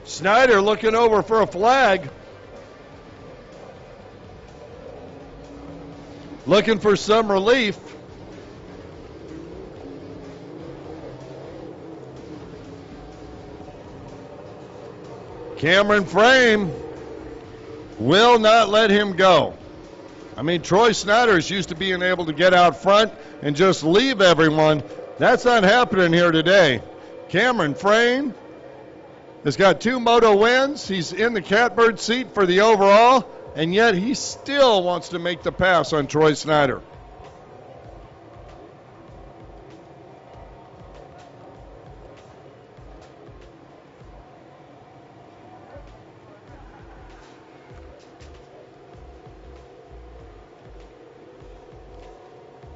Snyder looking over for a flag. Looking for some relief. Cameron Frame will not let him go. I mean, Troy Snyder's used to being able to get out front and just leave everyone. That's not happening here today. Cameron Frame has got 2 moto wins. He's in the catbird seat for the overall, and yet he still wants to make the pass on Troy Snyder.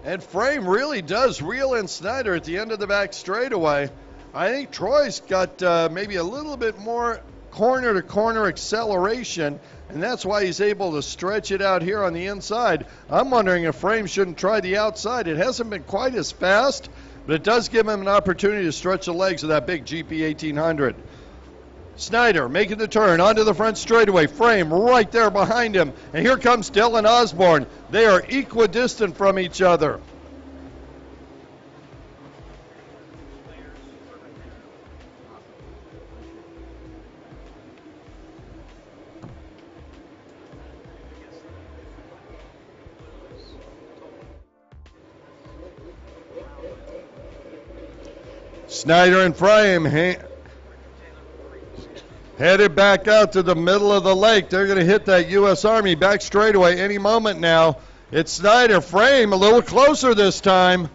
And Frame really does reel in Snyder at the end of the back straightaway. I think Troy's got maybe a little bit more corner-to-corner acceleration, and that's why he's able to stretch it out here on the inside. I'm wondering if Frame shouldn't try the outside. It hasn't been quite as fast, but it does give him an opportunity to stretch the legs of that big GP 1800. Snyder making the turn onto the front straightaway. Frame right there behind him. And here comes Dylan Osborne. They are equidistant from each other. Snyder and Frame headed back out to the middle of the lake. They're going to hit that U.S. Army back straightaway any moment now. It's Snyder. Frame a little closer this time.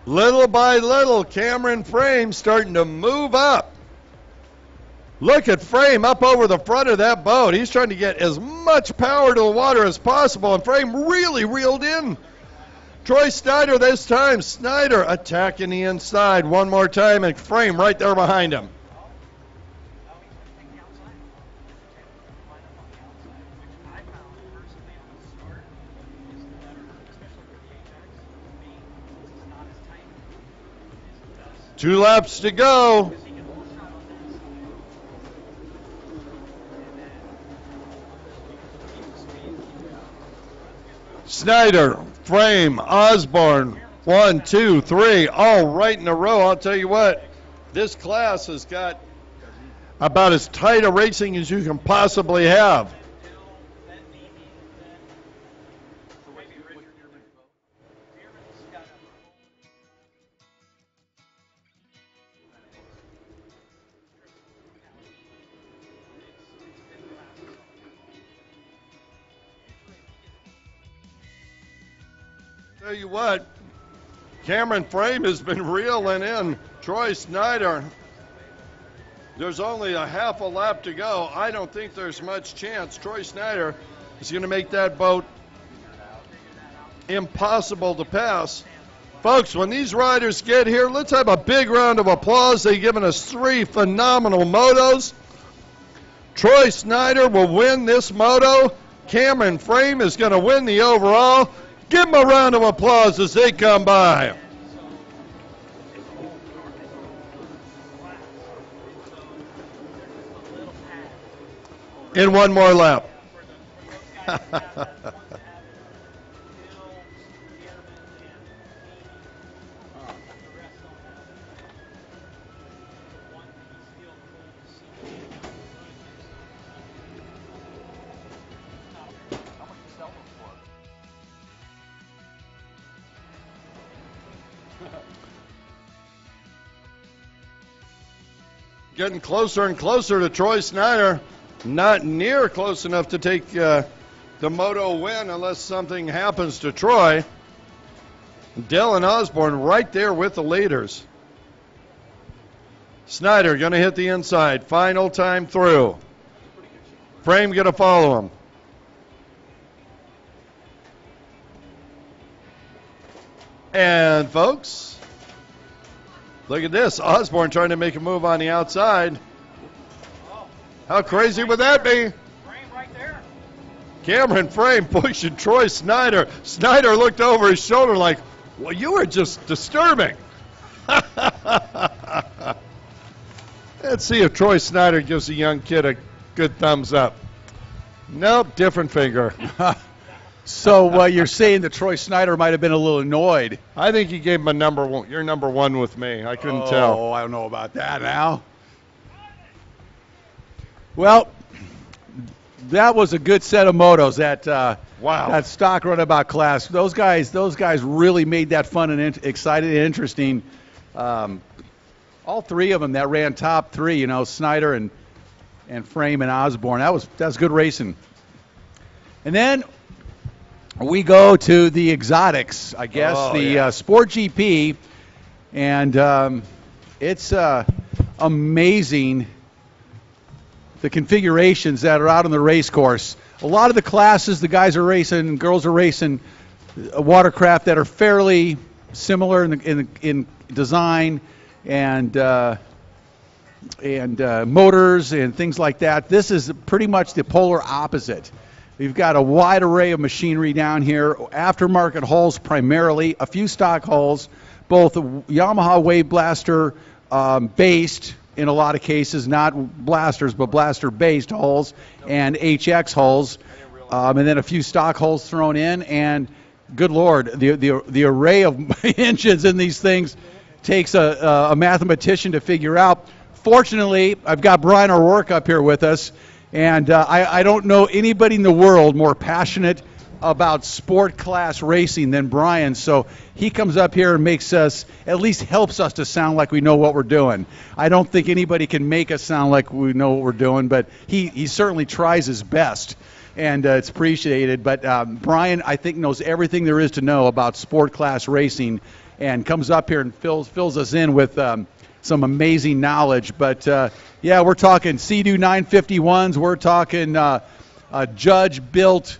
Little by little, Cameron Frame starting to move up. Look at Frame up over the front of that boat. He's trying to get as much power to the water as possible, and Frame really reeled in. Troy Snyder this time. Snyder attacking the inside one more time, and Frame right there behind him. Two laps to go. Snyder, Frame, Osborne, 1, 2, 3, all right in a row. I'll tell you what, this class has got about as tight a racing as you can possibly have. Tell you what, Cameron Frame has been reeling in Troy Snyder. There's only a half a lap to go. I don't think there's much chance. Troy Snyder is going to make that boat impossible to pass. Folks, when these riders get here, let's have a big round of applause. They've given us 3 phenomenal motos. Troy Snyder will win this moto. Cameron Frame is going to win the overall. Give them a round of applause as they come by. in one more lap. Getting closer and closer to Troy Snyder. Not near close enough to take the moto win unless something happens to Troy. Dylan Osborne right there with the leaders. Snyder going to hit the inside. Final time through. Frame going to follow him. And folks, look at this. Osborne trying to make a move on the outside. How crazy would that be? Cameron Frame pushing Troy Snyder. Snyder looked over his shoulder like, well, you were just disturbing. Let's see if Troy Snyder gives a young kid a good thumbs up. Nope, different finger. So you're saying that Troy Snyder might have been a little annoyed? I think he gave him a number one. You're number one with me. I couldn't tell. Oh, I don't know about that now. Well, that was a good set of motos. That stock runabout class. Those guys really made that fun and exciting and interesting. All three of them that ran top three. You know, Snyder and Frame and Osborne. That was good racing. And then we go to the exotics, I guess, Sport GP, and it's amazing the configurations that are out on the race course. A lot of the classes, the guys are racing, girls are racing watercraft that are fairly similar in design and motors and things like that. This is pretty much the polar opposite. We've got a wide array of machinery down here, aftermarket hulls primarily, a few stock hulls, both Yamaha Wave Blaster based in a lot of cases, not blasters, but blaster-based hulls and HX hulls, and then a few stock hulls thrown in. And good Lord, the array of engines in these things takes a mathematician to figure out. Fortunately, I've got Brian O'Rourke up here with us. And I don't know anybody in the world more passionate about sport class racing than Brian. So he comes up here and makes us, at least helps us to sound like we know what we're doing. I don't think anybody can make us sound like we know what we're doing, but he certainly tries his best, and it's appreciated. But Brian, I think, knows everything there is to know about sport class racing and comes up here and fills us in with some amazing knowledge. But yeah, we're talking Sea-Doo 951s. We're talking Judge-built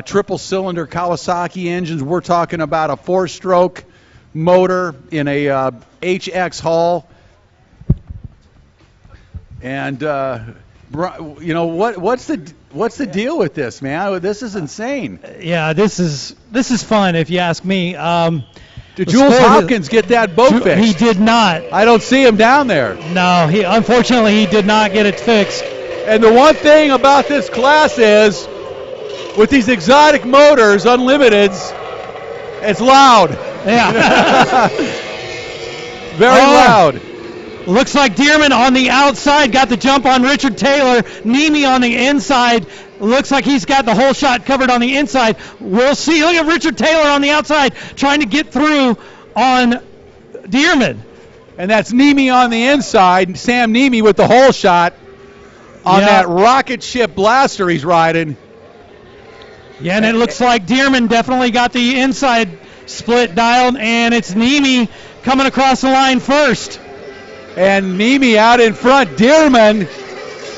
triple-cylinder Kawasaki engines. We're talking about a 4-stroke motor in a HX hull. And you know what's the deal with this, man? This is insane. Yeah, this is fun if you ask me. Did Jules Hopkins get that boat fixed? He did not. I don't see him down there. No, unfortunately he did not get it fixed. And the one thing about this class is, with these exotic motors, unlimiteds, it's loud. Yeah. Very loud. Looks like Dearman on the outside got the jump on Richard Taylor. Nemi on the inside. Looks like he's got the whole shot covered on the inside. We'll see. Look at Richard Taylor on the outside trying to get through on Dearman. And that's Nemi on the inside. Sam Nemi with the whole shot on that rocket ship blaster he's riding. Yeah, and it looks like Dearman definitely got the inside split dialed, and it's Nemi coming across the line first. And Nemi out in front. Dearman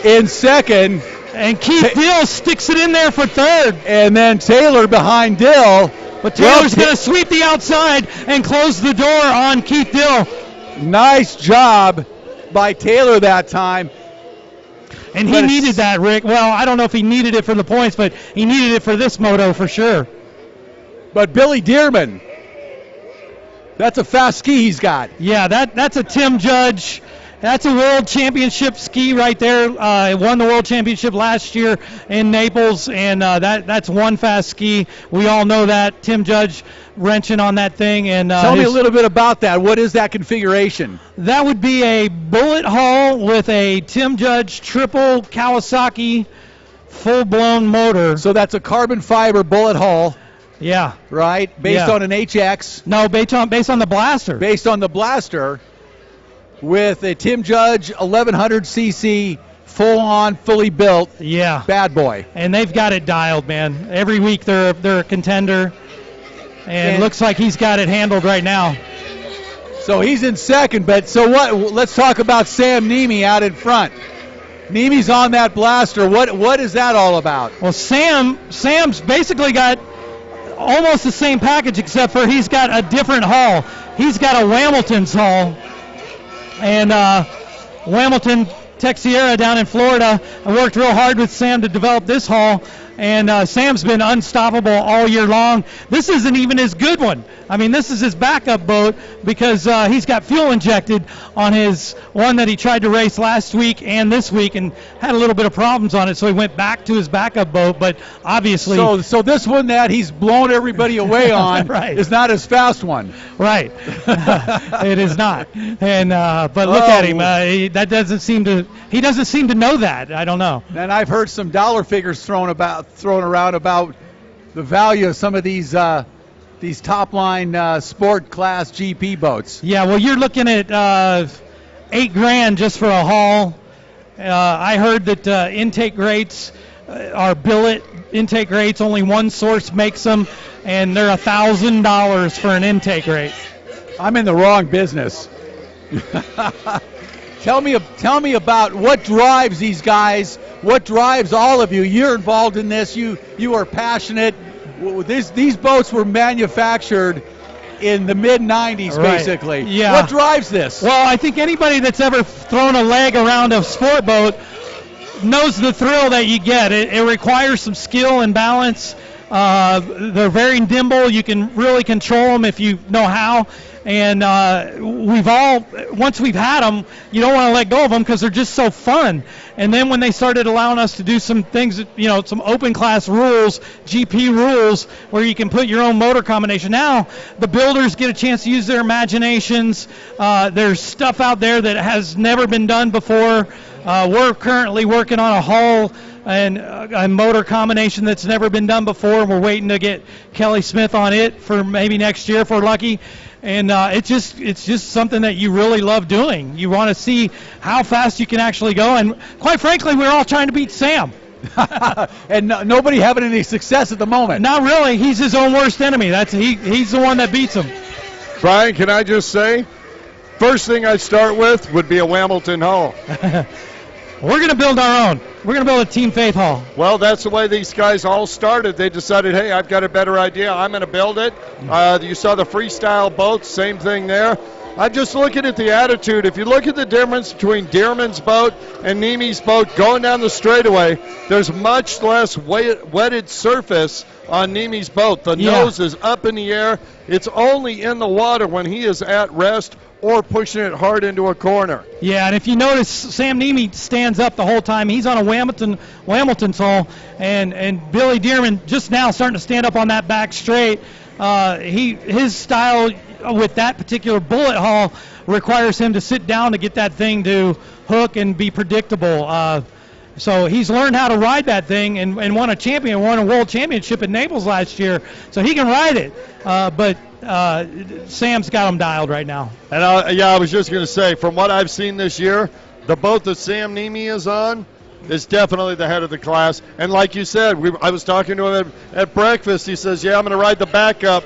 in second. And Keith Dill sticks it in there for third. And then Taylor behind Dill. But Taylor's going to sweep the outside and close the door on Keith Dill. Nice job by Taylor that time. And he needed that, Rick. Well, I don't know if he needed it for the points, but he needed it for this moto for sure. But Billy Dearman, that's a fast ski he's got. Yeah, that's a Tim Judge That's a world championship ski right there. Won the world championship last year in Naples, and that's one fast ski. We all know that. Tim Judge wrenching on that thing. And tell me a little bit about that. What is that configuration? That would be a bullet hull with a Tim Judge triple Kawasaki full-blown motor. So that's a carbon fiber bullet hull. Yeah. Right? Based on an HX. No, based on the Blaster. Based on the Blaster with a Tim Judge 1100cc full-on, fully built bad boy. And they've got it dialed, man. Every week they're a contender. And looks like he's got it handled right now. So he's in second, but so what? Let's talk about Sam Niemi out in front. Niemi's on that Blaster. What is that all about? Well, Sam's basically got almost the same package, except for he's got a different hull. He's got a Hamilton's hull. And Hamilton Texiera down in Florida. I worked real hard with Sam to develop this hull, and Sam's been unstoppable all year long. This isn't even his good one. I mean, this is his backup boat because he's got fuel injected on his one that he tried to race last week and this week and had a little bit of problems on it, so he went back to his backup boat, but obviously... So this one that he's blown everybody away on right. is not his fast one. Right. It is not. And but look at him. He doesn't seem to know that. I don't know. And I've heard some dollar figures thrown around about the value of some of these top line sport class GP boats. Yeah, well, you're looking at $8,000 just for a haul. I heard that intake rates are billet intake rates. Only one source makes them, and they're $1,000 for an intake rate. I'm in the wrong business. Tell me about what drives these guys. What drives all of you? You're involved in this. You are passionate. These boats were manufactured in the mid-'90s, right. Basically. Yeah. What drives this? Well, I think anybody that's ever thrown a leg around a sport boat knows the thrill that you get. It requires some skill and balance. They're very nimble. You can really control them if you know how. And once we've had them, you don't want to let go of them because they're just so fun. And then when they started allowing us to do some things, some open class rules, GP rules, where you can put your own motor combination. Now the builders get a chance to use their imaginations. There's stuff out there that has never been done before. We're currently working on a hull and a motor combination that's never been done before. We're waiting to get Kelly Smith on it for maybe next year if we're lucky. And it's just something that you really love doing. You want to see how fast you can actually go. And quite frankly, we're all trying to beat Sam. And nobody having any success at the moment. Not really. He's his own worst enemy. He's the one that beats him. Brian, can I just say, first thing I'd start with would be a Hamilton hull. We're going to build our own. We're going to build a Team Faith hull. Well, that's the way these guys all started. They decided, hey, I've got a better idea. I'm going to build it. You saw the freestyle boats, same thing there. I'm just looking at the attitude. If you look at the difference between Dearman's boat and Niemi's boat going down the straightaway, there's much less wetted surface on Niemi's boat. The nose is up in the air. It's only in the water when he is at rest or pushing it hard into a corner. Yeah, and if you notice, Sam Niemi stands up the whole time. He's on a Hamilton's hull, and Billy Dearman just now starting to stand up on that back straight. His style with that particular bullet hull requires him to sit down to get that thing to hook and be predictable. So he's learned how to ride that thing and won a world championship in Naples last year. So he can ride it, but Sam's got him dialed right now. And I was just going to say, from what I've seen this year, the boat that Sam Niemi is on is definitely the head of the class. And like you said, I was talking to him at breakfast. He says, yeah, I'm going to ride the backup.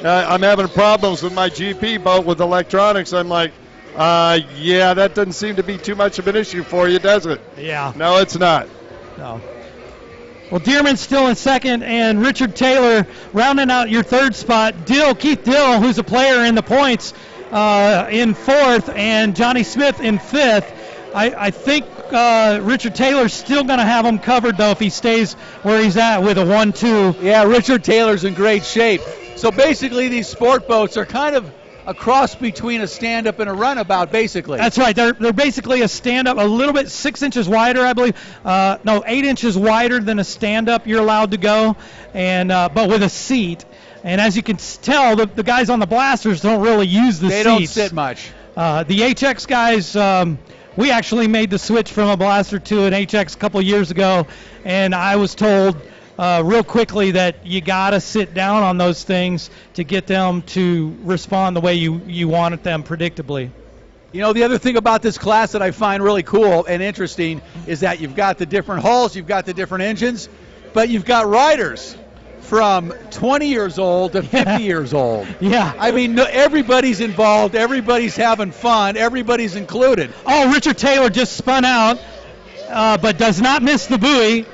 I'm having problems with my GP boat with electronics. I'm like, yeah, that doesn't seem to be too much of an issue for you, does it? Yeah. No, it's not. No. Well, Dearman's still in second, and Richard Taylor rounding out your third spot. Keith Dill, who's a player in the points, in fourth, and Johnny Smith in fifth. I think Richard Taylor's still going to have him covered, though, if he stays where he's at with a 1-2. Yeah, Richard Taylor's in great shape. So basically these sport boats are kind of a cross between a stand-up and a runabout, basically. That's right. They're basically a stand-up, a little bit 6 inches wider, I believe. No, 8 inches wider than a stand-up you're allowed to go, and but with a seat. And as you can tell, the guys on the blasters don't really use the seats. They don't sit much. The HX guys, we actually made the switch from a blaster to an HX a couple years ago, and I was told real quickly that you got to sit down on those things to get them to respond the way you wanted them predictably. You know, the other thing about this class that I find really cool and interesting is that you've got the different hulls, you've got the different engines, but you've got riders from 20 years old to 50 years old. Yeah. I mean, everybody's involved, everybody's having fun, everybody's included. Oh, Richard Taylor just spun out, but does not miss the buoy.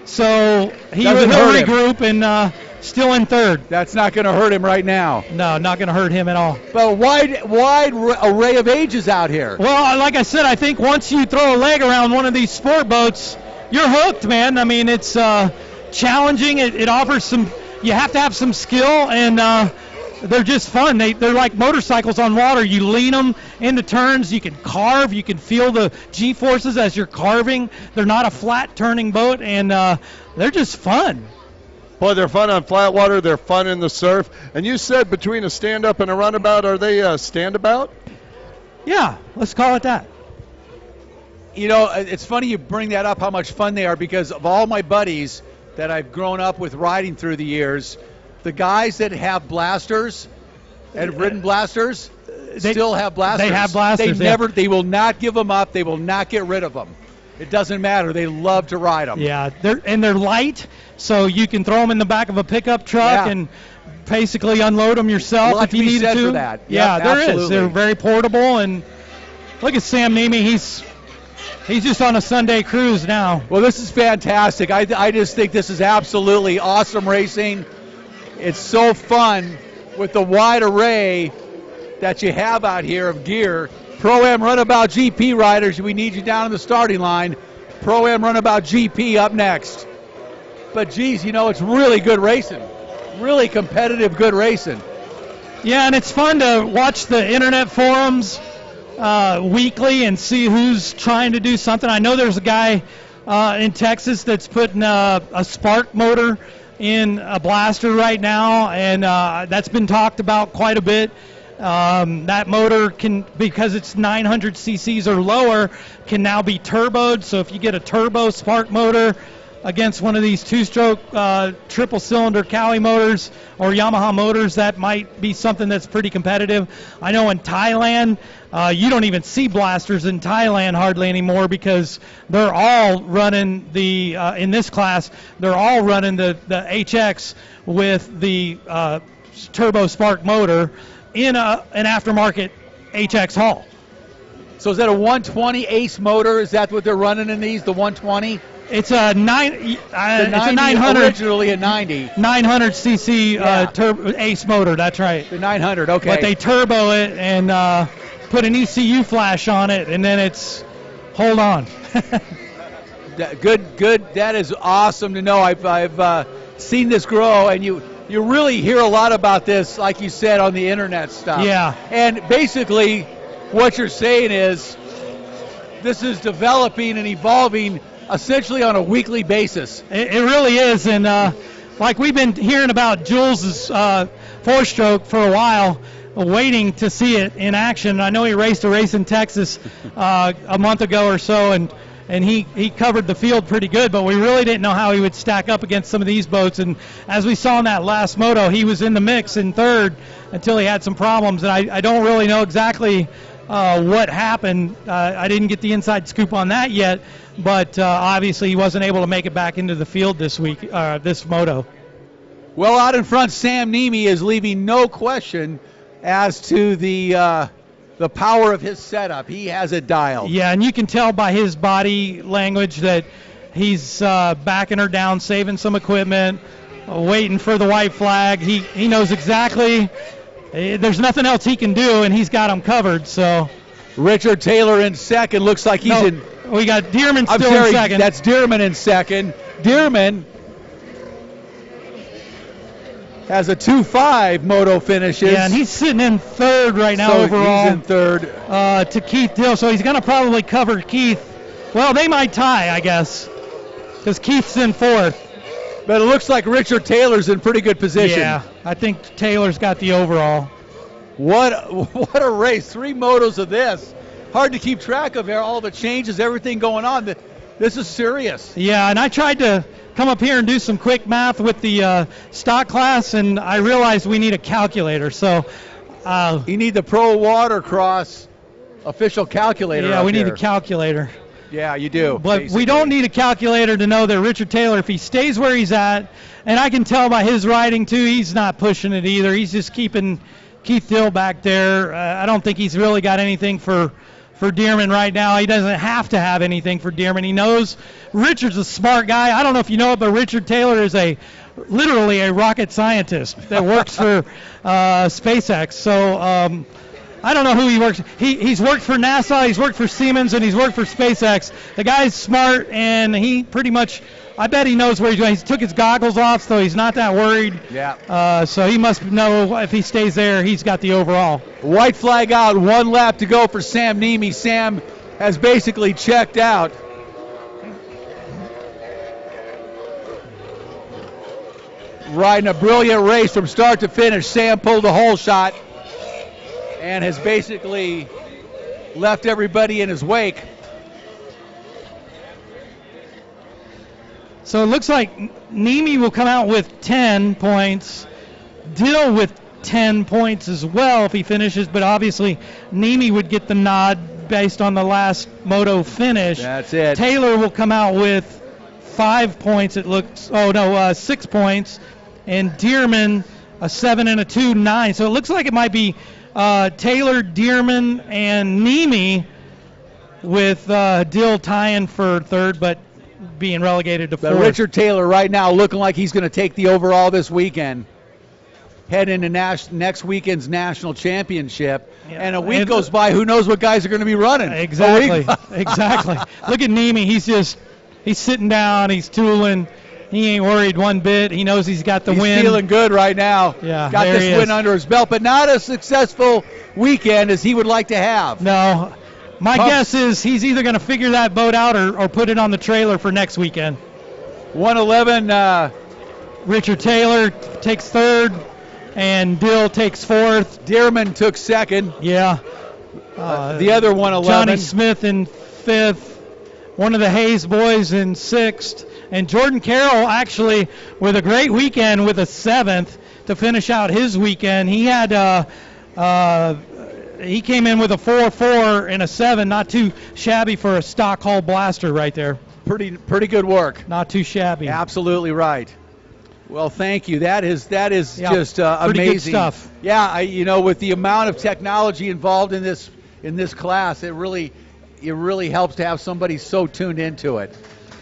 So he'll regroup and still in third. That's not going to hurt him right now. No, not going to hurt him at all. But a wide array of ages out here. Well, like I said, I think once you throw a leg around one of these sport boats, you're hooked, man. I mean, it's challenging. It offers some. You have to have some skill, and they're just fun. They're like motorcycles on water. You lean them into turns. You can carve. You can feel the G-forces as you're carving. They're not a flat turning boat, and they're just fun. Boy, they're fun on flat water. They're fun in the surf. And you said between a stand-up and a runabout, are they a stand-about? Yeah, let's call it that. You know, it's funny you bring that up, how much fun they are, because of all my buddies that I've grown up with riding through the years, the guys that have blasters and have ridden blasters still have blasters. They have blasters. They will not give them up. They will not get rid of them. It doesn't matter. They love to ride them. Yeah, they're light, so you can throw them in the back of a pickup truck and basically unload them yourself if you needed to. For that. Yeah, yep, there absolutely. is. They're very portable, and look at Sam Nemi. He's just on a Sunday cruise now. Well, this is fantastic. I just think this is absolutely awesome racing. It's so fun with the wide array that you have out here of gear. Pro-Am Runabout GP riders, we need you down in the starting line. Pro-Am Runabout GP up next. But, geez, you know, it's really good racing. Really competitive, good racing. Yeah, and it's fun to watch the internet forums weekly and see who's trying to do something. I know there's a guy in Texas that's putting a spark motor in a blaster right now, and that's been talked about quite a bit. That motor can, because it's 900 cc's or lower, can now be turboed. So if you get a turbo spark motor against one of these two-stroke triple-cylinder Cowie motors or Yamaha motors, that might be something that's pretty competitive. I know in Thailand, you don't even see blasters in Thailand hardly anymore because they're all running the, in this class, they're all running the HX with the turbo spark motor in an aftermarket HX hull. So is that a 120 Ace motor? Is that what they're running in these, the 120? It's a 900. Originally a 90. 900 cc Ace motor, that's right. The 900, okay. But they turbo it and put an ECU flash on it, and then it's, hold on. Good. That is awesome to know. I've seen this grow, and you really hear a lot about this, like you said, on the internet stuff. Yeah. And basically, what you're saying is this is developing and evolving essentially on a weekly basis. It really is, and like we've been hearing about Jules' four-stroke for a while, waiting to see it in action. I know he raced a race in Texas a month ago or so, and he covered the field pretty good, but we really didn't know how he would stack up against some of these boats. And as we saw in that last moto, he was in the mix in third until he had some problems, and I don't really know exactly what happened. I didn't get the inside scoop on that yet, but obviously he wasn't able to make it back into the field this week, this moto. Well, out in front, Sam Nemi is leaving no question as to the power of his setup. He has it dialed. Yeah, and you can tell by his body language that he's backing her down, saving some equipment, waiting for the white flag. He knows exactly. There's nothing else he can do, and he's got them covered. So Richard Taylor in second. Looks like he's in. We got Dearman still in second. That's Dearman in second. Dearman has a 2.5 moto finishes. Yeah, and he's sitting in third right now overall. He's in third. To Keith Dill, so he's going to probably cover Keith. Well, they might tie, I guess, because Keith's in fourth. But it looks like Richard Taylor's in pretty good position. Yeah, I think Taylor's got the overall. What a race. 3 motos of this. Hard to keep track of all the changes, everything going on. This is serious. Yeah, and I tried to come up here and do some quick math with the stock class, and I realized we need a calculator. So you need the Pro Watercross official calculator. Yeah, we need a calculator. Yeah, you do. But basically, we don't need a calculator to know that Richard Taylor, if he stays where he's at, and I can tell by his riding too, he's not pushing it either. He's just keeping Keith Dill back there. I don't think he's really got anything for Dearman right now. He doesn't have to have anything for Dearman. He knows Richard's a smart guy. I don't know if you know it, but Richard Taylor is literally a rocket scientist that works for SpaceX. So I don't know who he works. He's worked for NASA, he's worked for Siemens, and he's worked for SpaceX. The guy's smart, and he pretty much, I bet he knows where he's going. He took his goggles off, so he's not that worried. Yeah. So he must know if he stays there, he's got the overall. White flag out, 1 lap to go for Sam Nemi. Sam has basically checked out. Riding a brilliant race from start to finish. Sam pulled the whole shot and has basically left everybody in his wake. So it looks like Nemi will come out with 10 points. Dill with 10 points as well if he finishes, but obviously Nemi would get the nod based on the last moto finish. That's it. Taylor will come out with 5 points, it looks. 6 points. And Dearman, a 7 and a 2, 9. So it looks like it might be Taylor, Dearman, and Nemi with Dill tying for third, but being relegated to fourth. But Richard Taylor right now looking like he's going to take the overall this weekend. Head into next weekend's national championship. Yeah. And a week goes by, who knows what guys are going to be running. Exactly. Exactly. Look at Nemi. He's sitting down. He's tooling. He ain't worried one bit. He knows he's got the win. He's feeling good right now. Yeah, got this win under his belt, but not a successful weekend as he would like to have. No. My guess is he's either going to figure that boat out or put it on the trailer for next weekend. 111. Richard Taylor takes third, and Dill takes fourth. Dearman took second. Yeah. The other 111. Johnny Smith in fifth. One of the Hayes boys in sixth. And Jordan Carroll actually with a great weekend with a 7th to finish out his weekend. He had he came in with a 4.4 and a 7, not too shabby for a stock hull blaster right there. Pretty good work. Not too shabby. Absolutely right. Well, thank you. That is just pretty amazing good stuff. Yeah, with the amount of technology involved in this class, it really helps to have somebody so tuned into it.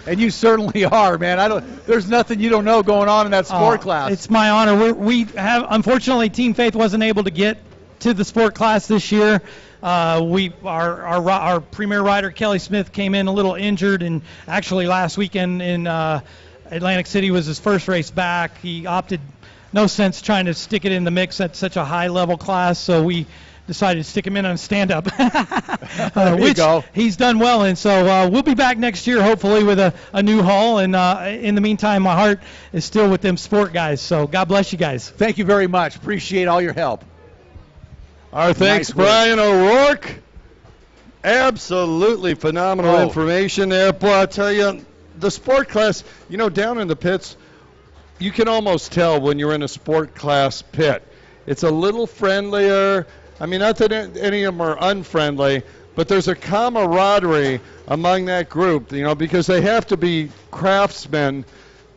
And you certainly are, man. There's nothing you don't know going on in that sport class. It's my honor. We have, unfortunately, Team Faith wasn't able to get to the sport class this year. Our premier rider Kelly Smith came in a little injured, and actually last weekend in Atlantic City was his first race back. He opted, no sense trying to stick it in the mix at such a high level class, so we decided to stick him in on stand-up, which he's done well in. So we'll be back next year, hopefully, with a new hull. And in the meantime, my heart is still with them sport guys. So God bless you guys. Thank you very much. Appreciate all your help. Our thanks, Brian O'Rourke. Absolutely phenomenal information there. Boy, I'll tell you, the sport class, down in the pits, you can almost tell when you're in a sport class pit. It's a little friendlier. I mean, not that any of them are unfriendly, but there's a camaraderie among that group, because they have to be craftsmen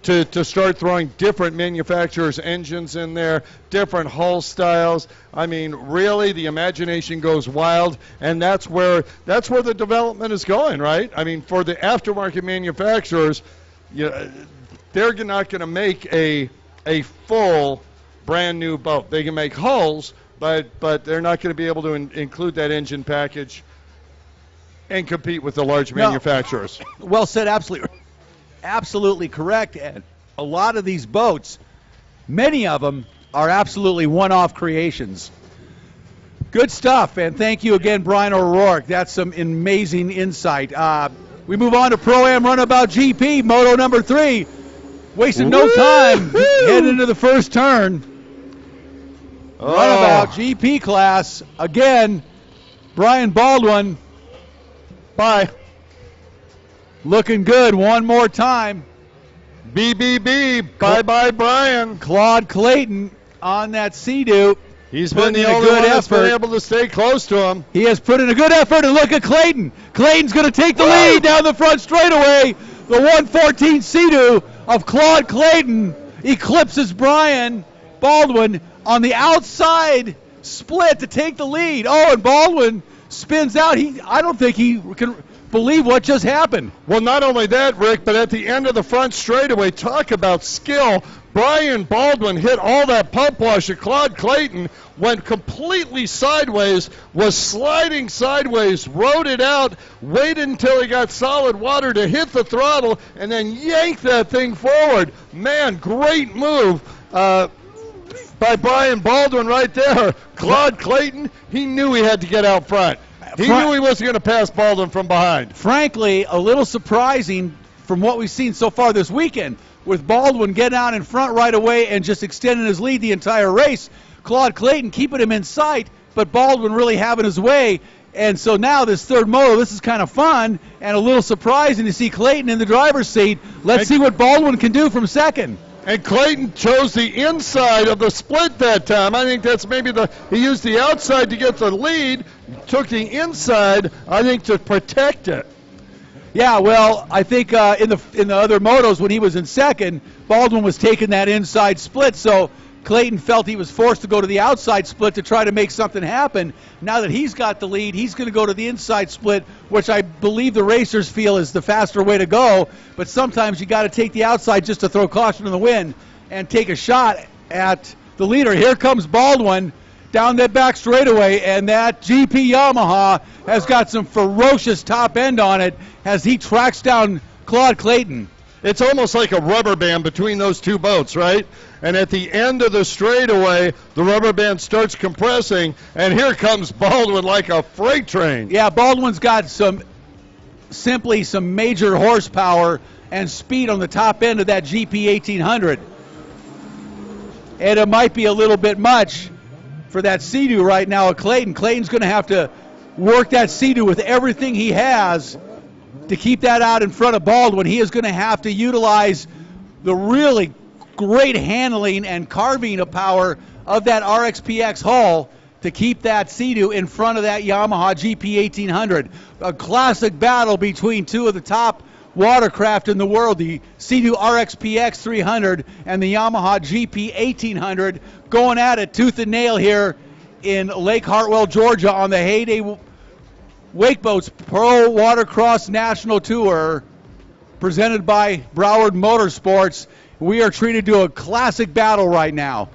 to start throwing different manufacturers' engines in there, different hull styles. I mean, really, the imagination goes wild, and that's where the development is going, right? I mean, for the aftermarket manufacturers, they're not going to make a full brand new boat. They can make hulls, but they're not going to be able to include that engine package and compete with the large manufacturers. Well said, absolutely correct. And a lot of these boats, many of them are absolutely one-off creations. Good stuff, and thank you again, Brian O'Rourke. That's some amazing insight. We move on to Pro-Am Runabout GP, Moto number 3. Wasting no time, heading into the first turn. Runabout GP class. Again, Brian Baldwin. Bye. Looking good one more time. BBB. Bye-bye, Brian. Claude Clayton on that Sea-Doo. He's been the only one that's been able to stay close to him. He has put in a good effort, and look at Clayton. Clayton's going to take the lead down the front straightaway. The 114 Sea-Doo of Claude Clayton eclipses Brian Baldwin on the outside split to take the lead. Oh, and Baldwin spins out. I don't think he can believe what just happened. Well, not only that, Rick, but at the end of the front straightaway, talk about skill. Brian Baldwin hit all that pump wash. Claude Clayton went completely sideways, was sliding sideways, rode it out, waited until he got solid water to hit the throttle, and then yanked that thing forward. Man, great move by Brian Baldwin right there. Claude Clayton, he knew he had to get out front. He knew he wasn't going to pass Baldwin from behind. Frankly, a little surprising from what we've seen so far this weekend, with Baldwin getting out in front right away and just extending his lead the entire race. Claude Clayton keeping him in sight, but Baldwin really having his way. And so now this third moto, this is kind of fun and a little surprising to see Clayton in the driver's seat. Let's see what Baldwin can do from second. And Clayton chose the inside of the split that time. I think that's maybe he used the outside to get the lead, took the inside, I think, to protect it. Yeah, well, I think in the other motos when he was in second, Baldwin was taking that inside split, so Clayton felt he was forced to go to the outside split to try to make something happen. Now that he's got the lead, he's going to go to the inside split, which I believe the racers feel is the faster way to go. But sometimes you got to take the outside just to throw caution to the wind and take a shot at the leader. Here comes Baldwin down that back straightaway, and that GP Yamaha has got some ferocious top end on it as he tracks down Claude Clayton. It's almost like a rubber band between those two boats, right? And at the end of the straightaway, the rubber band starts compressing, and here comes Baldwin like a freight train. Yeah, Baldwin's got some major horsepower and speed on the top end of that GP 1800. And it might be a little bit much for that Sea-Doo right now at Clayton. Clayton's going to have to work that Sea-Doo with everything he has to keep that out in front of Baldwin. He is going to have to utilize the really great handling and carbine of power of that RXPX hull to keep that Sea-Doo in front of that Yamaha GP 1800. A classic battle between two of the top watercraft in the world, the Sea-Doo RXPX 300 and the Yamaha GP 1800, going at it tooth and nail here in Lake Hartwell, Georgia on the Heyday Wake Boats Pro Watercross National Tour presented by Broward Motorsports. We are treated to a classic battle right now.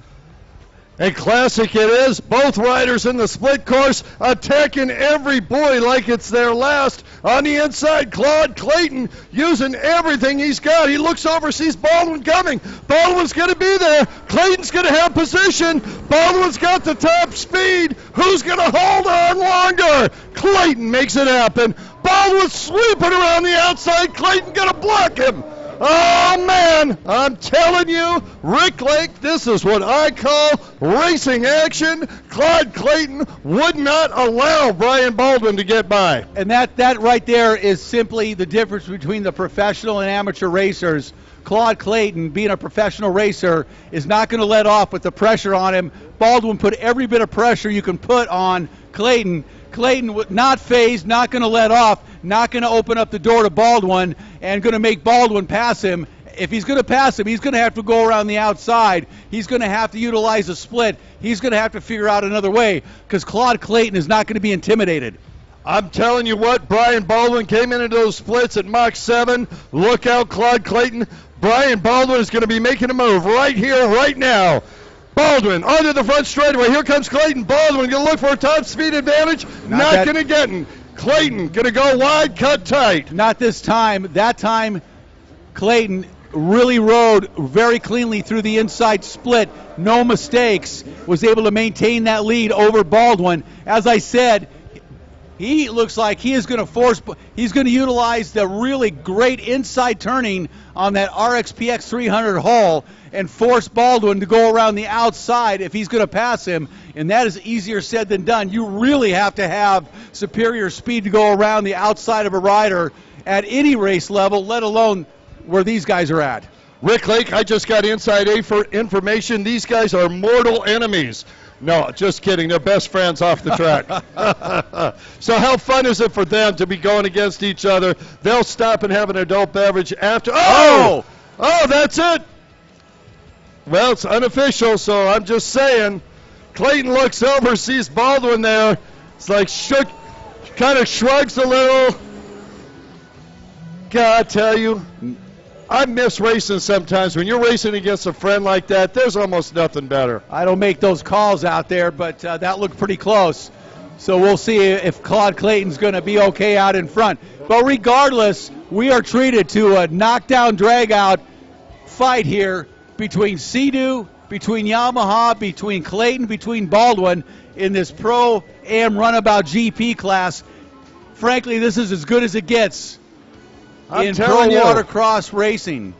A classic it is. Both riders in the split course attacking every buoy like it's their last. On the inside, Claude Clayton using everything he's got. He looks over, sees Baldwin coming. Baldwin's going to be there. Clayton's going to have position. Baldwin's got the top speed. Who's going to hold on longer? Clayton makes it happen. Baldwin's sweeping around the outside. Clayton going to block him. Oh, man, I'm telling you, Rick Lake, this is what I call racing action. Claude Clayton would not allow Brian Baldwin to get by. And that right there is simply the difference between the professional and amateur racers. Claude Clayton, being a professional racer, is not going to let off with the pressure on him. Baldwin put every bit of pressure you can put on Clayton. Clayton not phased, not going to let off, not going to open up the door to Baldwin, and going to make Baldwin pass him. If he's going to pass him, he's going to have to go around the outside. He's going to have to utilize a split. He's going to have to figure out another way because Claude Clayton is not going to be intimidated. I'm telling you what, Brian Baldwin came into those splits at Mach 7. Look out, Claude Clayton. Brian Baldwin is going to be making a move right here, right now. Baldwin onto the front straightaway. Here comes Clayton. Baldwin going to look for a top speed advantage. Not going to get him. Clayton going to go wide, cut tight. Not this time. That time, Clayton really rode very cleanly through the inside split, no mistakes, was able to maintain that lead over Baldwin. As I said, he looks like he is going to he's going to utilize the really great inside turning on that RXPX 300 hull and force Baldwin to go around the outside if he's going to pass him, and that is easier said than done. You really have to have superior speed to go around the outside of a rider at any race level, let alone where these guys are at. Rick Lake, I just got inside information. These guys are mortal enemies. No, just kidding. They're best friends off the track. So how fun is it for them to be going against each other? They'll stop and have an adult beverage after. Oh, that's it. Well, it's unofficial, so I'm just saying. Clayton looks over, sees Baldwin there. It's like kind of shrugs a little. God, I tell you, I miss racing sometimes. When you're racing against a friend like that, there's almost nothing better. I don't make those calls out there, but that looked pretty close. So we'll see if Claude Clayton's going to be okay out in front. But regardless, we are treated to a knockdown, drag-out fight here between Sea-Doo, between Yamaha, between Clayton, between Baldwin in this Pro-Am Runabout GP class. Frankly, this is as good as it gets in pro watercross racing.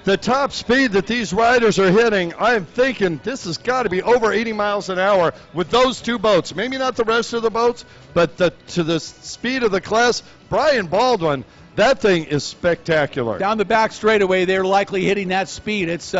The top speed that these riders are hitting, I'm thinking this has got to be over 80 miles an hour with those two boats. Maybe not the rest of the boats, but to the speed of the class, Brian Baldwin, that thing is spectacular. Down the back straightaway, they're likely hitting that speed. It's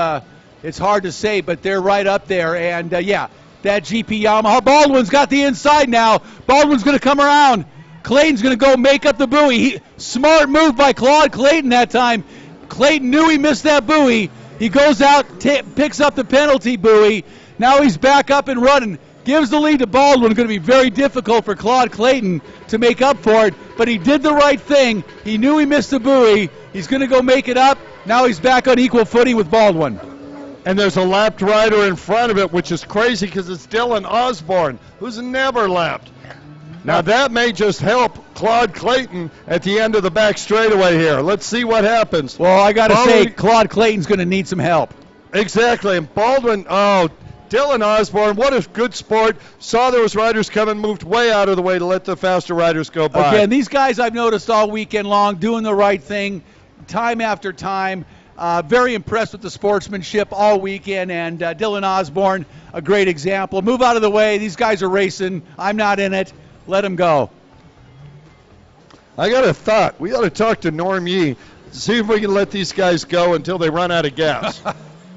hard to say, but they're right up there. And, yeah, that GP Yamaha. Baldwin's got the inside now. Baldwin's going to come around. Clayton's going to go make up the buoy. Smart move by Claude Clayton that time. Clayton knew he missed that buoy. He goes out, picks up the penalty buoy. Now he's back up and running. Gives the lead to Baldwin. Going to be very difficult for Claude Clayton to make up for it. But he did the right thing. He knew he missed the buoy. He's going to go make it up. Now he's back on equal footing with Baldwin. And there's a lapped rider in front of it, which is crazy because it's Dylan Osborne, who's never lapped. Now that may just help Claude Clayton at the end of the back straightaway here. Let's see what happens. Well, I got to say, Claude Clayton's going to need some help. Exactly. And Baldwin, Dylan Osborne, what a good sport. Saw there was riders coming, moved way out of the way to let the faster riders go by. Again, these guys I've noticed all weekend long doing the right thing time after time. Very impressed with the sportsmanship all weekend, and Dylan Osborne, a great example. Move out of the way. These guys are racing. I'm not in it. Let him go. I got a thought. We ought to talk to Norm Yee, see if we can let these guys go until they run out of gas.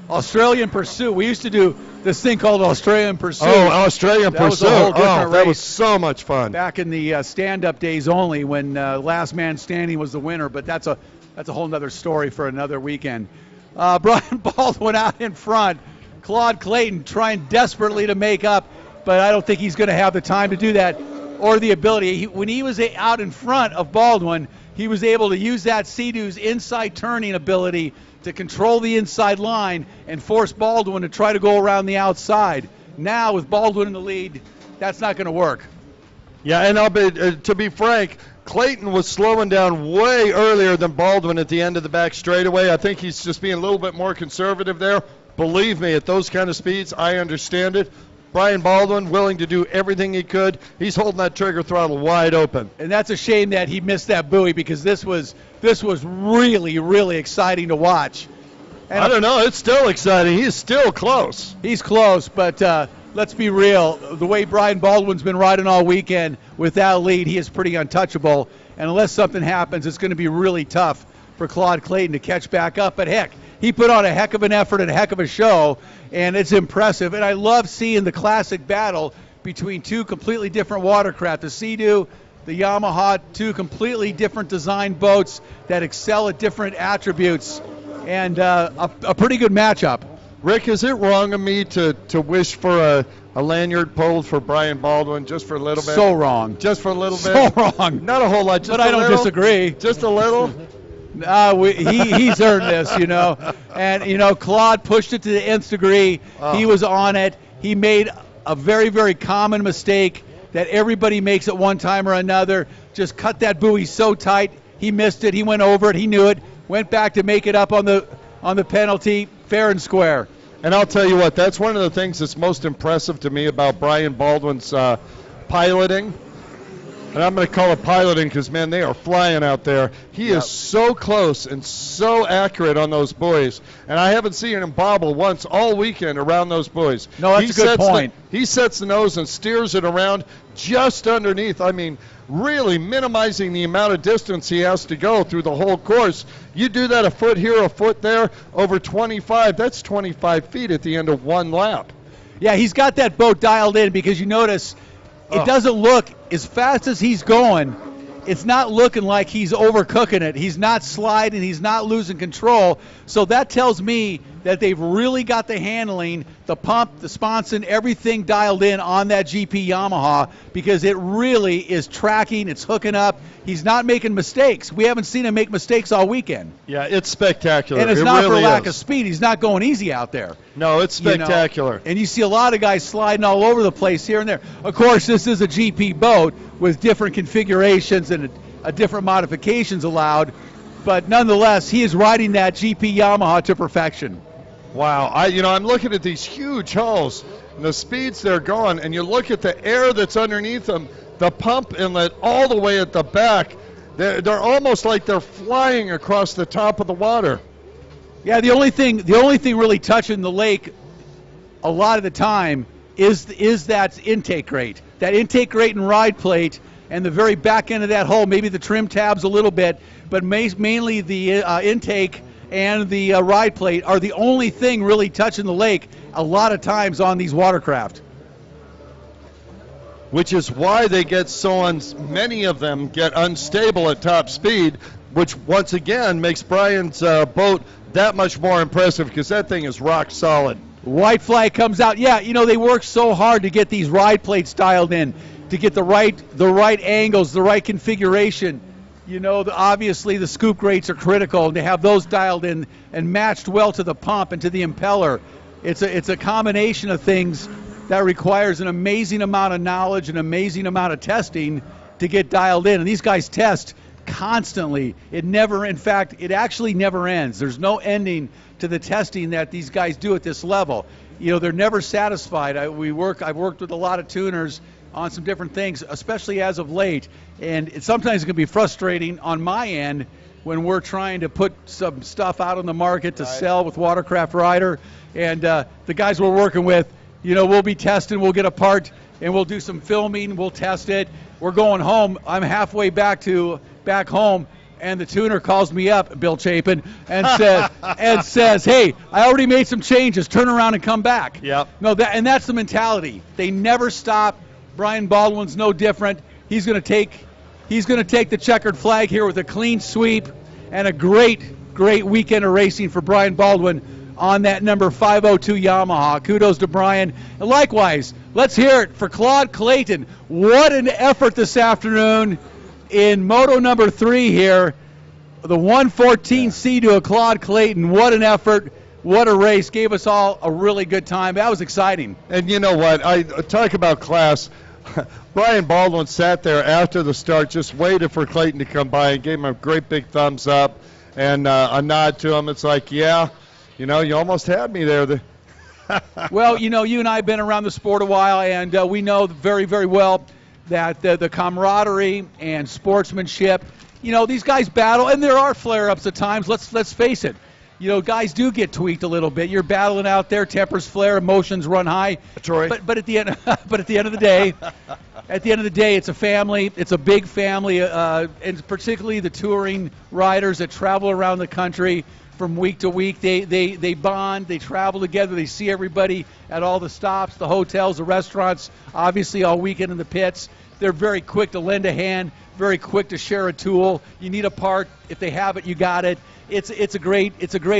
Australian Pursuit. We used to do this thing called Australian Pursuit. Oh, Australian Pursuit. Was a whole different race. That was so much fun. Back in the stand-up days only, when last man standing was the winner. But that's a whole other story for another weekend. Brian Baldwin out in front. Claude Clayton trying desperately to make up, but I don't think he's going to have the time to do that or the ability. When he was out in front of Baldwin, he was able to use that Sea-Doo's inside turning ability to control the inside line and force Baldwin to try to go around the outside. Now, with Baldwin in the lead, that's not going to work. Yeah, and to be frank, Clayton was slowing down way earlier than Baldwin at the end of the back straightaway. I think he's just being a little bit more conservative there. Believe me, at those kind of speeds, I understand it. Brian Baldwin willing to do everything he could. He's holding that trigger throttle wide open. And that's a shame that he missed that buoy, because this was really, really exciting to watch. And I don't know. It's still exciting. He's still close. He's close, but let's be real. The way Brian Baldwin's been riding all weekend with that lead, he is pretty untouchable. And unless something happens, it's going to be really tough for Claude Clayton to catch back up. But heck, he put on a heck of an effort and a heck of a show, and it's impressive. And I love seeing the classic battle between two completely different watercraft, the Sea-Doo, the Yamaha, two completely different design boats that excel at different attributes, and a pretty good matchup. Rick, is it wrong of me to wish for a lanyard pulled for Brian Baldwin just for a little bit? So wrong. Just for a little bit? So wrong. Not a whole lot, just but I don't disagree. Just a little? He's earned this, you know. And, Claude pushed it to the nth degree. Oh. He was on it. He made a very, very common mistake that everybody makes at one time or another. Just cut that buoy so tight. He missed it. He went over it. He knew it. went back to make it up on the penalty, fair and square. And I'll tell you what, that's one of the things that's most impressive to me about Brian Baldwin's piloting. And I'm going to call it piloting because, man, they are flying out there. He is so close and so accurate on those buoys. And I haven't seen him bobble once all weekend around those buoys. No, that's a good point. He sets the nose and steers it around just underneath. I mean, really minimizing the amount of distance he has to go through the whole course. You do that a foot here, a foot there, over 25. That's 25 feet at the end of one lap. Yeah, he's got that boat dialed in because you notice it doesn't look, as fast as he's going, it's not looking like he's overcooking it. He's not sliding. He's not losing control. So that tells me that they've really got the handling, the pump, the sponson, everything dialed in on that GP Yamaha because it really is tracking. It's hooking up. He's not making mistakes. We haven't seen him make mistakes all weekend. Yeah, it's spectacular. And it's it not really for lack is. of speed. He's not going easy out there. No, it's spectacular. You know? And you see a lot of guys sliding all over the place here and there. Of course, this is a GP boat with different configurations and different modifications allowed. But nonetheless, he is riding that GP Yamaha to perfection. Wow, I'm looking at these huge hulls and the speeds they're going, and you look at the air that's underneath them, the pump inlet all the way at the back. They're almost like they're flying across the top of the water. Yeah, the only thing really touching the lake a lot of the time is that intake grate. That intake grate and ride plate and the very back end of that hull, maybe the trim tabs a little bit, but mainly the intake and the ride plate are the only thing really touching the lake a lot of times on these watercraft. Which is why they get many of them get unstable at top speed, which once again makes Brian's boat that much more impressive because that thing is rock solid. White flag comes out. Yeah, they work so hard to get these ride plates dialed in, to get the right angles, the right configuration. Obviously the scoop grates are critical, and to have those dialed in and matched well to the pump and to the impeller. It's a combination of things that requires an amazing amount of knowledge, an amazing amount of testing to get dialed in. And these guys test constantly. It actually never ends. There's no ending to the testing that these guys do at this level. They're never satisfied. I've worked with a lot of tuners on some different things, especially as of late. And sometimes it can be frustrating on my end when we're trying to put some stuff out on the market to sell with Watercraft Rider. And the guys we're working with, we'll be testing, we'll get a part, and we'll do some filming, we'll test it. We're going home. I'm halfway back home, and the tuner calls me up, Bill Chapin, and says, "Hey, I already made some changes. Turn around and come back." Yep. No, that's the mentality. They never stop. Brian Baldwin's no different. He's going to take the checkered flag here with a clean sweep and a great weekend of racing for Brian Baldwin on that number 502 Yamaha. Kudos to Brian. And likewise, let's hear it for Claude Clayton. What an effort this afternoon in Moto number 3 here. The 114C to a Claude Clayton. What an effort. What a race. Gave us all a really good time. That was exciting. And you know what? I talk about class. Brian Baldwin sat there after the start, just waited for Clayton to come by and gave him a great big thumbs up and a nod to him. It's like, yeah, you almost had me there. Well, you and I have been around the sport a while, and we know very, very well that the camaraderie and sportsmanship, these guys battle, and there are flare-ups at times. Let's face it. Guys do get tweaked a little bit. You're battling out there, tempers flare, emotions run high. Troy. But at the end, of the day, it's a family. It's a big family, and particularly the touring riders that travel around the country from week to week. They bond. They travel together. They see everybody at all the stops, the hotels, the restaurants. Obviously, all weekend in the pits. They're very quick to lend a hand. Very quick to share a tool. You need a part. If they have it, you got it. It's a great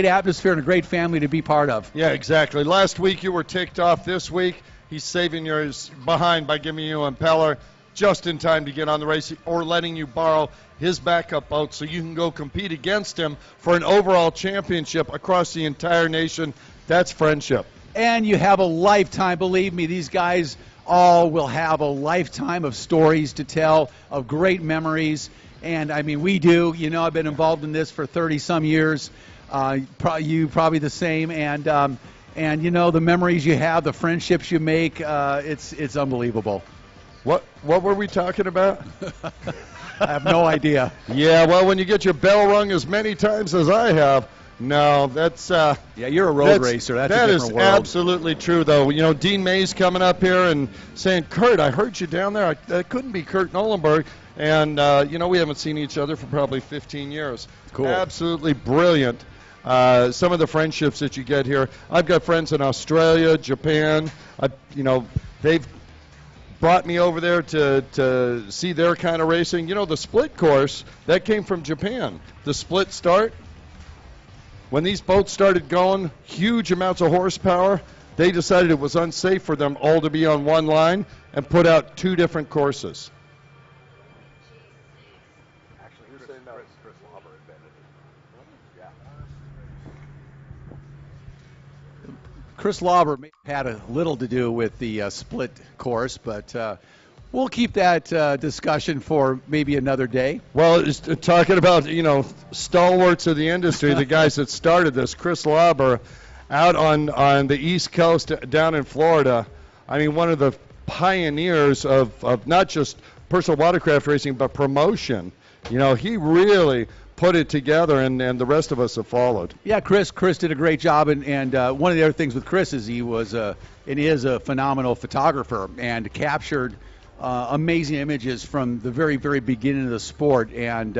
atmosphere and a great family to be part of. Yeah, exactly. Last week you were ticked off. This week he's saving yours behind by giving you an impeller just in time to get on the race or letting you borrow his backup boat so you can go compete against him for an overall championship across the entire nation. That's friendship. And you have a lifetime. Believe me, these guys all will have a lifetime of stories to tell, of great memories. And I mean, we do. You know, I've been involved in this for 30-some years. You probably the same. And you know, the memories you have, the friendships you make, it's unbelievable. What were we talking about? I have no idea. Yeah, well, when you get your bell rung as many times as I have, no, that's yeah, you're a road racer. That's a different world. Absolutely true, though. You know, Dean May's coming up here and saying, "Kurt, I heard you down there. That couldn't be Kurt Nolenberg." And you know, we haven't seen each other for probably 15 years. Cool. Absolutely brilliant. Some of the friendships that you get here. I've got friends in Australia, Japan. You know, they've brought me over there to see their kind of racing. You know, the split course, that came from Japan. The split start, when these boats started going, huge amounts of horsepower, they decided it was unsafe for them all to be on one line and put out 2 different courses. Chris Lauber had a little to do with the split course, but we'll keep that discussion for maybe another day. Well, talking about, you know, stalwarts of the industry, the guys that started this, Chris Lauber, out on the East Coast down in Florida. I mean, one of the pioneers of not just personal watercraft racing, but promotion. You know, he really put it together, and the rest of us have followed. Yeah, Chris did a great job, and one of the other things with Chris is he is a phenomenal photographer and captured amazing images from the very, very beginning of the sport, and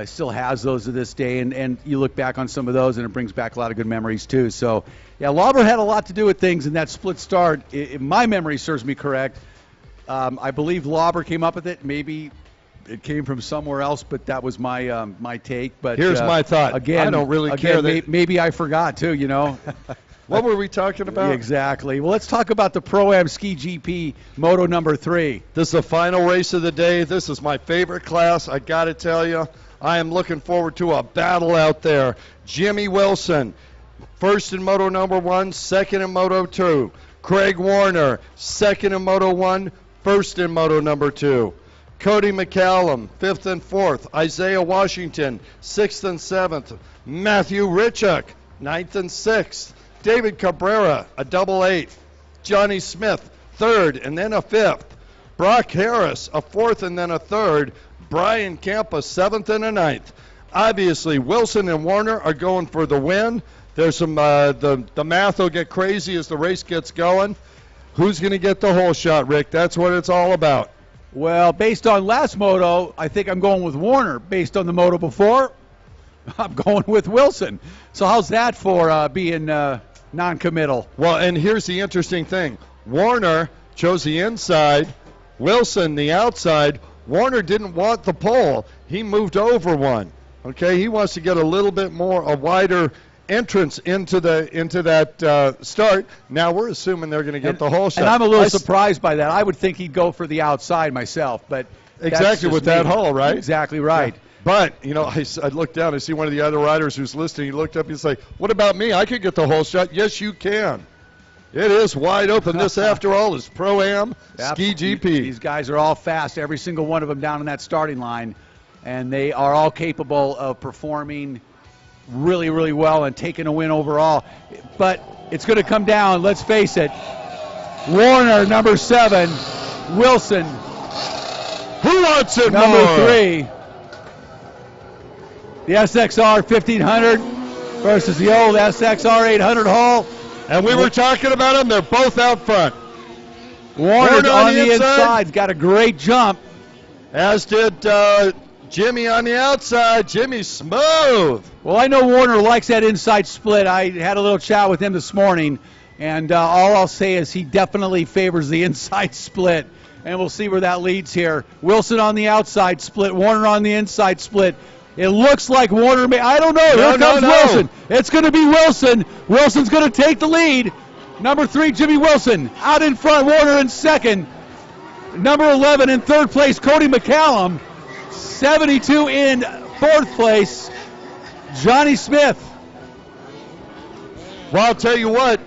still has those to this day, and you look back on some of those, and it brings back a lot of good memories too. So, yeah, Lauber had a lot to do with things in that split start. If my memory serves me correct, I believe Lauber came up with it. Maybe it came from somewhere else, but that was my my take. But here's my thought. Again, I don't really care. Maybe I forgot too. You know. What were we talking about? Exactly. Well, let's talk about the Pro-Am Ski GP Moto number 3. This is the final race of the day. This is my favorite class. I got to tell you, I am looking forward to a battle out there. Jimmy Wilson, first in Moto number 1, second in Moto 2. Craig Warner, second in Moto 1, first in Moto number 2. Cody McCallum, 5th and 4th. Isaiah Washington, 6th and 7th. Matthew Richuk, 9th and 6th. David Cabrera, a double 8th. Johnny Smith, 3rd and then a 5th. Brock Harris, a 4th and then a 3rd. Brian Campa, 7th and a 9th. Obviously, Wilson and Warner are going for the win. There's some, the math will get crazy as the race gets going. Who's going to get the whole shot, Rick? That's what it's all about. Well, based on last moto, I think I'm going with Warner. Based on the moto before, I'm going with Wilson. So how's that for being non-committal? Well, and here's the interesting thing. Warner chose the inside, Wilson the outside. Warner didn't want the pole. He moved over one. Okay, he wants to get a little bit more, a wider entrance into that start. Now we're assuming they're going to get the whole shot. And I'm a little surprised by that. I would think he'd go for the outside myself, but exactly with that hull, right? Exactly right. Yeah. But, you know, I looked down, I see one of the other riders who's listening, he looked up, he's like, what about me? I could get the whole shot. Yes, you can. It is wide open. This, after all, is Pro-Am Ski GP. These guys are all fast, every single one of them down in that starting line, and they are all capable of performing really, really well and taking a win overall. But it's going to come down, let's face it. Warner, number 7. Wilson. Who wants it number more? 3. The SXR 1500 versus the old SXR 800 hull. And we were talking about them. They're both out front. Warner on the inside. Got a great jump. As did Jimmy on the outside. Jimmy smooth. Well, I know Warner likes that inside split. I had a little chat with him this morning, and all I'll say is he definitely favors the inside split, and we'll see where that leads here. Wilson on the outside split, Warner on the inside split. It looks like Warner may, I don't know. Here comes Wilson. It's going to be Wilson. Wilson's going to take the lead. Number 3, Jimmy Wilson. Out in front, Warner in second. Number 11 in third place, Cody McCallum. 72 in fourth place, Johnny Smith. Well, I'll tell you what,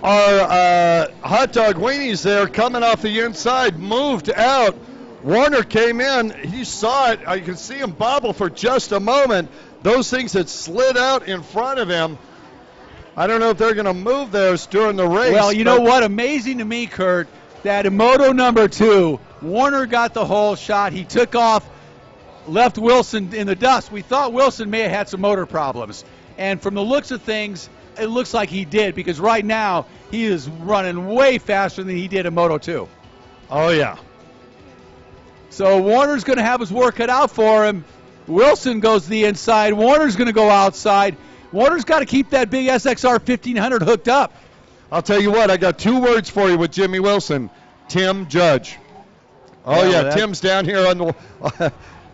our hot dog weenies there coming off the inside moved out Warner came in. He saw it. I could see him bobble for just a moment. Those things had slid out in front of him. I don't know if they're going to move those during the race. Well, you know what? Amazing to me, Kurt, that in moto number 2, Warner got the whole shot. He took off, left Wilson in the dust. We thought Wilson may have had some motor problems. And from the looks of things, it looks like he did, because right now he is running way faster than he did in moto 2. Oh, yeah. So Warner's going to have his work cut out for him. Wilson goes to the inside. Warner's going to go outside. Warner's got to keep that big SXR 1500 hooked up. I'll tell you what, I got 2 words for you with Jimmy Wilson. Tim Judge. Oh, yeah, Tim's down here on the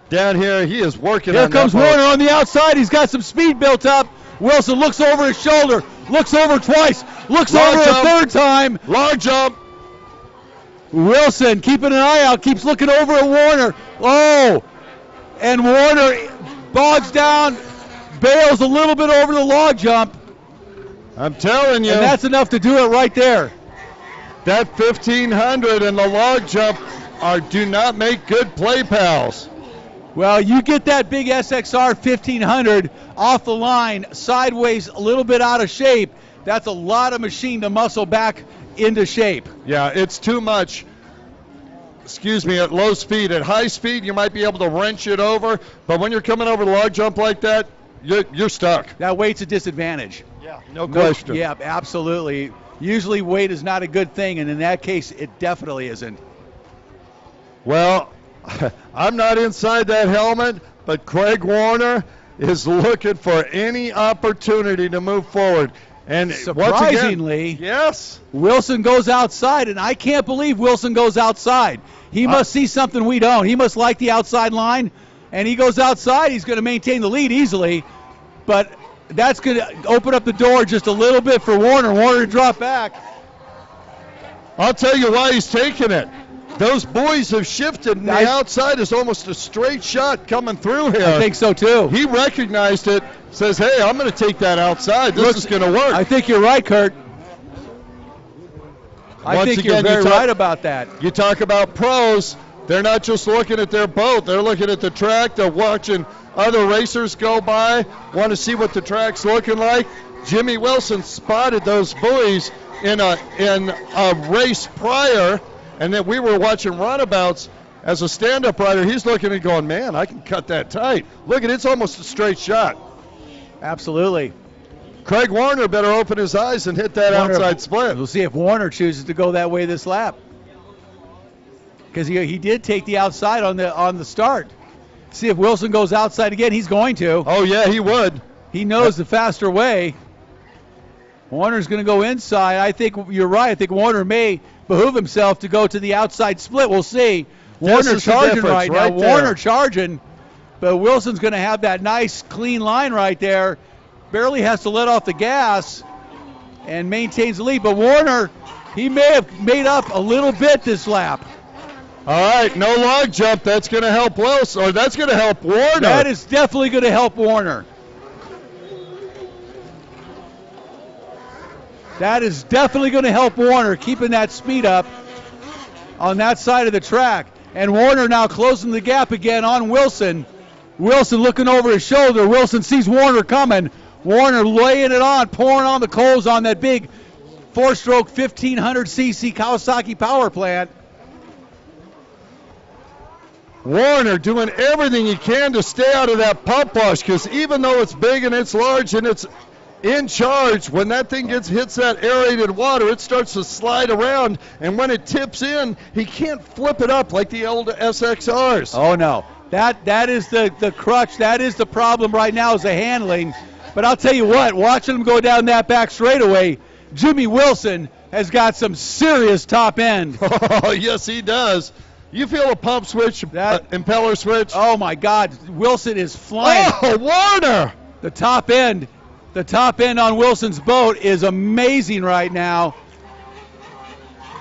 down here. He is working on that. Here comes Warner on the outside. He's got some speed built up. Wilson looks over his shoulder, looks over twice, looks over a third time. Long jump. Wilson keeping an eye out, keeps looking over at Warner. Oh, and Warner bogs down, bails a little bit over the log jump. I'm telling you. And that's enough to do it right there. That 1500 and the log jump do not make good play pals. Well, you get that big SXR 1500 off the line, sideways, a little bit out of shape. That's a lot of machine to muscle back into shape. Yeah, it's too much. Excuse me, at low speed. At high speed, you might be able to wrench it over, but when you're coming over the log jump like that, you're stuck. That weight's a disadvantage. Yeah, no question. Yeah, absolutely. Usually weight is not a good thing, and in that case, it definitely isn't. Well, I'm not inside that helmet, but Craig Warner is looking for any opportunity to move forward. And surprisingly, once again, yes, Wilson goes outside, and I can't believe Wilson goes outside. He must see something we don't. He must like the outside line, and he goes outside. He's going to maintain the lead easily, but that's going to open up the door just a little bit for Warner. Warner to drop back. I'll tell you why he's taking it. Those buoys have shifted, and the outside is almost a straight shot coming through here. I think so, too. He recognized it, says, hey, I'm going to take that outside. This is going to work. I think you're right, Kurt. I think you're very right about that. You talk about pros. They're not just looking at their boat. They're looking at the track. They're watching other racers go by, want to see what the track's looking like. Jimmy Wilson spotted those buoys in a race prior, and then we were watching runabouts as a stand-up rider. He's looking and going, man, I can cut that tight. Look at it, it's almost a straight shot. Absolutely. Craig Warner better open his eyes and hit that outside split. We'll see if Warner chooses to go that way this lap, because he did take the outside on the start. See if Wilson goes outside again. He's going to. Oh, yeah, he would. He knows the faster way. Warner's going to go inside. I think you're right. I think Warner may behoove himself to go to the outside split. We'll see. Warner charging right now. Warner charging, but Wilson's going to have that nice clean line right there. Barely has to let off the gas and maintains the lead. But Warner, he may have made up a little bit this lap. All right, no log jump. That's going to help Wilson, or that's going to help Warner. That is definitely going to help Warner. That is definitely going to help Warner, keeping that speed up on that side of the track. And Warner now closing the gap again on Wilson. Wilson looking over his shoulder. Wilson sees Warner coming. Warner laying it on, pouring on the coals on that big 4-stroke 1500cc Kawasaki power plant. Warner doing everything he can to stay out of that pump wash, because even though it's big and it's large and it's in charge, when that thing hits that aerated water, it starts to slide around, and when it tips in, he can't flip it up like the old SXRs. Oh, no. That is the crutch. That is the problem right now, is the handling. But I'll tell you what, watching him go down that back straightaway, Jimmy Wilson has got some serious top end. Oh, yes, he does. You feel a pump switch, impeller switch? Oh, my God. Wilson is flying. Oh, Warner! The top end on Wilson's boat is amazing right now.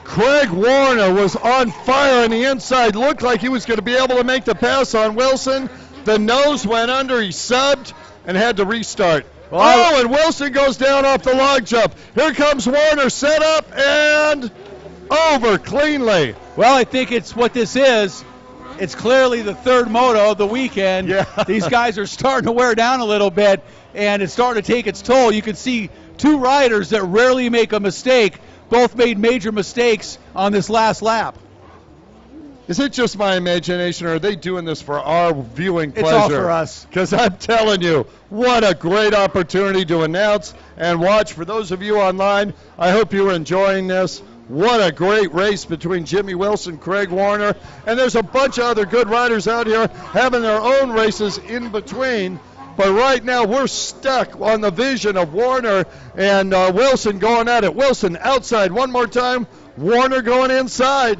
Craig Warner was on fire on the inside. Looked like he was going to be able to make the pass on Wilson. The nose went under. He subbed and had to restart. Well, and Wilson goes down off the log jump. Here comes Warner, set up and over cleanly. Well, I think it's what this is. It's clearly the third moto of the weekend. Yeah. These guys are starting to wear down a little bit, and it's starting to take its toll. You can see two riders that rarely make a mistake, both made major mistakes on this last lap. Is it just my imagination, or are they doing this for our viewing pleasure? It's all for us. Because I'm telling you, what a great opportunity to announce and watch. For those of you online, I hope you are enjoying this. What a great race between Jimmy Wilson, Craig Warner, and there's a bunch of other good riders out here having their own races in between. But right now, we're stuck on the vision of Warner and Wilson going at it. Wilson outside one more time. Warner going inside.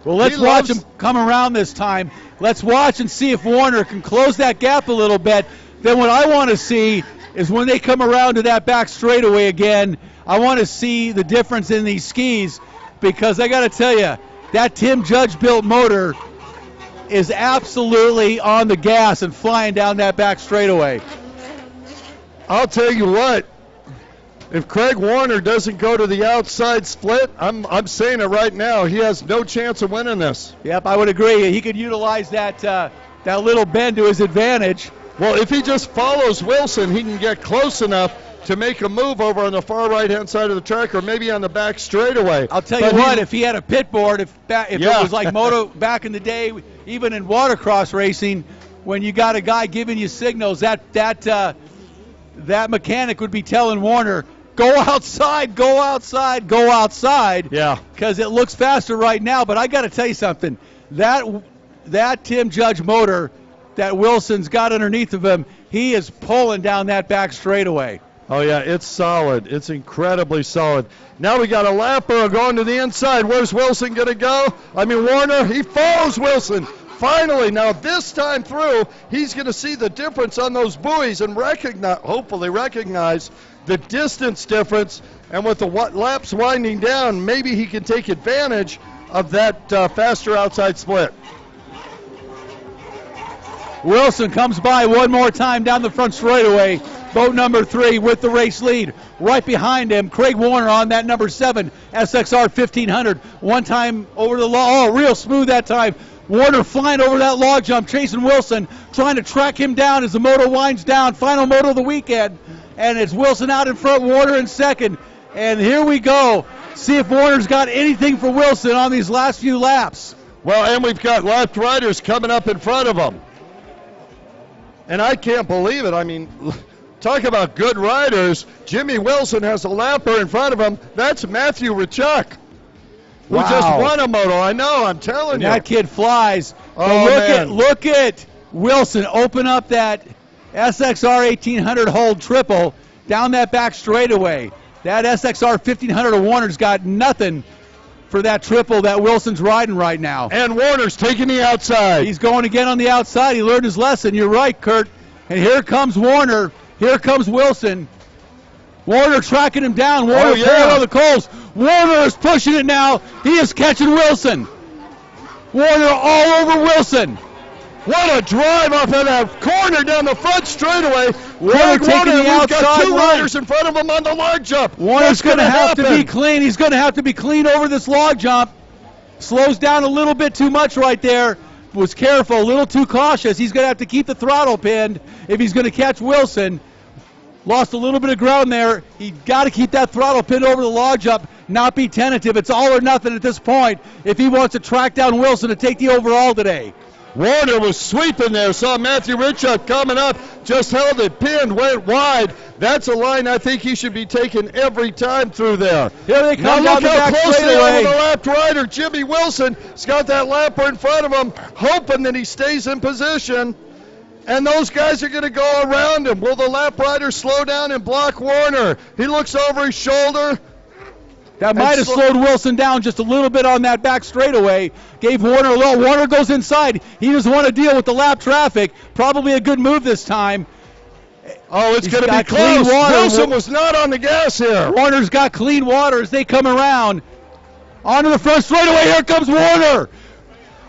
Well, let's watch him come around this time. Let's watch and see if Warner can close that gap a little bit. Then what I want to see is when they come around to that back straightaway again, I want to see the difference in these skis, because I got to tell you, that Tim Judge built motor is absolutely on the gas and flying down that back straightaway. I'll tell you what, if Craig Warner doesn't go to the outside split, I'm saying it right now, he has no chance of winning this. Yep, I would agree. He could utilize that little bend to his advantage. Well, if he just follows Wilson, he can get close enough to make a move over on the far right-hand side of the track, or maybe on the back straightaway. I'll tell you what, if he had a pit board, if it was like moto back in the day, even in watercross racing, when you got a guy giving you signals, that mechanic would be telling Warner, go outside, go outside, go outside. Yeah. Because it looks faster right now. But I got to tell you something. That Tim Judge motor that Wilson's got underneath of him, he is pulling down that back straightaway. Oh, yeah, it's solid. It's incredibly solid. Now we got a lapper going to the inside. Where's Wilson going to go? Warner, he follows Wilson. Finally, now this time through, he's going to see the difference on those buoys and hopefully recognize the distance difference. And with the laps winding down, maybe he can take advantage of that faster outside split. Wilson comes by one more time down the front straightaway. Boat number 3 with the race lead. Right behind him, Craig Warner on that number 7 SXR 1500. One time over the log. Oh, real smooth that time. Warner flying over that log jump, chasing Wilson, trying to track him down as the moto winds down. Final moto of the weekend. And it's Wilson out in front, Warner in second. And here we go. See if Warner's got anything for Wilson on these last few laps. Well, and we've got left riders coming up in front of him. And I can't believe it. Talk about good riders. Jimmy Wilson has a lapper in front of him. That's Matthew Richuk, who just won a moto. I know, I'm telling you. That kid flies. Oh, man. Look at Wilson open up that SXR 1800 hold triple down that back straightaway. That SXR 1500 of Warner's got nothing for that triple that Wilson's riding right now. And Warner's taking the outside. He's going again on the outside. He learned his lesson. You're right, Kurt. And here comes Warner. Here comes Wilson. Warner tracking him down. Warner pulling on the coals. Warner is pushing it now. He is catching Wilson. Warner all over Wilson. What a drive off of that corner down the front straightaway. Warner taking the outside. We've got two riders in front of him on the log jump. Warner's going to have to be clean. He's going to have to be clean over this log jump. Slows down a little bit too much right there. Was careful, a little too cautious. He's going to have to keep the throttle pinned if he's going to catch Wilson. Lost a little bit of ground there. He got to keep that throttle pinned over the log jump, not be tentative. It's all or nothing at this point if he wants to track down Wilson to take the overall today. Warner was sweeping there, saw Matthew Richuk coming up, just held it pinned, went wide. That's a line I think he should be taking every time through there. Here they come now down the back close straightaway. The lapped rider, Jimmy Wilson, has got that lapper in front of him, hoping that he stays in position. And those guys are going to go around him. Will the lap rider slow down and block Warner? He looks over his shoulder. That might have slowed Wilson down just a little bit on that back straightaway. Gave Warner a little. Warner goes inside. He doesn't want to deal with the lap traffic. Probably a good move this time. Oh, it's going to be close. Wilson was not on the gas here. Warner's got clean water as they come around. Onto the front straightaway. Here comes Warner.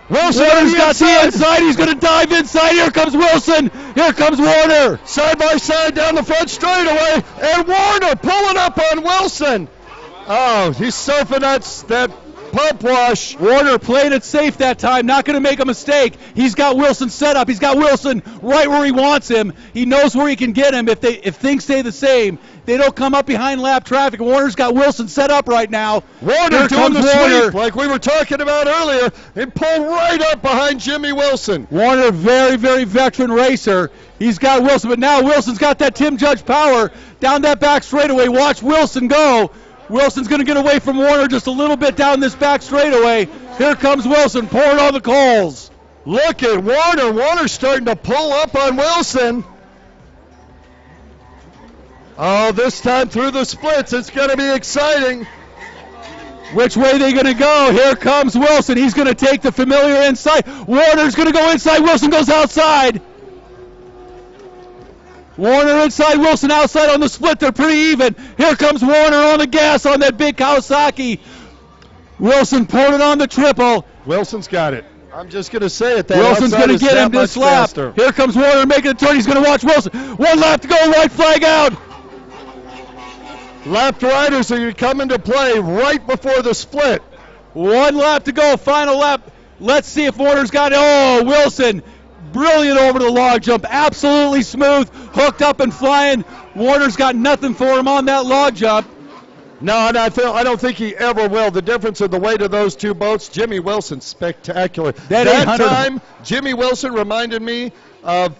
Warner's got the inside. He's going to dive inside. Here comes Wilson. Here comes Warner. Side by side down the front straightaway. And Warner pulling up on Wilson. Oh, he's surfing that pump wash. Warner played it safe that time, not going to make a mistake. He's got Wilson set up. He's got Wilson right where he wants him. He knows where he can get him if things stay the same. They don't come up behind lap traffic. Warner's got Wilson set up right now. Warner doing the sweep like we were talking about earlier and pulled right up behind Jimmy Wilson. Warner, very, very veteran racer. He's got Wilson, but now Wilson's got that Tim Judge power down that back straightaway. Watch Wilson go. Wilson's going to get away from Warner just a little bit down this back straightaway. Here comes Wilson pouring on the coals. Look at Warner. Warner's starting to pull up on Wilson. Oh, this time through the splits, it's going to be exciting. Which way are they going to go? Here comes Wilson. He's going to take the familiar inside. Warner's going to go inside. Wilson goes outside. Warner inside, Wilson outside on the split. They're pretty even. Here comes Warner on the gas on that big Kawasaki. Wilson poured it on the triple. Wilson's got it. I'm just going to say it. That Wilson's going to get him this lap. Faster. Here comes Warner making a turn. He's going to watch Wilson. 1 lap to go. White flag out. Lap riders are going to come into play right before the split. 1 lap to go. Final lap. Let's see if Warner's got it. Oh, Wilson. Brilliant over the log jump. Absolutely smooth. Hooked up and flying. Warner's got nothing for him on that log jump. No, and I don't think he ever will. The difference in the weight of those two boats, Jimmy Wilson, spectacular. That time, Jimmy Wilson reminded me of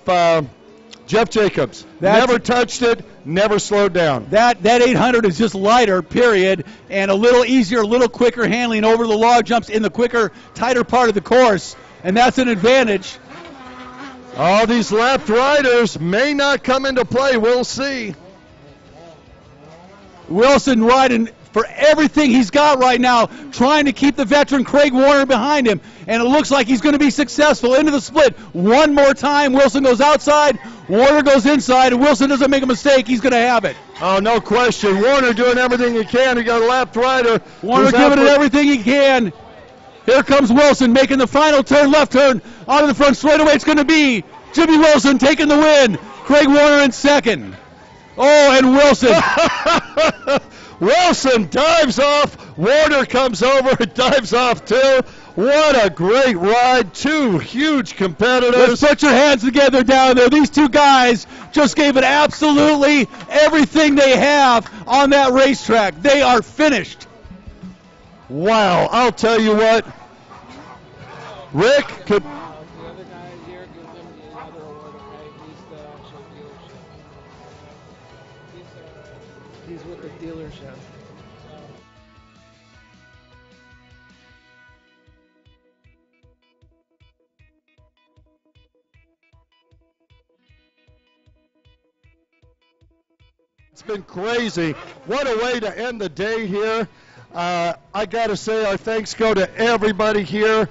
Jeff Jacobs. Never touched it, never slowed down. That 800 is just lighter, period, and a little easier, a little quicker handling over the log jumps in the quicker, tighter part of the course, and that's an advantage. All these lapped riders may not come into play. We'll see. Wilson riding for everything he's got right now, trying to keep the veteran Craig Warner behind him, and it looks like he's going to be successful into the split. One more time, Wilson goes outside, Warner goes inside, and Wilson doesn't make a mistake. He's going to have it. Oh, no question. Warner doing everything he can. He got a lapped rider. Warner giving it everything he can. Here comes Wilson making the final turn, left turn, onto the front straightaway. It's going to be Jimmy Wilson taking the win. Craig Warner in second. Oh, and Wilson. Wilson dives off. Warner comes over and dives off too. What a great ride. Two huge competitors. Let's put your hands together down there. These two guys just gave it absolutely everything they have on that racetrack. They are finished. Wow, I'll tell you what, Rick could. He's with the dealership. It's been crazy. What a way to end the day here. I got to say our thanks go to everybody here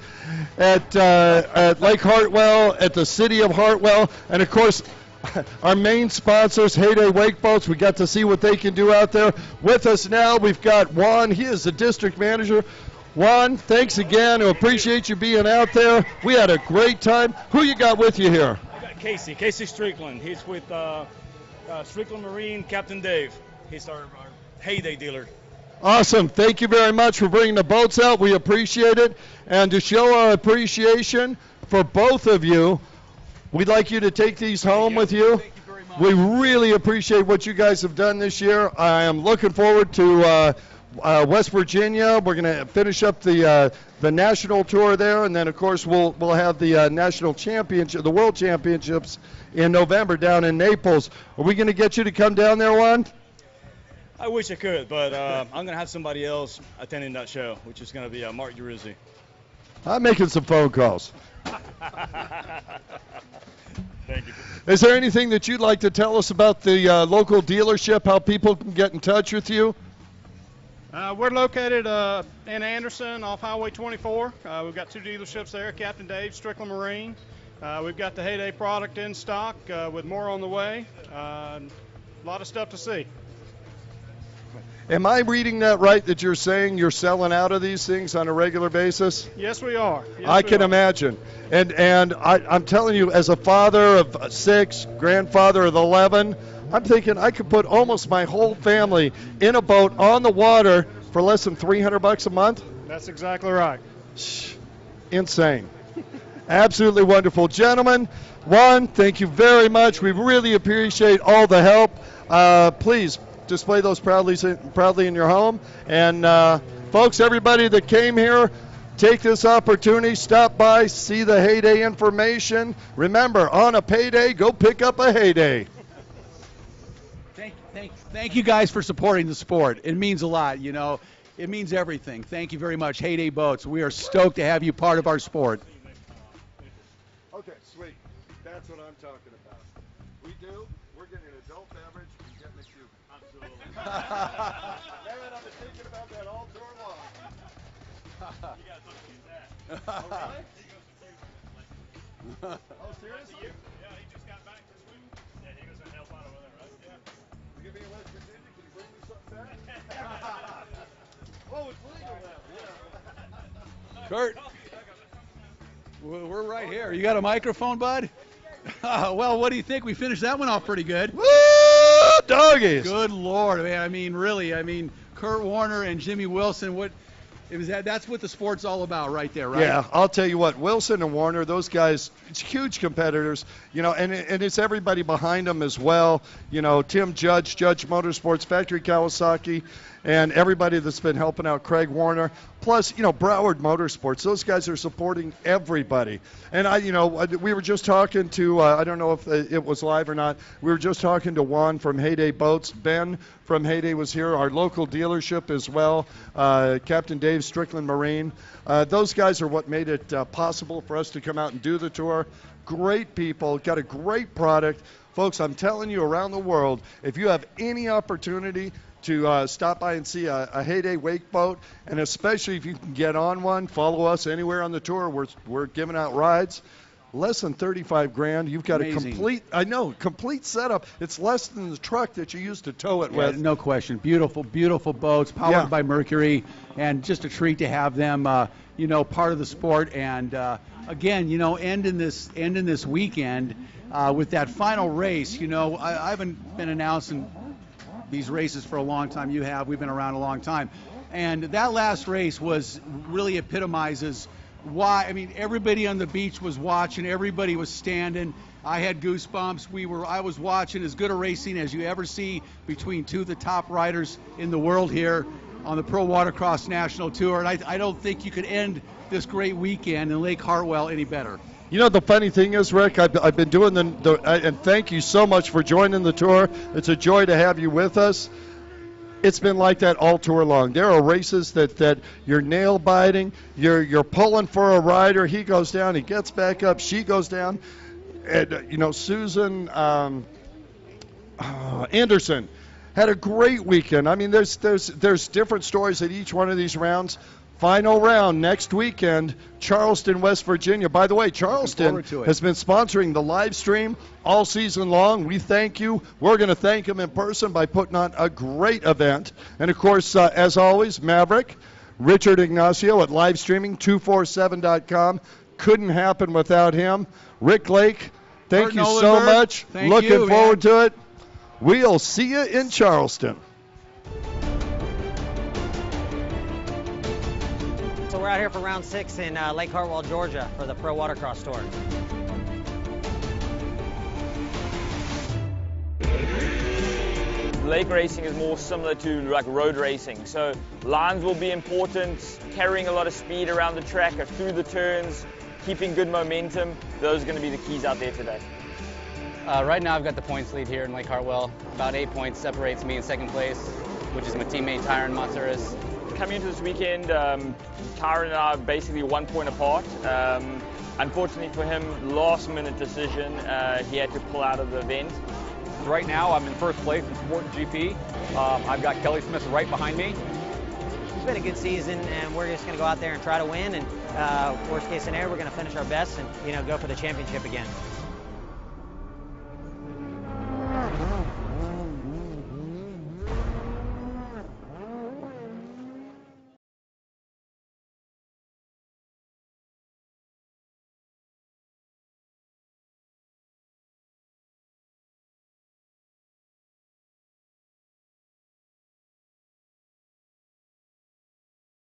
at Lake Hartwell, at the city of Hartwell, and of course our main sponsors, Heyday Wake Boats. We got to see what they can do out there. With us now, we've got Juan. He is the district manager. Juan, thanks again. I appreciate you being out there. We had a great time. Who you got with you here? I got Casey Strickland. He's with Strickland Marine, Captain Dave. He's our Heyday dealer. Awesome. Thank you very much for bringing the boats out. We appreciate it. And to show our appreciation for both of you, we'd like you to take these home with you. Thank you very much. We really appreciate what you guys have done this year. I am looking forward to West Virginia. We're going to finish up the national tour there, and then of course we'll have the national championship, the world championships in November down in Naples. Are we going to get you to come down there, Juan? I wish I could, but I'm going to have somebody else attending that show, which is going to be Mark Girizzi. I'm making some phone calls. Thank you. Is there anything that you'd like to tell us about the local dealership, how people can get in touch with you? We're located in Anderson off Highway 24. We've got 2 dealerships there, Captain Dave, Strickland Marine. We've got the Heyday product in stock with more on the way. A lot of stuff to see. Am I reading that right, that you're saying you're selling out of these things on a regular basis? Yes, we are. Yes, I can imagine. And I'm telling you, as a father of 6, grandfather of 11, I'm thinking I could put almost my whole family in a boat on the water for less than $300 a month. That's exactly right. Insane. Absolutely wonderful. Gentlemen, Juan, thank you very much. We really appreciate all the help. Please display those proudly in your home. And folks, everybody that came here, take this opportunity, stop by, see the heyday information. Remember, on a payday, go pick up a heyday. Thank you guys for supporting the sport. It means a lot, you know. It means everything. Thank you very much, Heyday Boats. We are stoked to have you part of our sport. Okay, sweet. That's what I'm talking about. We do. We're getting an adult beverage. We get a shoe. Absolutely. Man, I've been thinking about that all tour long. You got something to that. Oh, really? Oh, seriously? Yeah, he just got back this week. Yeah, he was going to help out over there, right? Yeah. You give me a West Virginia, can you bring me something back? Oh, it's legal now. Yeah. Kurt, we're right here. You got a microphone, bud? Well, what do you think? We finished that one off pretty good. Woo, doggies! Good Lord, man. I mean, really. I mean, Kurt Warner and Jimmy Wilson. That's what the sport's all about, right there, right? Yeah, I'll tell you what. Wilson and Warner, those guys, it's huge competitors. You know, and it's everybody behind them as well. You know, Tim Judge Motorsports, Factory Kawasaki, and everybody that's been helping out Craig Warner. Plus, you know, Broward Motorsports. Those guys are supporting everybody. And we were just talking to, I don't know if it was live or not. We were just talking to Juan from Heyday Boats. Ben from Heyday was here. Our local dealership as well. Captain Dave, Strickland Marine. Those guys are what made it possible for us to come out and do the tour. Great people, got a great product. Folks, I'm telling you, around the world, if you have any opportunity to stop by and see a Heyday wake boat, and especially if you can get on one, follow us anywhere on the tour. We're giving out rides. Less than 35 grand. You've got Amazing. complete setup. It's less than the truck that you used to tow it with. No question. Beautiful, beautiful boats powered by Mercury, and just a treat to have them, part of the sport. And again, ending this weekend with that final race. I haven't been announcing these races for a long time. You have. We've been around a long time. And that last race really epitomizes why. I mean, everybody on the beach was watching. Everybody was standing. I had goosebumps. I was watching as good a racing as you ever see between two of the top riders in the world here on the Pro Watercross National Tour. And I don't think you could end this great weekend in Lake Hartwell any better. You know, the funny thing is, Rick, I've been doing and thank you so much for joining the tour. It's a joy to have you with us. It's been like that all tour long. There are races that you're nail biting, you're pulling for a rider. He goes down, he gets back up, she goes down, and Susan Anderson had a great weekend. I mean, there's different stories at each one of these rounds. Final round next weekend, Charleston, West Virginia. By the way, Charleston has been sponsoring the live stream all season long. We thank you. We're going to thank them in person by putting on a great event. And, of course, as always, Maverick, Richard Ignacio at livestreaming247.com. Couldn't happen without him. Rick Lake, thank you so much. Looking forward to it. We'll see you in Charleston. So we're out here for round 6 in Lake Hartwell, Georgia for the Pro Watercross Tour. Lake racing is more similar to like road racing. So lines will be important, carrying a lot of speed around the track, through the turns, keeping good momentum. Those are going to be the keys out there today. Right now I've got the points lead here in Lake Hartwell. About 8 points separates me in second place, which is my teammate Tyron Monteris. Coming into this weekend, Tyron and I are basically 1 point apart. Unfortunately for him, last-minute decision. He had to pull out of the event. Right now, I'm in first place in Sport GP. I've got Kelly Smith right behind me. It's been a good season, and we're just going to go out there and try to win. And worst-case scenario, we're going to finish our best and go for the championship again.